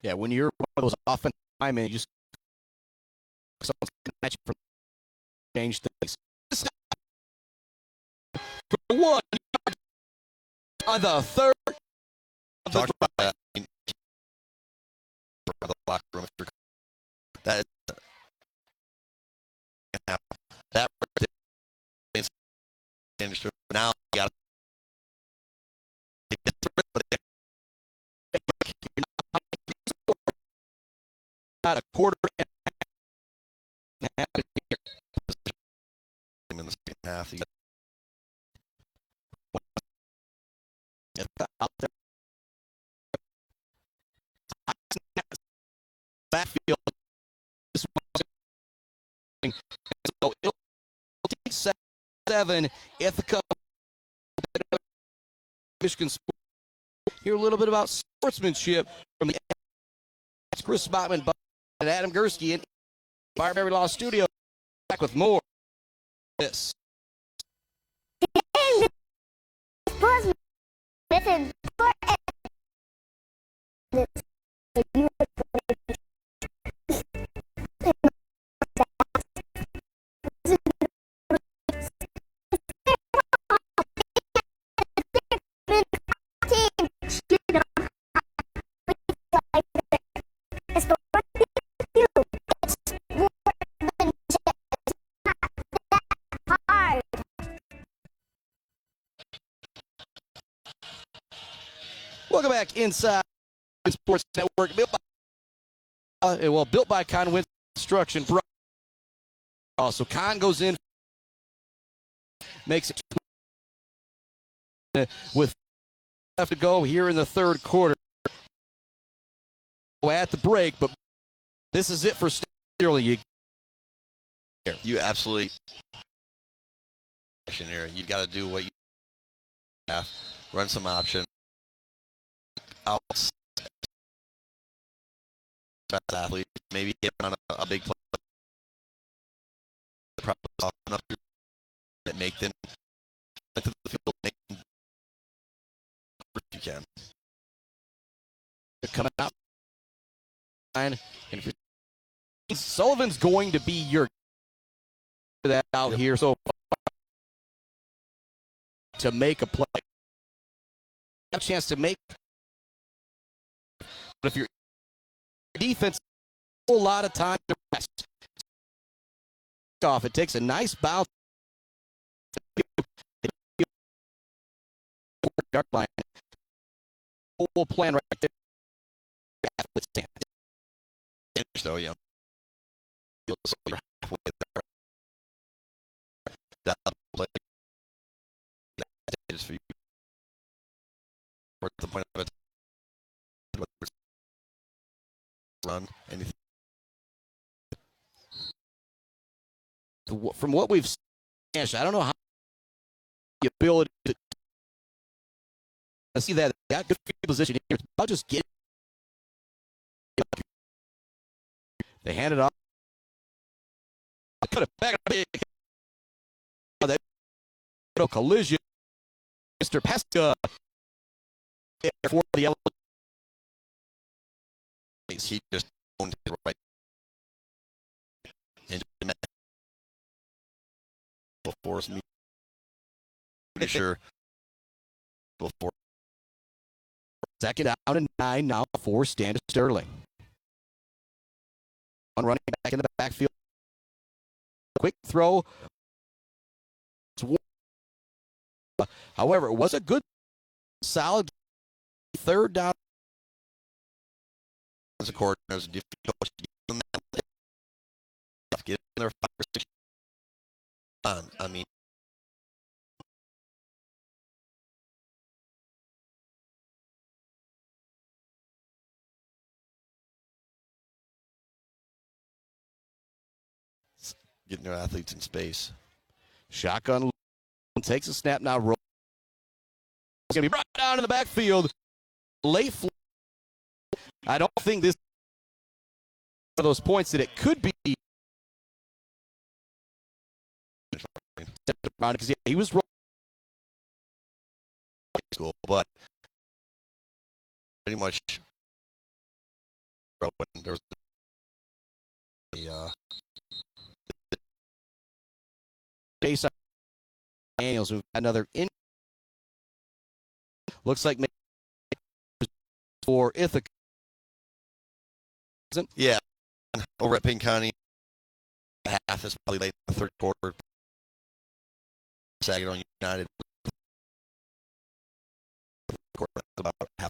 Yeah, when you're one of those offensive linemen, you just someone's going to match you for change things. For 1 on the third. Talk about that. The locker room. That right there. Now you got not a quarter in the second half. Out there. Backfield. So it'll take 7. Ithaca. Michigan. Hear a little bit about sportsmanship from the Chris Botman and Adam Gursky in Fireberry Law Studio. Back with more. This. Welcome back inside Sports Network, built by Conn with Construction. Also, Conn goes in, makes it with left to go here in the third quarter. At the break, but this is it for Sterling. You absolutely here. You got to do what you have. Run some option. Out athlete, maybe get on a big play. Probably soft enough to make them to the field. Make them you can. They're coming out. And if Sullivan's going to be your that out here so far to make a play. have a chance to make. But if your defense, a whole lot of time to rest. Off, it takes a nice bounce. Dark line. Whole plan right there. So, yeah. So you're halfway there. That play is for you. What's the point of it? Run anything. From what we've seen, I don't know how the ability to see that got good position here. I'll just get it. They hand it off. Cut it back. That collision. Mr. Pesca for the yellow. He just owned it right. And before me, pretty sure before. Second down and 9 now for Standish Sterling. One running back in the backfield. Quick throw. However, it was a good, solid third down. As a coordinator, get in there 5 or 6. I mean, getting their athletes in space. Shotgun takes a snap now. Roll. It's going to be brought down in the backfield. Late. I don't think this is one of those points that it could be. Because he was wrong. School, but pretty much there was the base Daniels, who another in. Looks like for Ithaca. Yeah, over at Payne County, half is probably late in the third quarter. Saginaw United about half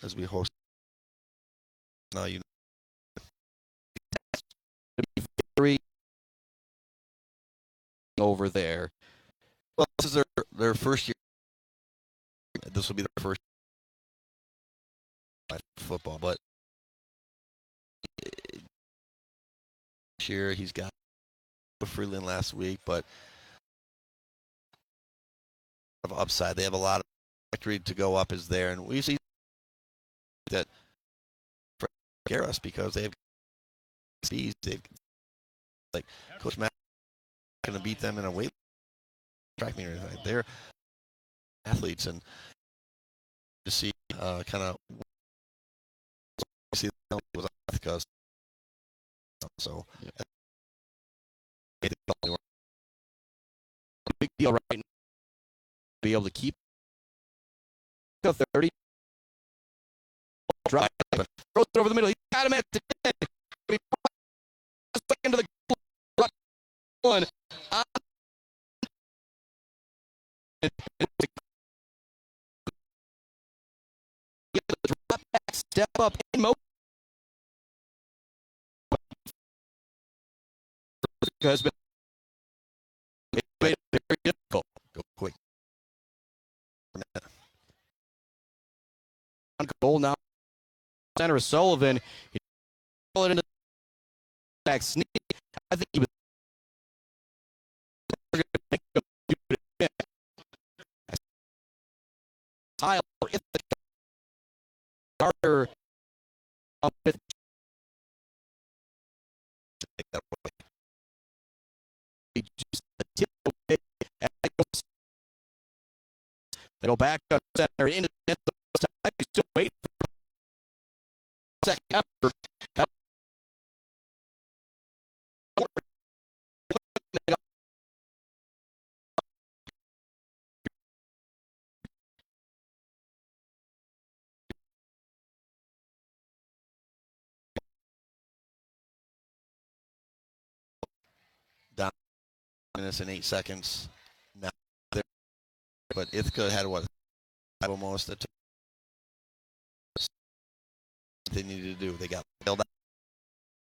as we host. Now you 3 over there. Well, this is their first year. This will be their first football, but this year he's got Freeland last week, but of upside. They have a lot of factory to go up is there, and we see that scare us because they have speed. They've like Coach Matt going to beat them in a weight track meet or anything. They're athletes, and to see kind of see them was because so. Yeah. Big deal right now. Be able to keep the 30. Drive. Throws it over the middle. He got him at the 10. Into the one. Drop back, step up in motion. Has been very difficult. Go quick. On goal now. Center is Sullivan. He pull it into the back sneak. I think he was Tyler Carter up with just a tip away. They go back up center into the still waiting for second after. minutes and 8 seconds. Now, but Ithaca had what? Almost that they needed to do. They got bailed out,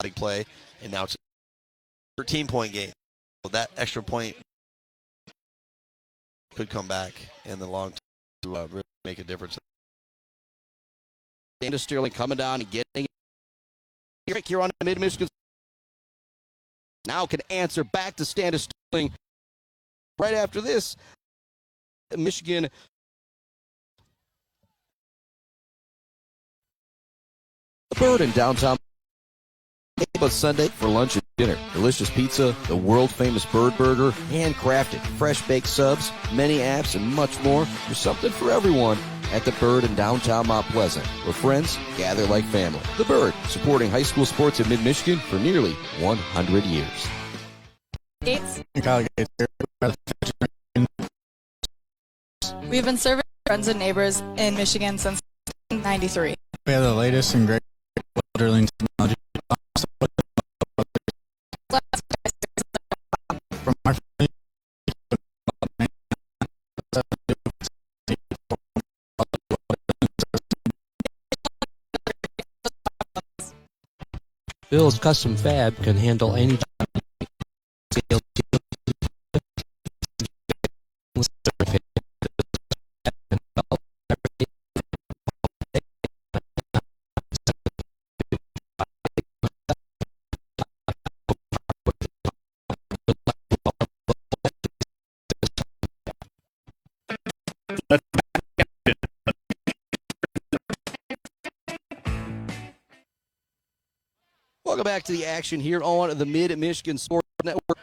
big play, and now it's a 13-point game. So that extra point could come back in the long term to really make a difference. Standish Sterling coming down and getting here on Mid-Michigan. Now can answer back to Standish Sterling. Right after this, Michigan. The Bird in downtown Sunday for lunch and dinner. Delicious pizza, the world-famous Bird Burger, handcrafted, fresh-baked subs, many apps, and much more. There's something for everyone at The Bird in downtown Mount Pleasant, where friends gather like family. The Bird, supporting high school sports in mid-Michigan for nearly 100 years. Gates. We've been serving friends and neighbors in Michigan since 1993. We have the latest and greatest drilling technology. From our Bill's Custom Fab can handle any Welcome back to the action here on the Mid-Michigan Sports Network.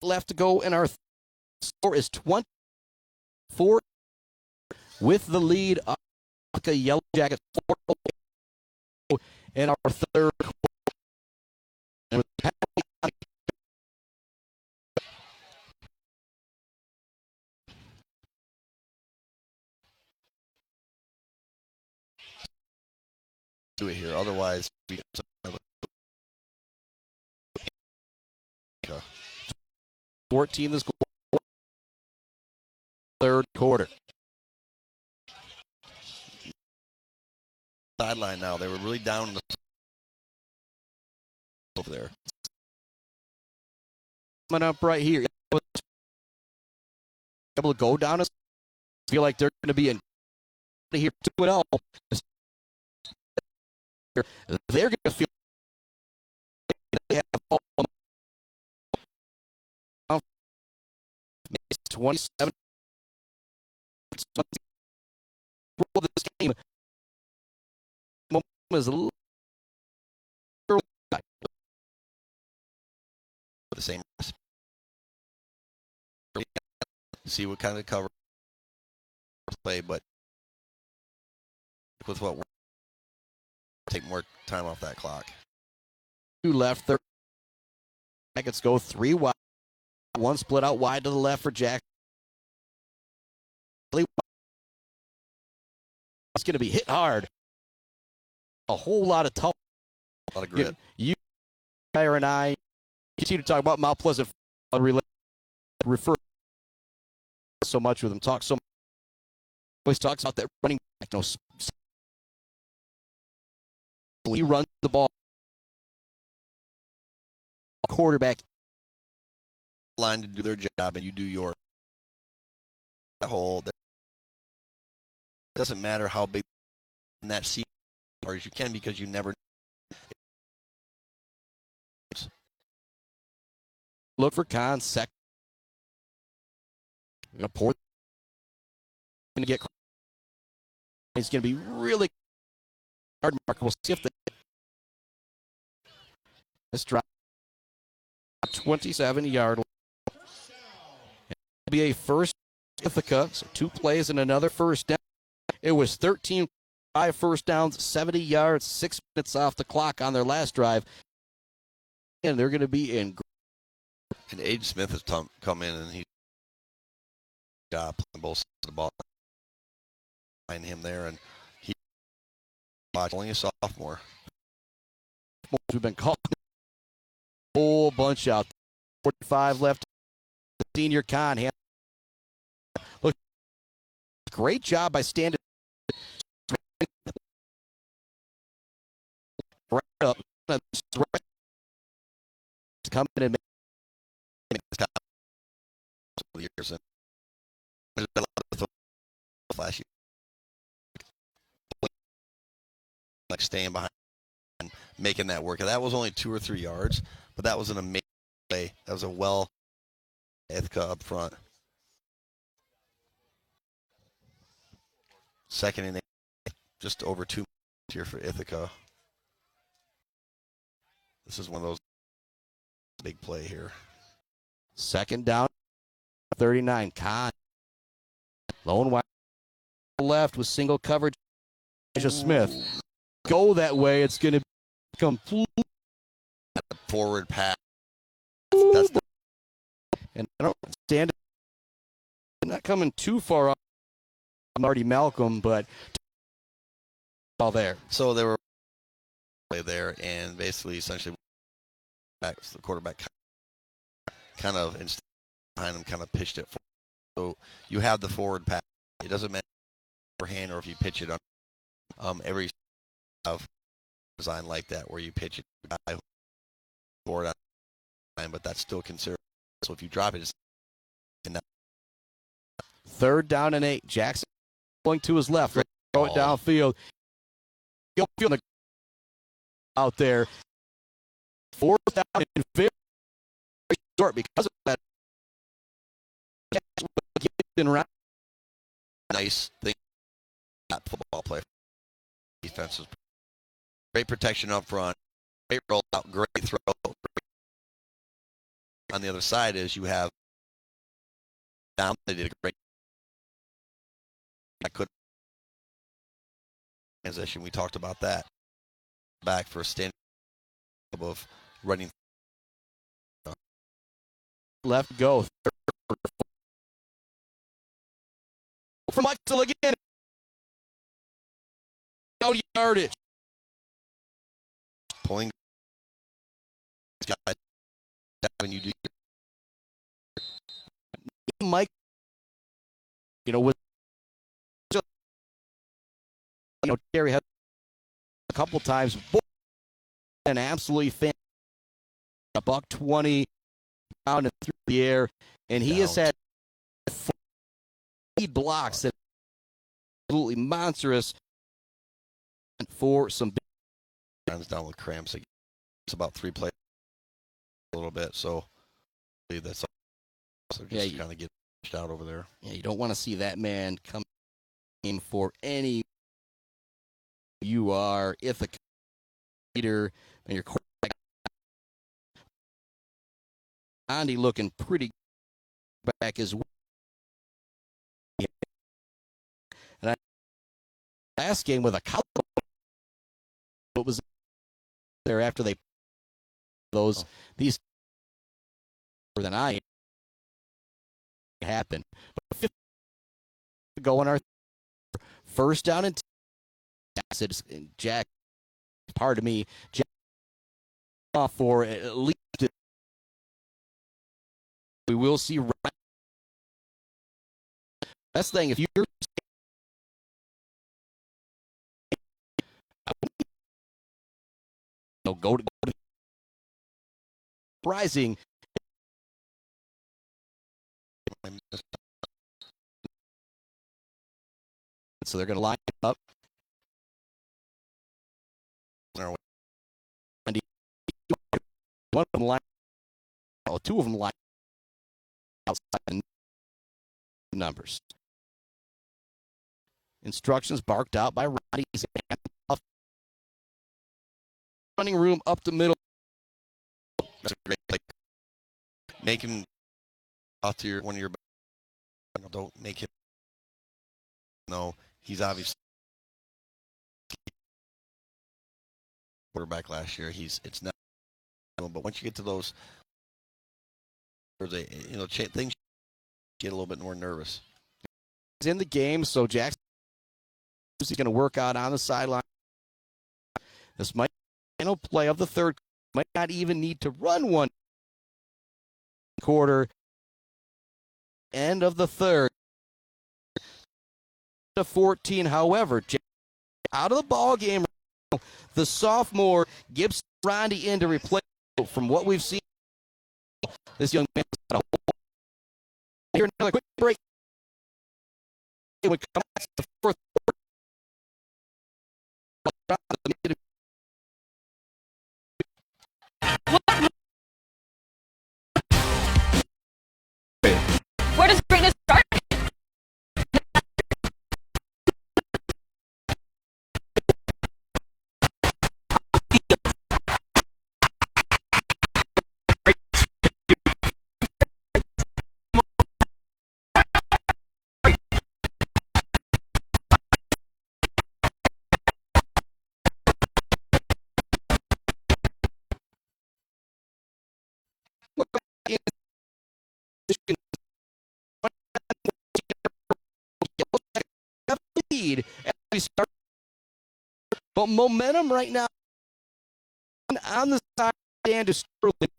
Left to go, and our score is 24 with the lead of the Yellow Jackets in our third quarter. Do it here, otherwise. 14 the score. Third quarter. Sideline now. They were really down in the over there. Coming up right here. Able to go down. Feel like they're going to be in here 2-0. They're going to feel they have 27 this game is a little the same. See what kind of cover play, but with what take more time off that clock. 2 left. Third. Jackets go 3 wide. One split out wide to the left for Jack. It's going to be hit hard. A whole lot of tough. A lot of grit. You and I continue to talk about Mount Pleasant. Refer so much with him. Talk so much. Always talks about that running back. No, he runs the ball. Quarterback line to do their job, and you do your whole. Doesn't matter how big in that seat or as you can, because you never look for Conn second. Going to get. He's going to be really hard mark. We'll see if this drop 27-yard line. It'll be a first Ithaca, so 2 plays and another first down. It was 13 5 first downs, 70 yards, 6 minutes off the clock on their last drive. And they're going to be in. And Aiden Smith has come in, and he's playing both sides of the ball. Find him there, and he only a sophomore. We've been calling a whole bunch out. 45 left. senior Conn. Look, great job by Standish. Right up. Coming and making this years. Flashy. Like staying behind and making that work. And that was only 2 or 3 yards, but that was an amazing play. That was a well Ithaca up front. 2nd and 8, just over 2 minutes here for Ithaca. This is one of those big play here. 2nd down, 39. Conn. Lone wide left with single coverage. Smith. Go that way. It's going to be complete. Forward pass. And I don't stand. Not coming too far up. Marty Malcolm, but all there. So they were there, and basically, essentially, the quarterback kind of behind him, kind of pitched it forward. So you have the forward pass. It doesn't matter hand or if you pitch it on every design like that where you pitch it forward on time, but that's still considered. So if you drop it, it's 3rd down and 8. Jackson going to his left. Throw it downfield. Out there. 4th down and very short because of that. Nice thing. That football player. Defense is great protection up front. Great roll out. Great throw. On the other side is you have down. They did a great. I could transition. We talked about that. Back for a stand of running. Left go. From Michael again. Out yardage. Pulling. When you do. Mike. With. Terry had a couple times. And absolutely fan. $120 down and through the air. And he has had 4 blocks that are absolutely monstrous for some big down with cramps. It's about 3 plays a little bit, so that's so just kind of get pushed out over there. Yeah, you don't want to see that man come in for any. You are Ithaca leader and your quarterback. Andy looking pretty back as well. And last game with a collar. What was there after they these more than I happened. But going our 1st down and Jack, pardon me, Jack off for at least. We will see. Best thing if you're go to rising. So they're going to line up. One of them line. Oh, 2 of them line outside numbers. Instructions barked out by Ronnie. Running room up the middle. That's a great play. Make him off to one of your. Don't make him. No, he's obviously quarterback last year. It's not. But once you get to those, things get a little bit more nervous. He's in the game, so Jackson is going to work out on the sideline. This might be a play of the 3rd. Might not even need to run one quarter. end of the third. To 14, however, out of the ball game, the sophomore Gibson Rondi in to replace. From what we've seen, this young man got a whole. Here another quick break. It would come back to the fourth quarter. Where does greatness start? Lead as we start, but momentum right now on the side. Standish Sterling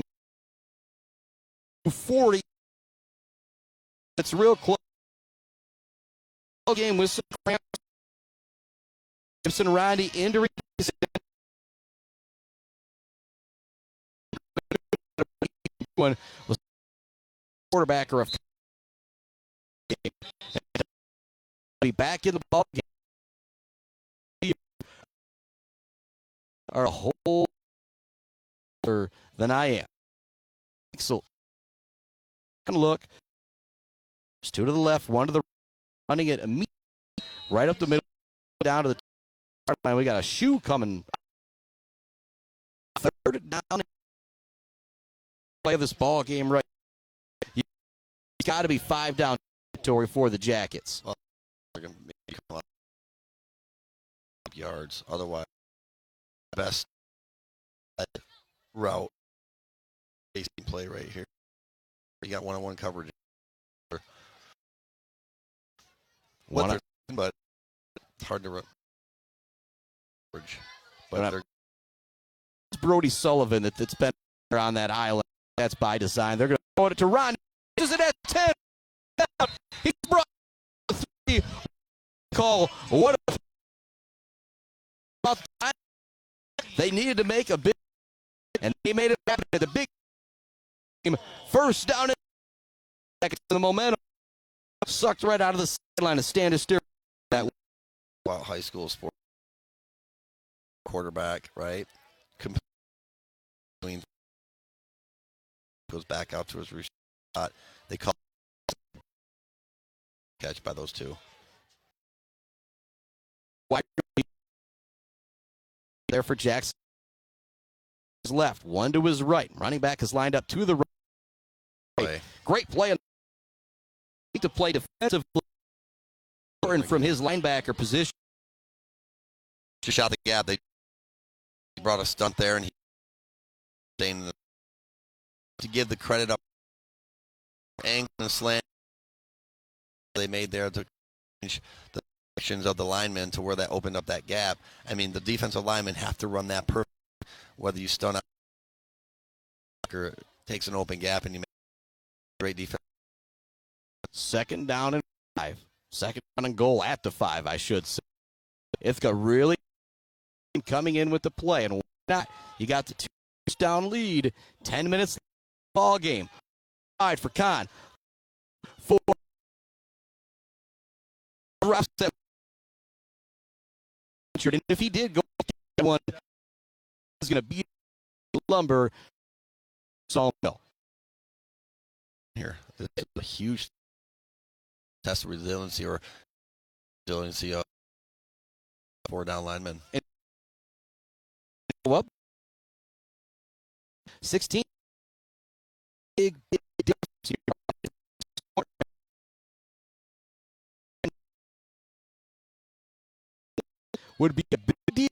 40. It's real close. Game with some cramps. Gibson Rondi into replace one was quarterbacker of be back in the ball game are a whole other than I am. So look, there's two to the left, one to the right, running it immediately right up the middle, down to the line. We got a shoe coming. Third down. Play this ball game right. You got to be 5 down territory for the Jackets. Well, they're going to come up yards. Otherwise, best route play right here. You got one-on-one coverage. But it's hard to run. But it's Brody Sullivan that's been on that island. That's by design. They're going to throw it to Ron. Is it at 10? He's brought 3. Call. What about time? They needed to make a big, and they made it happen at the big game. First down and the momentum sucked right out of the sideline of Standish Sterling. That high school sport quarterback, right? Goes back out to his shot. They call catch by those two. There for Jackson. His left, one to his right. Running back is lined up to the right. Great play. To play defensively from his linebacker position. Just shot the gap. They brought a stunt there, and he to give the credit up angle and slant they made there to change the actions of the linemen to where that opened up that gap. I mean, the defensive linemen have to run that perfect. Whether you stun out or takes an open gap and you make great defense. Second down and 5. Second down and goal at the 5, I should say. Ithaca really coming in with the play, and why not? You got the 2-touchdown lead. 10 minutes ball game. All right for Conn. 4. And if he did go one, he's going to beat Lumber. Sawmill. Here, this is a huge test of resiliency of 4 down linemen. Go up. 16. Big difference here. Would be a big deal.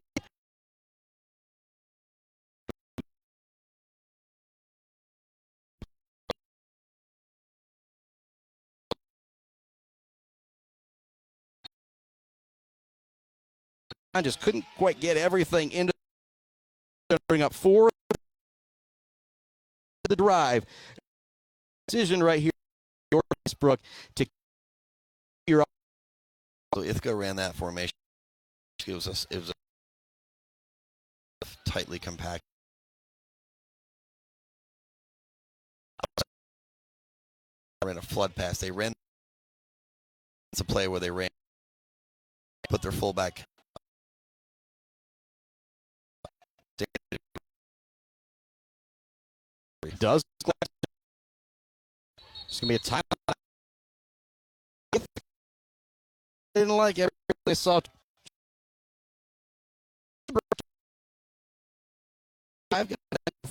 I just couldn't quite get everything into bring up 4 the drive. Decision right here. your Westbrook to your. So Ithaca ran that formation. It was a tightly compact. Ran a flood pass. They ran. It's a play where they put their fullback. Does it's gonna be a time. Didn't like everything they saw. I've got that.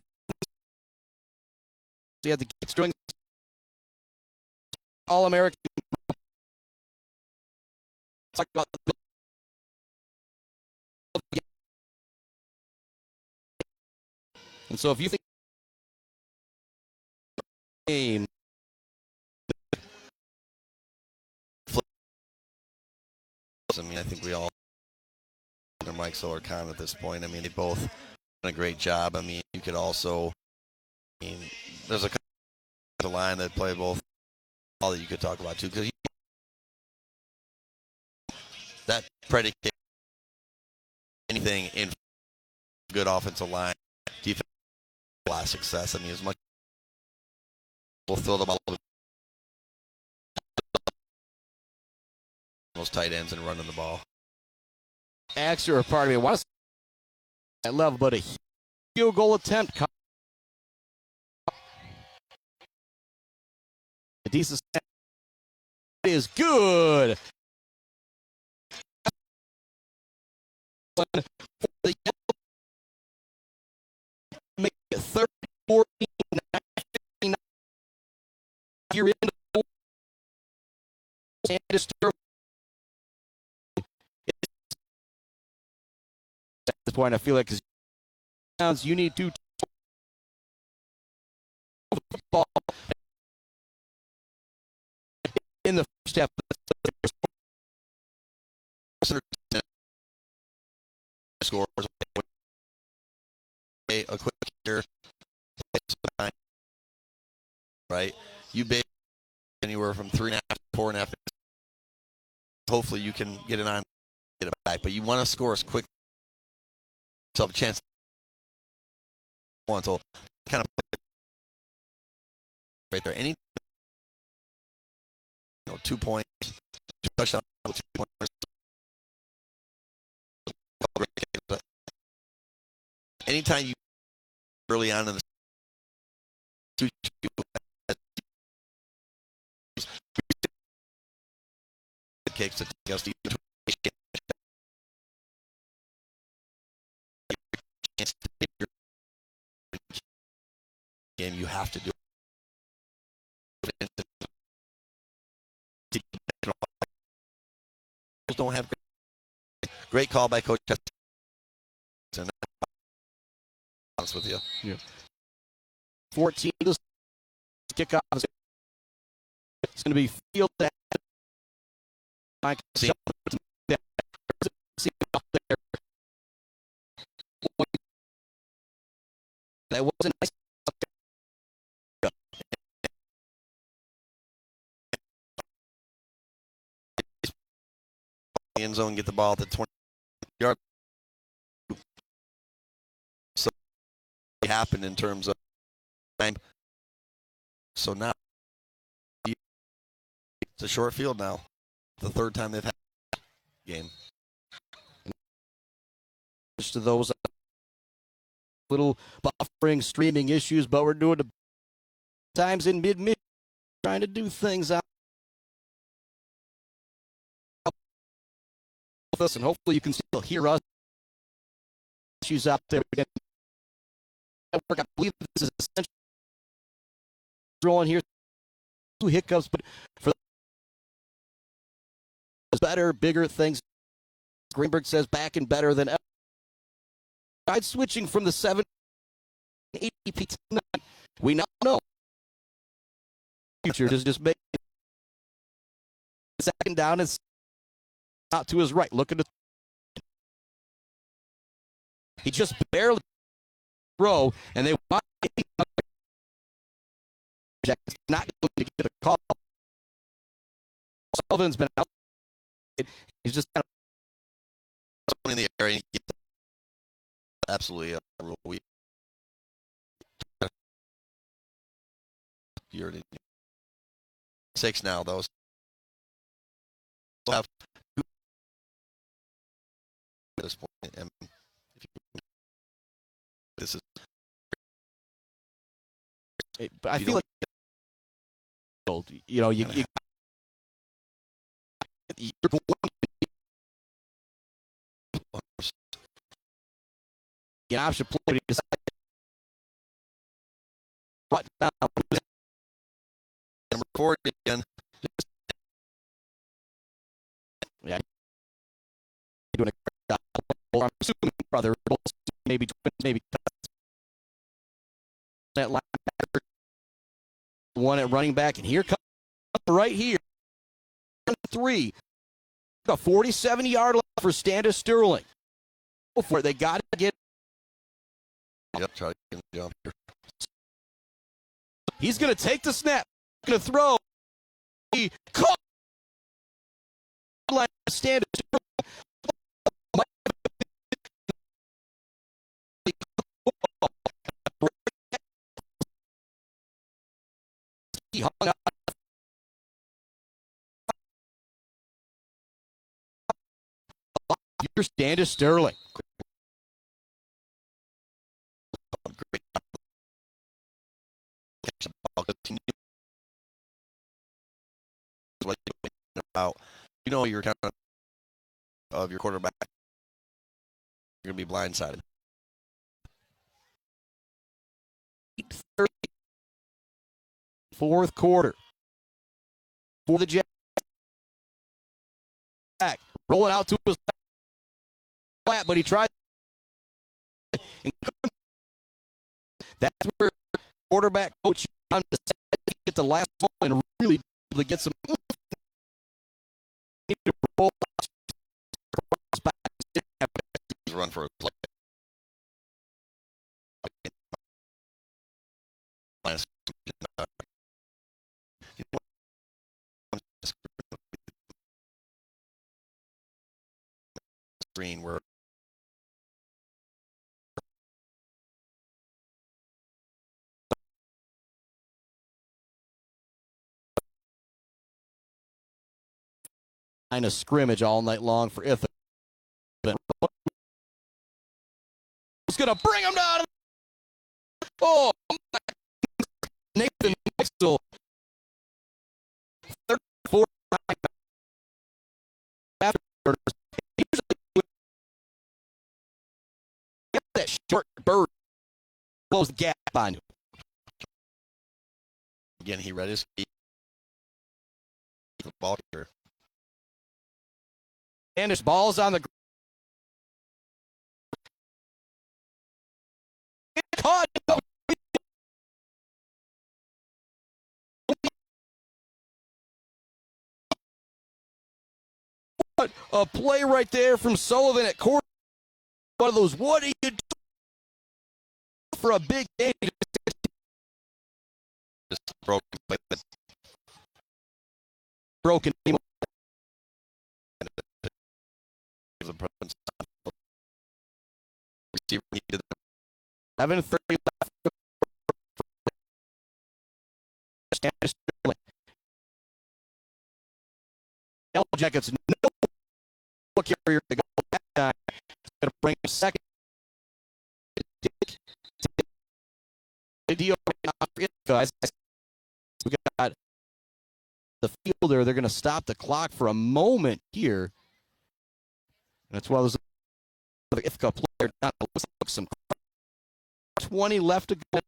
He had the string All-American. Talk about and so if you think game I mean, I think we all under Mike Solar Conn at this point. I mean, they both done a great job. I mean, you could also, I mean, there's a line that play both all that you could talk about too, because that predicate anything in good offensive line, defense, a lot of success. I mean, as much we'll throw the ball those tight ends and running the ball. Axer, pardon me, I want to at level, but a field goal attempt. A decent is good. Make it 30-14. You're in the Standish Sterling. At this point, I feel like because you need to ball in the first half. Scores a quick here, right? You bait anywhere from 3.5 to 4.5. Hopefully, you can get it on, get it back. But you want to score as quick, so have a chance. So kind of right there. Any 2 points, 2 touchdowns, 2 points. Anytime you early on in the kicks that against the game, you have to do it. Don't have great call by Coach. Honest with you. Yeah. 14 to kickoff. It's going to be field that. That wasn't nice. End zone, get the ball at the 20-yard. So it happened in terms of time. So now it's a short field now. The third time they've had a game. Just to those little buffering, streaming issues, but we're doing the times in mid-Michigan, trying to do things out with us, and hopefully you can still hear us. Issues out there. I believe this is essential. Rolling here, 2 hiccups, but for better, bigger things. Greenberg says back and better than ever. Side switching from the 780p to 9. We now know. Future just make second down and out to his right. Look at the. He just barely throw, and they want not going to get a call. Sullivan's been out. He's just kind in the area. Absolutely. You're in 6 now, though. We'll have at this point, and if you, this is. but I feel like you know you're an option play to decide what now. Number 4 again. Yeah, doing a great job. I'm assuming brother, maybe twins, maybe that linebacker, one at running back, and here comes right here, 3, a 47-yard line for Standish Sterling. Go for it. They got to get. Yep, try to get a jump here. He's going to take the snap. Going to throw. He caught. Standish Sterling. He hung out. Here's Standish Sterling. Great. You know you're kind of your quarterback. You're going to be blindsided. Fourth quarter for the Jack. Rolling out to his flat, but he tried. That's where quarterback coach get the last one and really to get some. Run for a play. Screen where line of scrimmage all night long for Ithaca. He's going to bring him down. Oh, Nathan Mixel. 34 after that short bird close the gap on him. Again, he read his feet. The ball here. And his ball's on the caught. A play right there from Sullivan at court. One of those, what do you do for a big game? Just broken. Broken. 11:30 left. Standish Sterling. Yellow Jackets, no carrier to go that time. It's going to bring him second. We got the fielder. They're going to stop the clock for a moment here. And that's why there's the Ithaca player. Looks like some 20 left to go.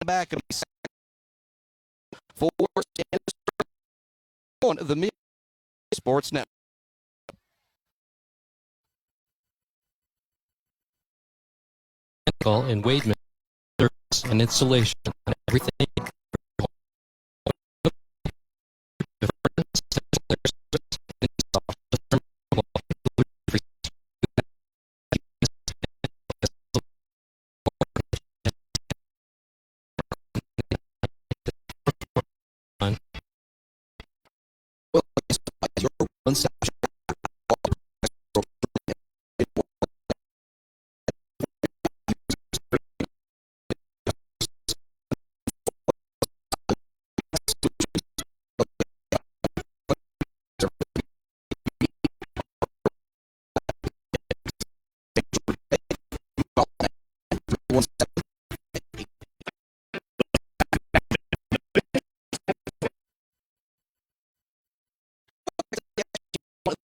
Back and for the Sports Network. And Wademan service and installation on everything.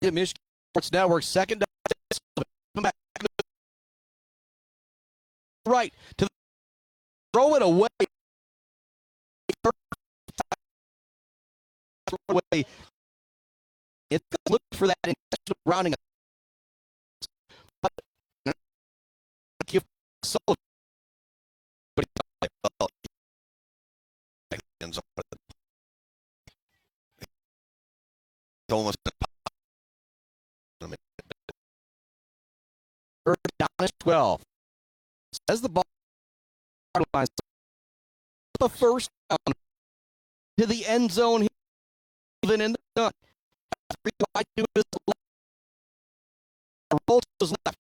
Michigan Sports Network, second down. Right to throw it away. Away. It's look for that intentional rounding. But give Sullivan. Almost third down is 12. As the ball lines the first down to the end zone, even in the gun. Rolls to his left.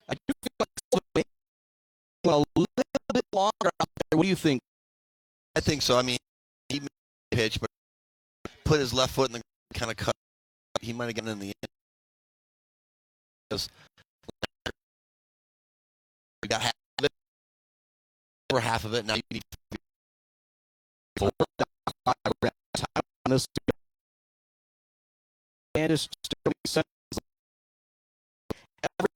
I do feel like a little bit longer out there. What do you think? I think so. I mean, he made a pitch, but put his left foot in the kind of cut. He might have gotten in the end. We got half of it. Over half of it. Now you need 4 on this. Standish Sterling every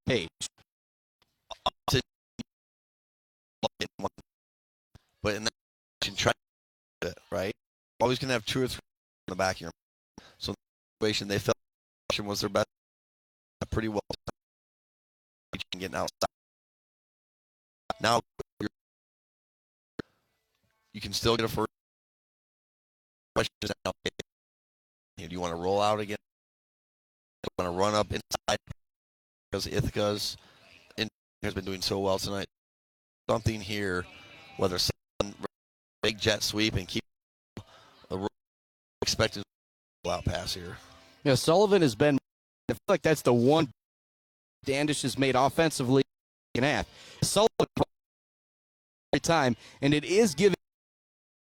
page. But in that, you can try it, right? Always going to have 2 or 3 in the back of your mind. So in the situation, they felt was their best. Pretty well. Getting outside. Now you can still get a first. Question is now, do you want to roll out again? Do you want to run up inside? Because Ithaca's has been doing so well tonight. Something here, whether big jet sweep and keep a expected out pass here. Yeah, Sullivan has been. I feel like that's the one Standish has made offensively in half. Sullivan every time, and it is giving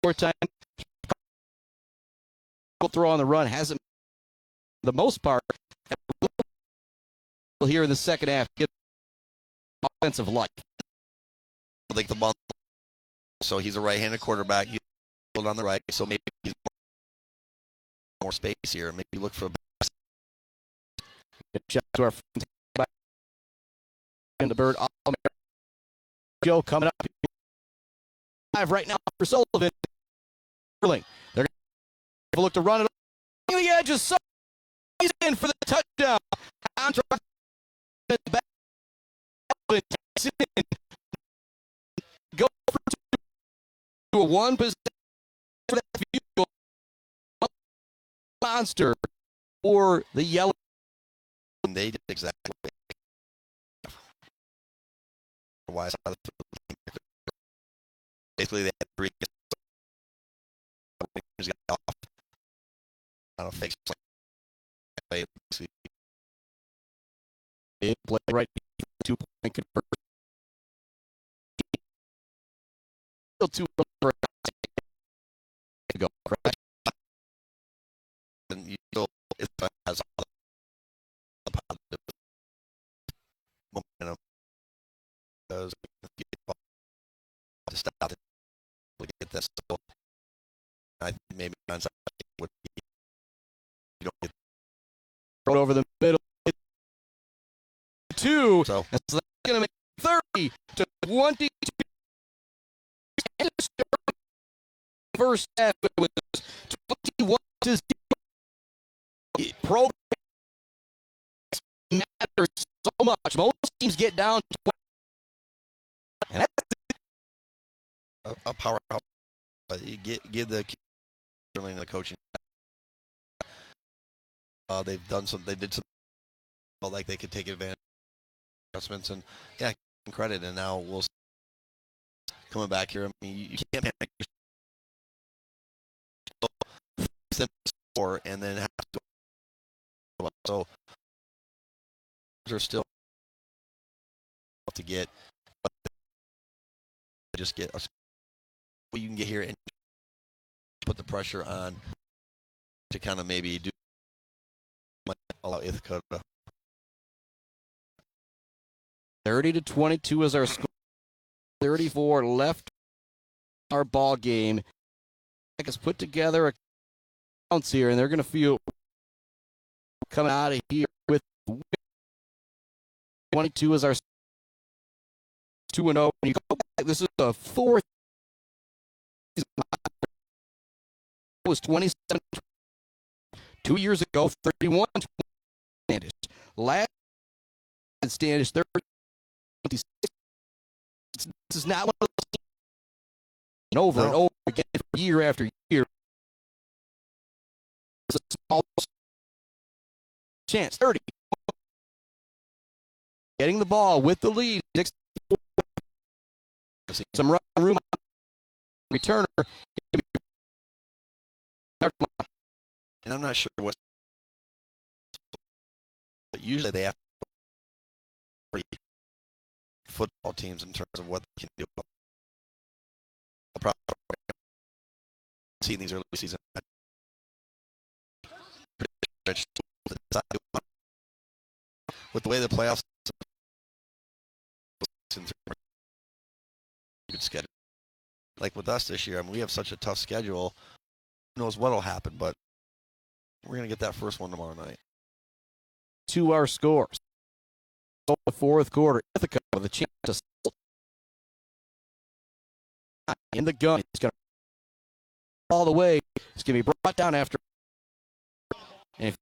more time. Throw on the run hasn't, for the most part, here in the second half, get offensive life. Like the ball, so he's a right-handed quarterback. He's on the right, so maybe he's more space here. Maybe look for a shout out to our friends and the Bird. Joe coming up live right now for Sullivan. They're going to look to run it on the edge of Sullivan. He's in for the touchdown. Go for 2 to a 1 position for that field goal. Monster or the yellow. They did exactly why basically they had 3 got off on a fake play. Play right 2-point conversion. Still 2 for to go. And you know it has all the positive momentum. Does to stop it, we get this. So I think maybe onside would be you don't get thrown over the middle. 2. So that's going to make 30 to 22. First half it was 21 to 0. Progress matters so much. Most teams get down to 20. And that's a powerhouse. You give the coaching. They've done some. They did some. Felt like they could take advantage of adjustments and yeah, credit. And now we'll coming back here. I mean, you can't panic. Score and then have to. So they're still to get. Just get us what you can get here and put the pressure on to kind of maybe do allow Ithaca to 30 to 22 is our score. 34 left. our ball game. Has put together a counts here, and they're going to feel coming out of here with 22 as our 2-0. You go back, this is the fourth. It was 27 2 years ago, 31 Standish. Last Standish 36. This is not one of those over and over again year after year. It's a small chance. 30. Getting the ball with the lead. Some run room. Returner. And I'm not sure what. But usually they have football teams in terms of what they can do. Seeing these early season. With the way the playoffs good schedule. Like with us this year, I mean, we have such a tough schedule. Who knows what'll happen, but we're gonna get that first one tomorrow night. 2 our scores. The fourth quarter, Ithaca with a chance to in the gun. He's going to all the way. It's going to be brought down after. And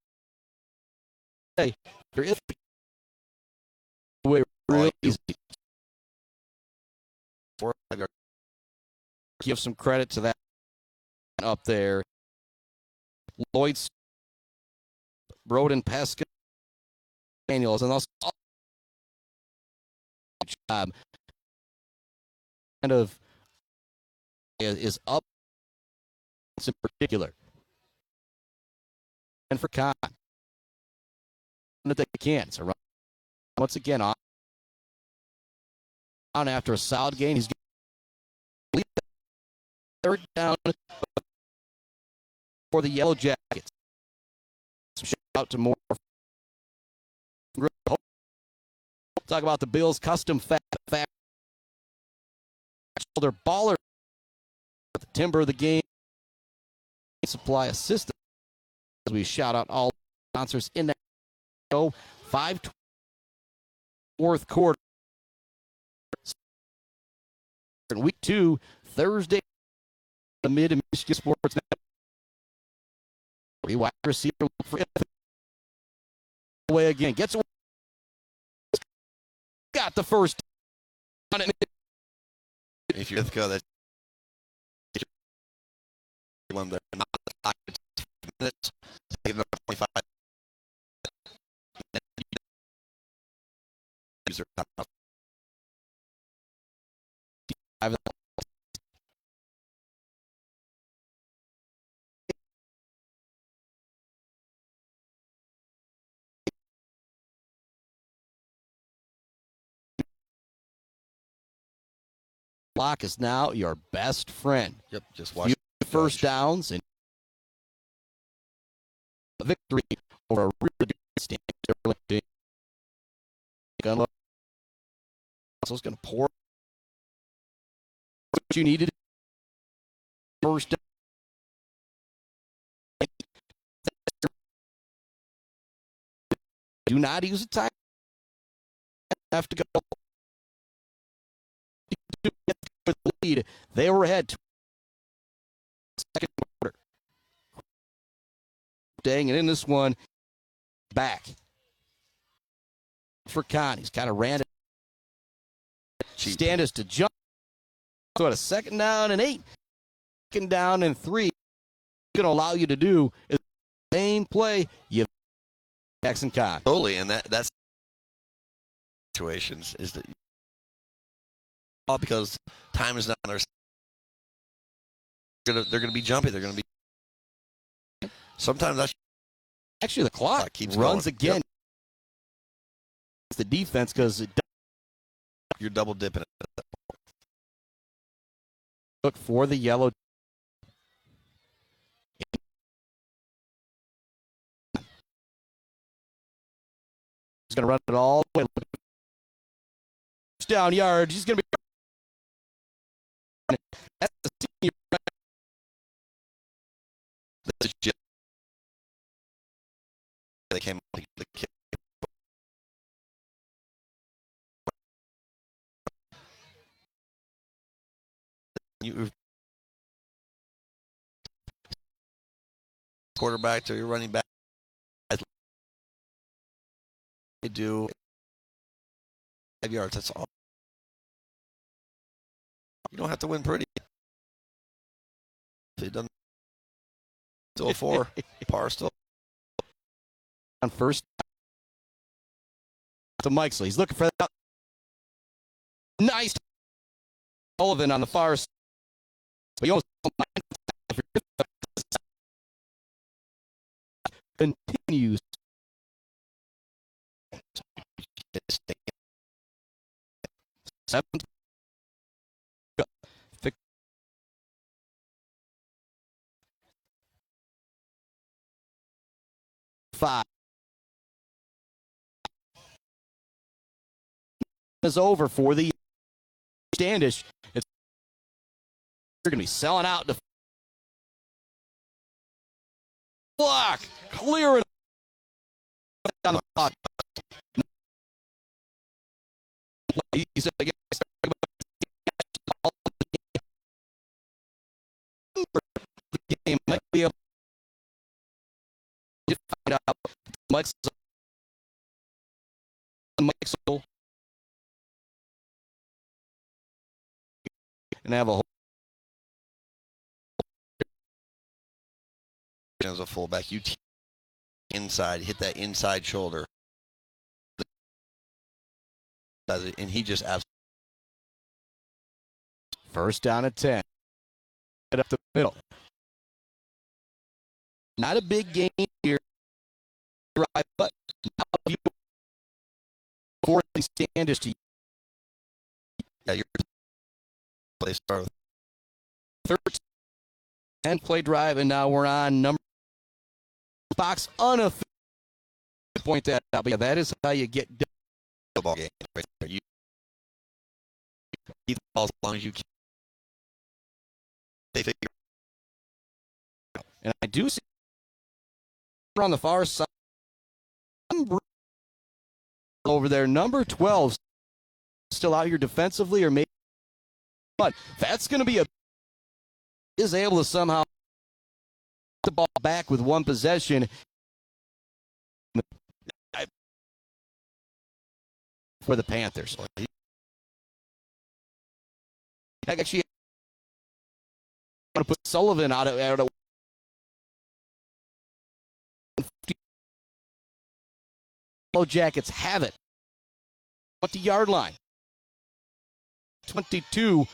if you're Ithaca, way really easy. Give some credit to that up there. Lloyd's, Broden, Pesca, Daniels, and also job kind of is up in particular. And for Conn, that they can. So once again on after a solid game, he's third down for the Yellow Jackets. Shout out to more. Talk about the Bills' custom fat shoulder baller. The timber of the game. Supply assistance. As we shout out all sponsors in that show. 5 fourth quarter. Week 2, Thursday, the Mid and Michigan Sports Network. Wide receiver for away again. Gets away. Got the first. If you're Ithaca, that's one there. Not 5 minutes. Take another 25. Clock is now your best friend. Yep, just watch first downs and a victory over a really good Standish Sterling. Gunlow also is going to pour what you needed. First down. Do not use a time. Have to go. With the lead, they were ahead to second quarter. Dang, and in this one, back for Conn. He's kind of ran it. Standish to jump. So at a second down and 8, second down and 3, going to allow you to do is the same play. You Jackson Conn. Totally, and that's situations is that all because time is not on their side. They're going to be jumpy. They're going to be. Sometimes that's actually the clock keeps runs going. again. Yep. It's the defense because you're double dipping it. Look for the Yellow. He's going to run it all the way. Down yard. He's going to be. That's the they came out to get the kick. You quarterback to your running back. They do 5 yards. That's all. You don't have to win pretty. If it doesn't, still 4 par still on first to Mikesel. He's looking for that. Nice. Sullivan on the far side. But he almost continues. Seventh. 5 is over for the Standish. They're going to be selling out the block, clearing down the block. He's the game might be able to find out Mikesel and have a whole as a fullback. You inside, hit that inside shoulder, and he just absolutely. First down at 10. Get up the middle. Not a big game here, but now for the Standish to your play start. 13 play drive, and now we're on number box unofficial. Point that out. But yeah, that is how you get done. Football game right there. You keep the ball as long as you can. They figure. And I do see on the far side over there, number 12 still out here defensively, or maybe, but that's going to be is able to somehow get the ball back with one possession for the Panthers. Actually, I want to put Sullivan out of Blue Jackets have it. 20-yard line. 22.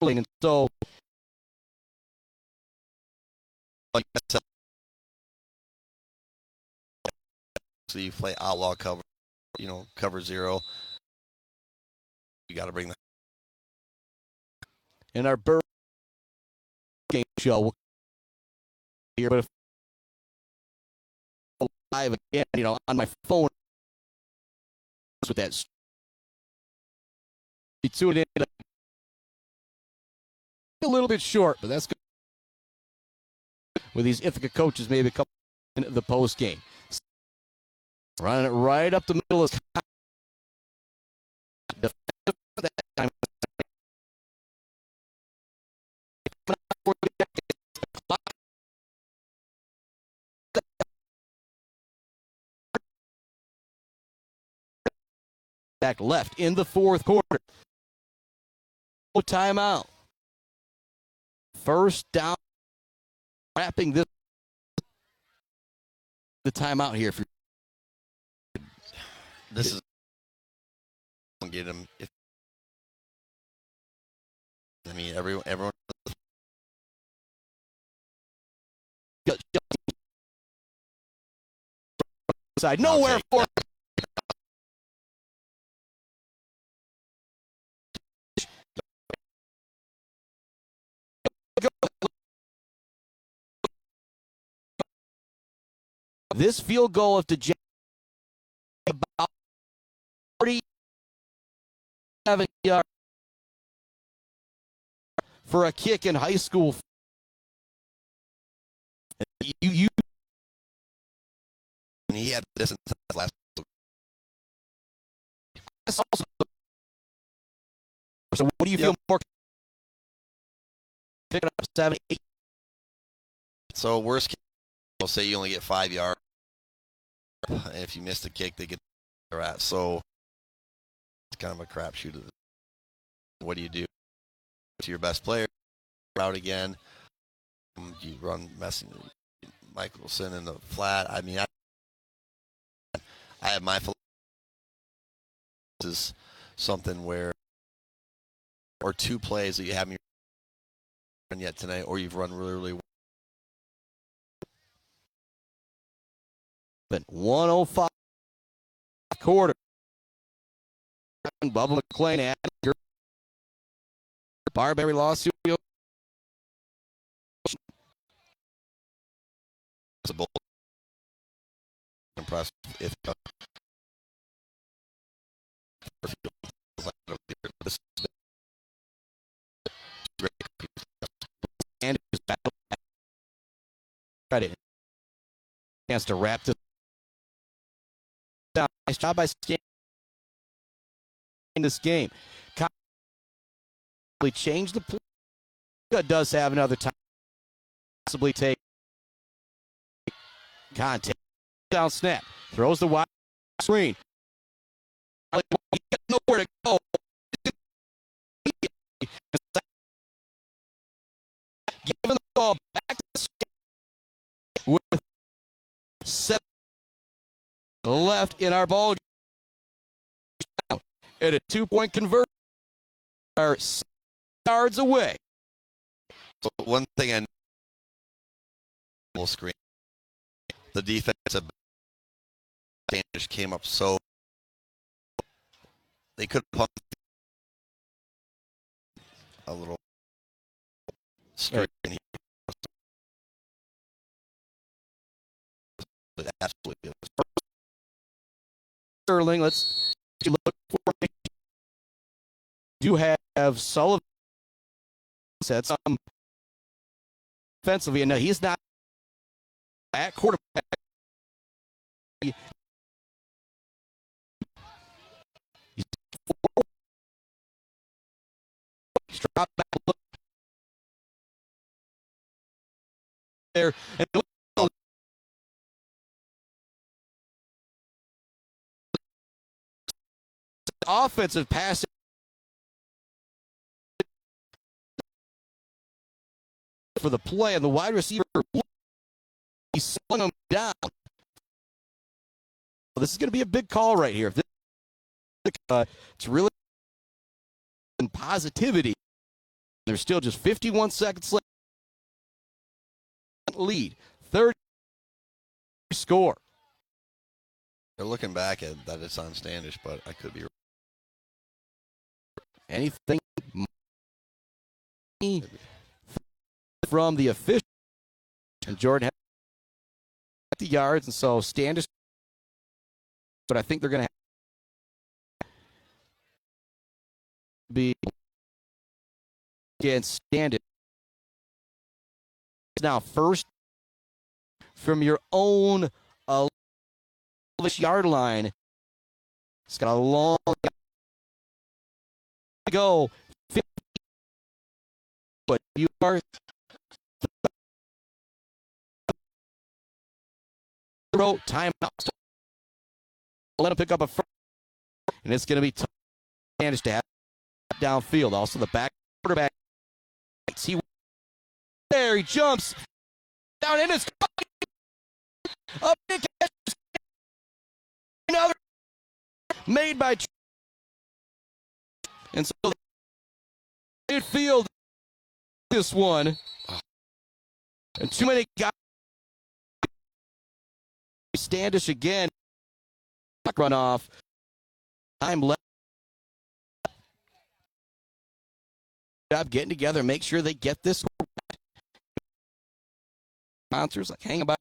And so you play outlaw cover, cover 0. You got to bring that. In our Bird game show here, but live again, on my phone with that. You tuned in a little bit short, but that's good. With these Ithaca coaches, maybe a couple in the post game, running it right up the middle of that time. Back left in the fourth quarter. No timeout. First down. Wrapping the timeout here. This is get him. Everyone. Side nowhere for. This field goal of the about 47 yards for a kick in high school. You had the distance last. So what do you feel more? Picking up 7, 8. So worst case, we'll say you only get 5 yards. And if you miss the kick, they get they're at. So it's kind of a crapshoot. What do you do to your best player? Route again. You run Michelson in the flat. I mean, I have my philosophy. This is something where, or 2 plays that you haven't run yet tonight, or you've run really, really well. But 105 quarter. Bubba McClain at Barberry lawsuit. It's a bold, impressive. If and credit chance to wrap this down. Nice job by Stan in this game. Changed the play. Does have another time. Possibly take contact. Down snap. Throws the wide screen. Nowhere to go. Giving the ball back to with 7 left in our ball game. At a 2-point conversion. Are 6 yards away. So one thing I know, screen, the defensive Standish came up so they could pump a little straight in here. But absolutely. Sterling, let's look for. Do have Sullivan said some offensively, and no, he's not at quarterback. He's dropped back there, and offensive pass. For the play, and the wide receiver, he slung him down. This is going to be a big call right here. It's really in positivity. There's still just 51 seconds left. Lead. Third score. They're looking back at that it's on Standish, but I could be wrong. Anything from the official, and Jordan had the yards, and so Standish, but I think they're going to be against Standish. Now first from your own yard line. It's got a long go. 50, but you are timeout. Let him pick up a first, and it's going to be tough to have downfield. Also, the back quarterback. He jumps down in his up another made by, and so midfield this one, and too many guys. Standish again. Run off. Time left. Job getting together, make sure they get this. Sponsors like hang about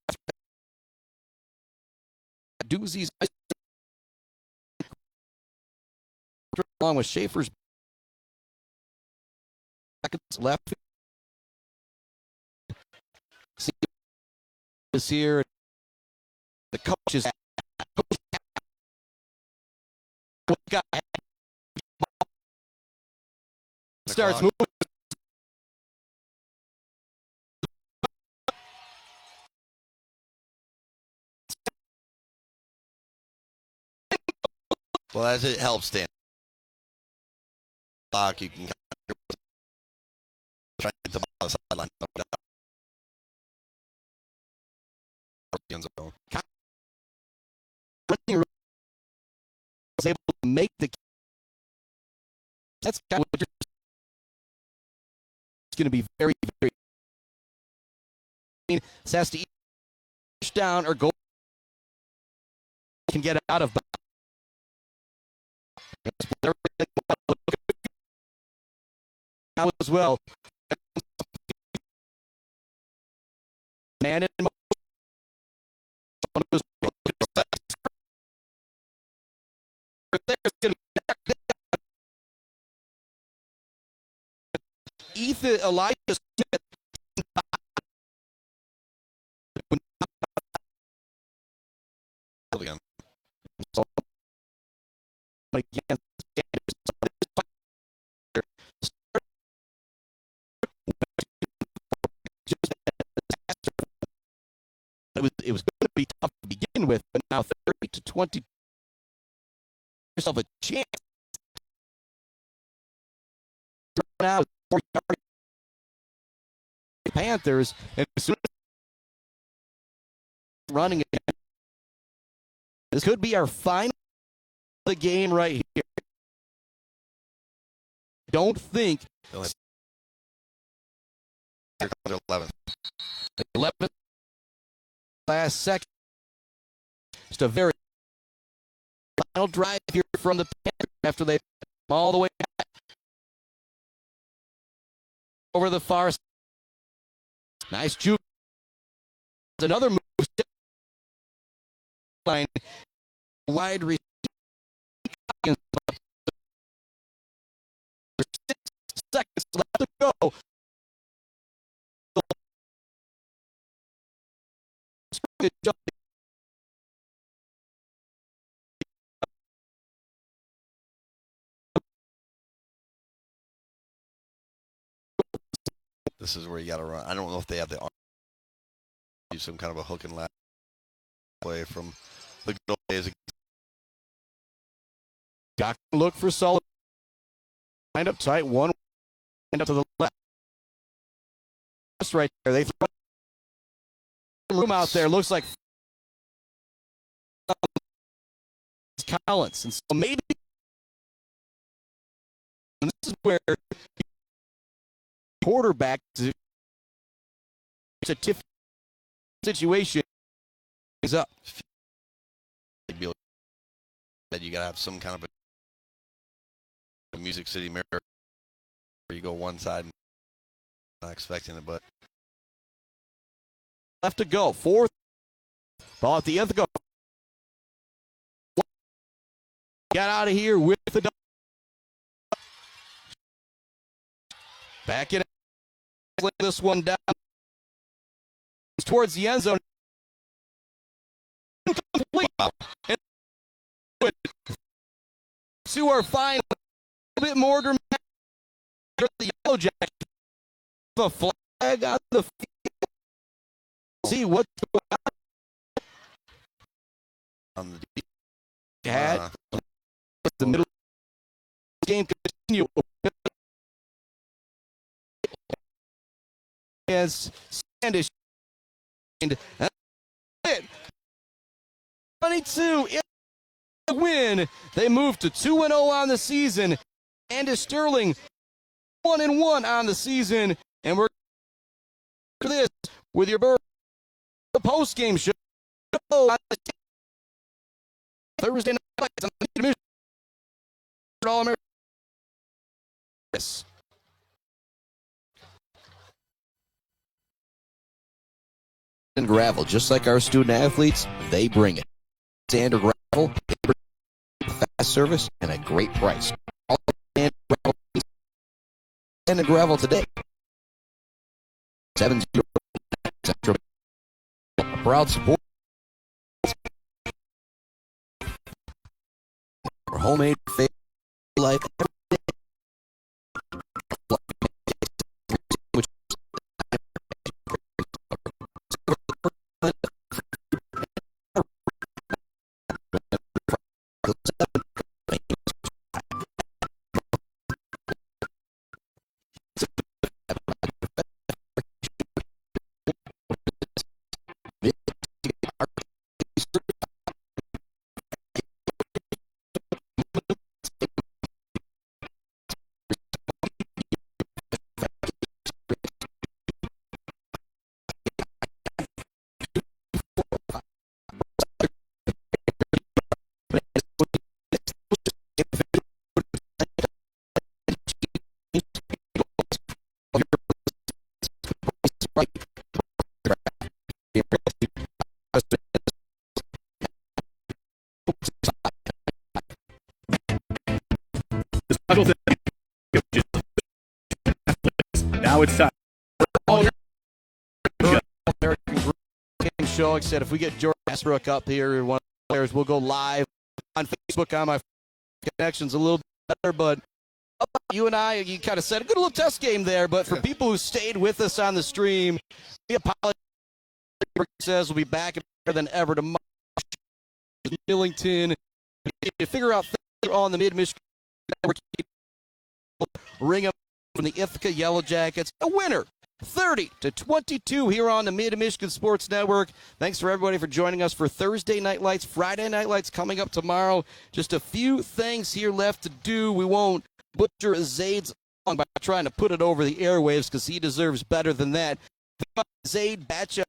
doozies along with Schaefer's left. See this here. The coaches Starts moving. Well, as it helps, Dan. You can try to get the ball on the sideline. Was able to make the. That's kind of what it's going to be very, very. Has to push down or go. Can get out of bounds. Now as well. Man in motion. Ethan Elijah Smith. Again. Again. It was going to be tough to begin with, but now 30 to 20, yourself a chance. Now, Panthers, and as soon as running again, this could be our final of the game right here. Don't think. 11. 11. Last second. Just a very final drive here from the Panthers after they all the way back over the far side. Nice juke. Another move. Line wide receiver. 6 seconds left to go. Good job. This is where you got to run. I don't know if they have the arm. Do some kind of a hook and ladder play from the good old days. Got to look for solid. Lined up tight. One and up to the left. Just right there. They throw room out there. Looks like Collins. And so maybe this is where quarterback is a tiff situation is up. That you got to have some kind of a Music City mirror where you go one side and not expecting it, but left to go. Fourth ball at the Ithaca. Got out of here with the back in. This one down towards the end zone. To our final, a bit more dramatic. The Yellow Jackets, the flag on the field. See what's going on the had the middle game continue as Standish and 22 in the win. They move to 2-0 on the season. Standish Sterling 1-1 on the season, and we're this with your the post game show Thursday night on the All-American. And gravel, just like our student athletes, they bring it. Sand or gravel, fast service, and a great price. All sand and gravel today. 70 a proud support. homemade favorite life every day. Now it's time. American Game Show. Like I said, if we get Jordan Asbrook up here, one of the players, we'll go live on Facebook on my connections a little bit better. But you and I, you kind of said a good little test game there. But for people who stayed with us on the stream, we apologize. Says we'll be back better than ever tomorrow. Millington, to figure out things on the Mid-Michigan Network. Ring up from the Ithaca Yellow Jackets, a winner, 30-22 here on the Mid-Michigan Sports Network. Thanks for everybody for joining us for Thursday Night Lights, Friday Night Lights coming up tomorrow. Just a few things here left to do. We won't butcher Zaid's song by trying to put it over the airwaves because he deserves better than that. Zaid Batcha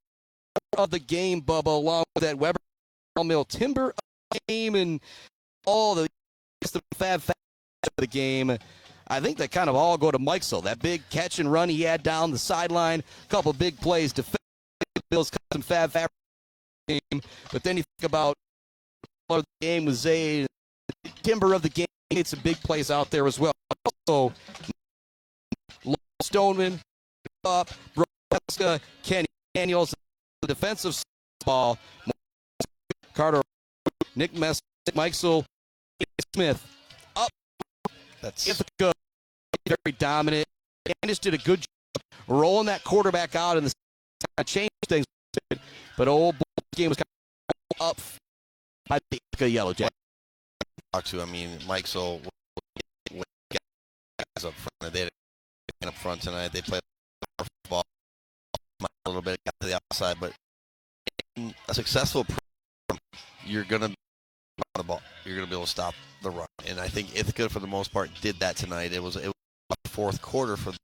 of the game, Bubba, along with that Weber Mill Timber of the game and all the fab of the game. I think they kind of all go to Mikesell. That big catch and run he had down the sideline, a couple big plays to Bill's custom fab game. But then you think about the game with Zay, Timber of the game, he made some big plays out there as well. Also, Stoneman, up, Broska, Kenny Daniels, the defensive ball, Carter, Nick Mess, Mikesell, Smith. That's Ithaca, very dominant. Standish did a good job rolling that quarterback out and the change things. But old game was kind of up by the Ithaca Yellow Jacket. I mean, Mikesell guys up front. They had up front tonight. They played ball a little bit, got to the outside, but in a successful program, you're gonna the ball. You're going to be able to stop the run. And I think Ithaca, for the most part, did that tonight. It was a fourth quarter for them,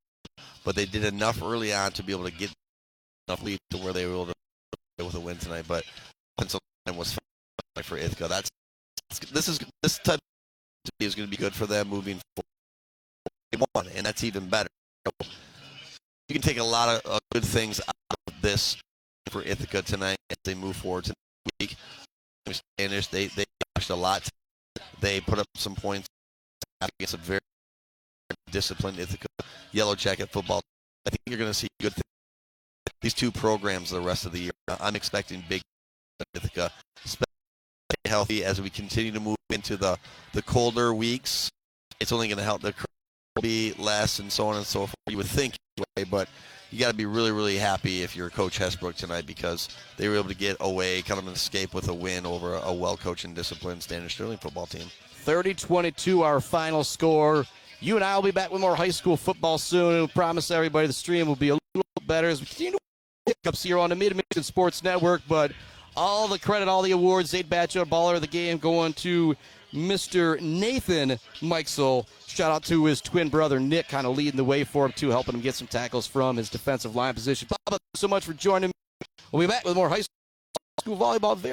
but they did enough early on to be able to get enough lead to where they were able to go with a win tonight. But offensive line was fine for Ithaca. This type of is going to be good for them moving forward. And that's even better. You can take a lot of good things out of this for Ithaca tonight as they move forward to the week. Standish, they pushed a lot. They put up some points against a very disciplined Ithaca Yellow Jacket football. I think you're going to see good things. These two programs the rest of the year. I'm expecting big Ithaca. Stay healthy as we continue to move into the colder weeks. It's only going to help the be less and so on and so forth. You would think, but you got to be really, really happy if you're Coach Hesbrook tonight because they were able to get away, kind of an escape with a win over a well-coached and disciplined Standish Sterling football team. 30-22 our final score. You and I will be back with more high school football soon. And we promise everybody the stream will be a little better as we continue to hiccups here on the Mid-Michigan Sports Network. But all the credit, all the awards, Zaid Batcha, baller of the game, going to Mr. Nathan Mikesell. Shout out to his twin brother, Nick, kind of leading the way for him, too, helping him get some tackles from his defensive line position. Bob, thanks so much for joining me. We'll be back with more high school volleyball very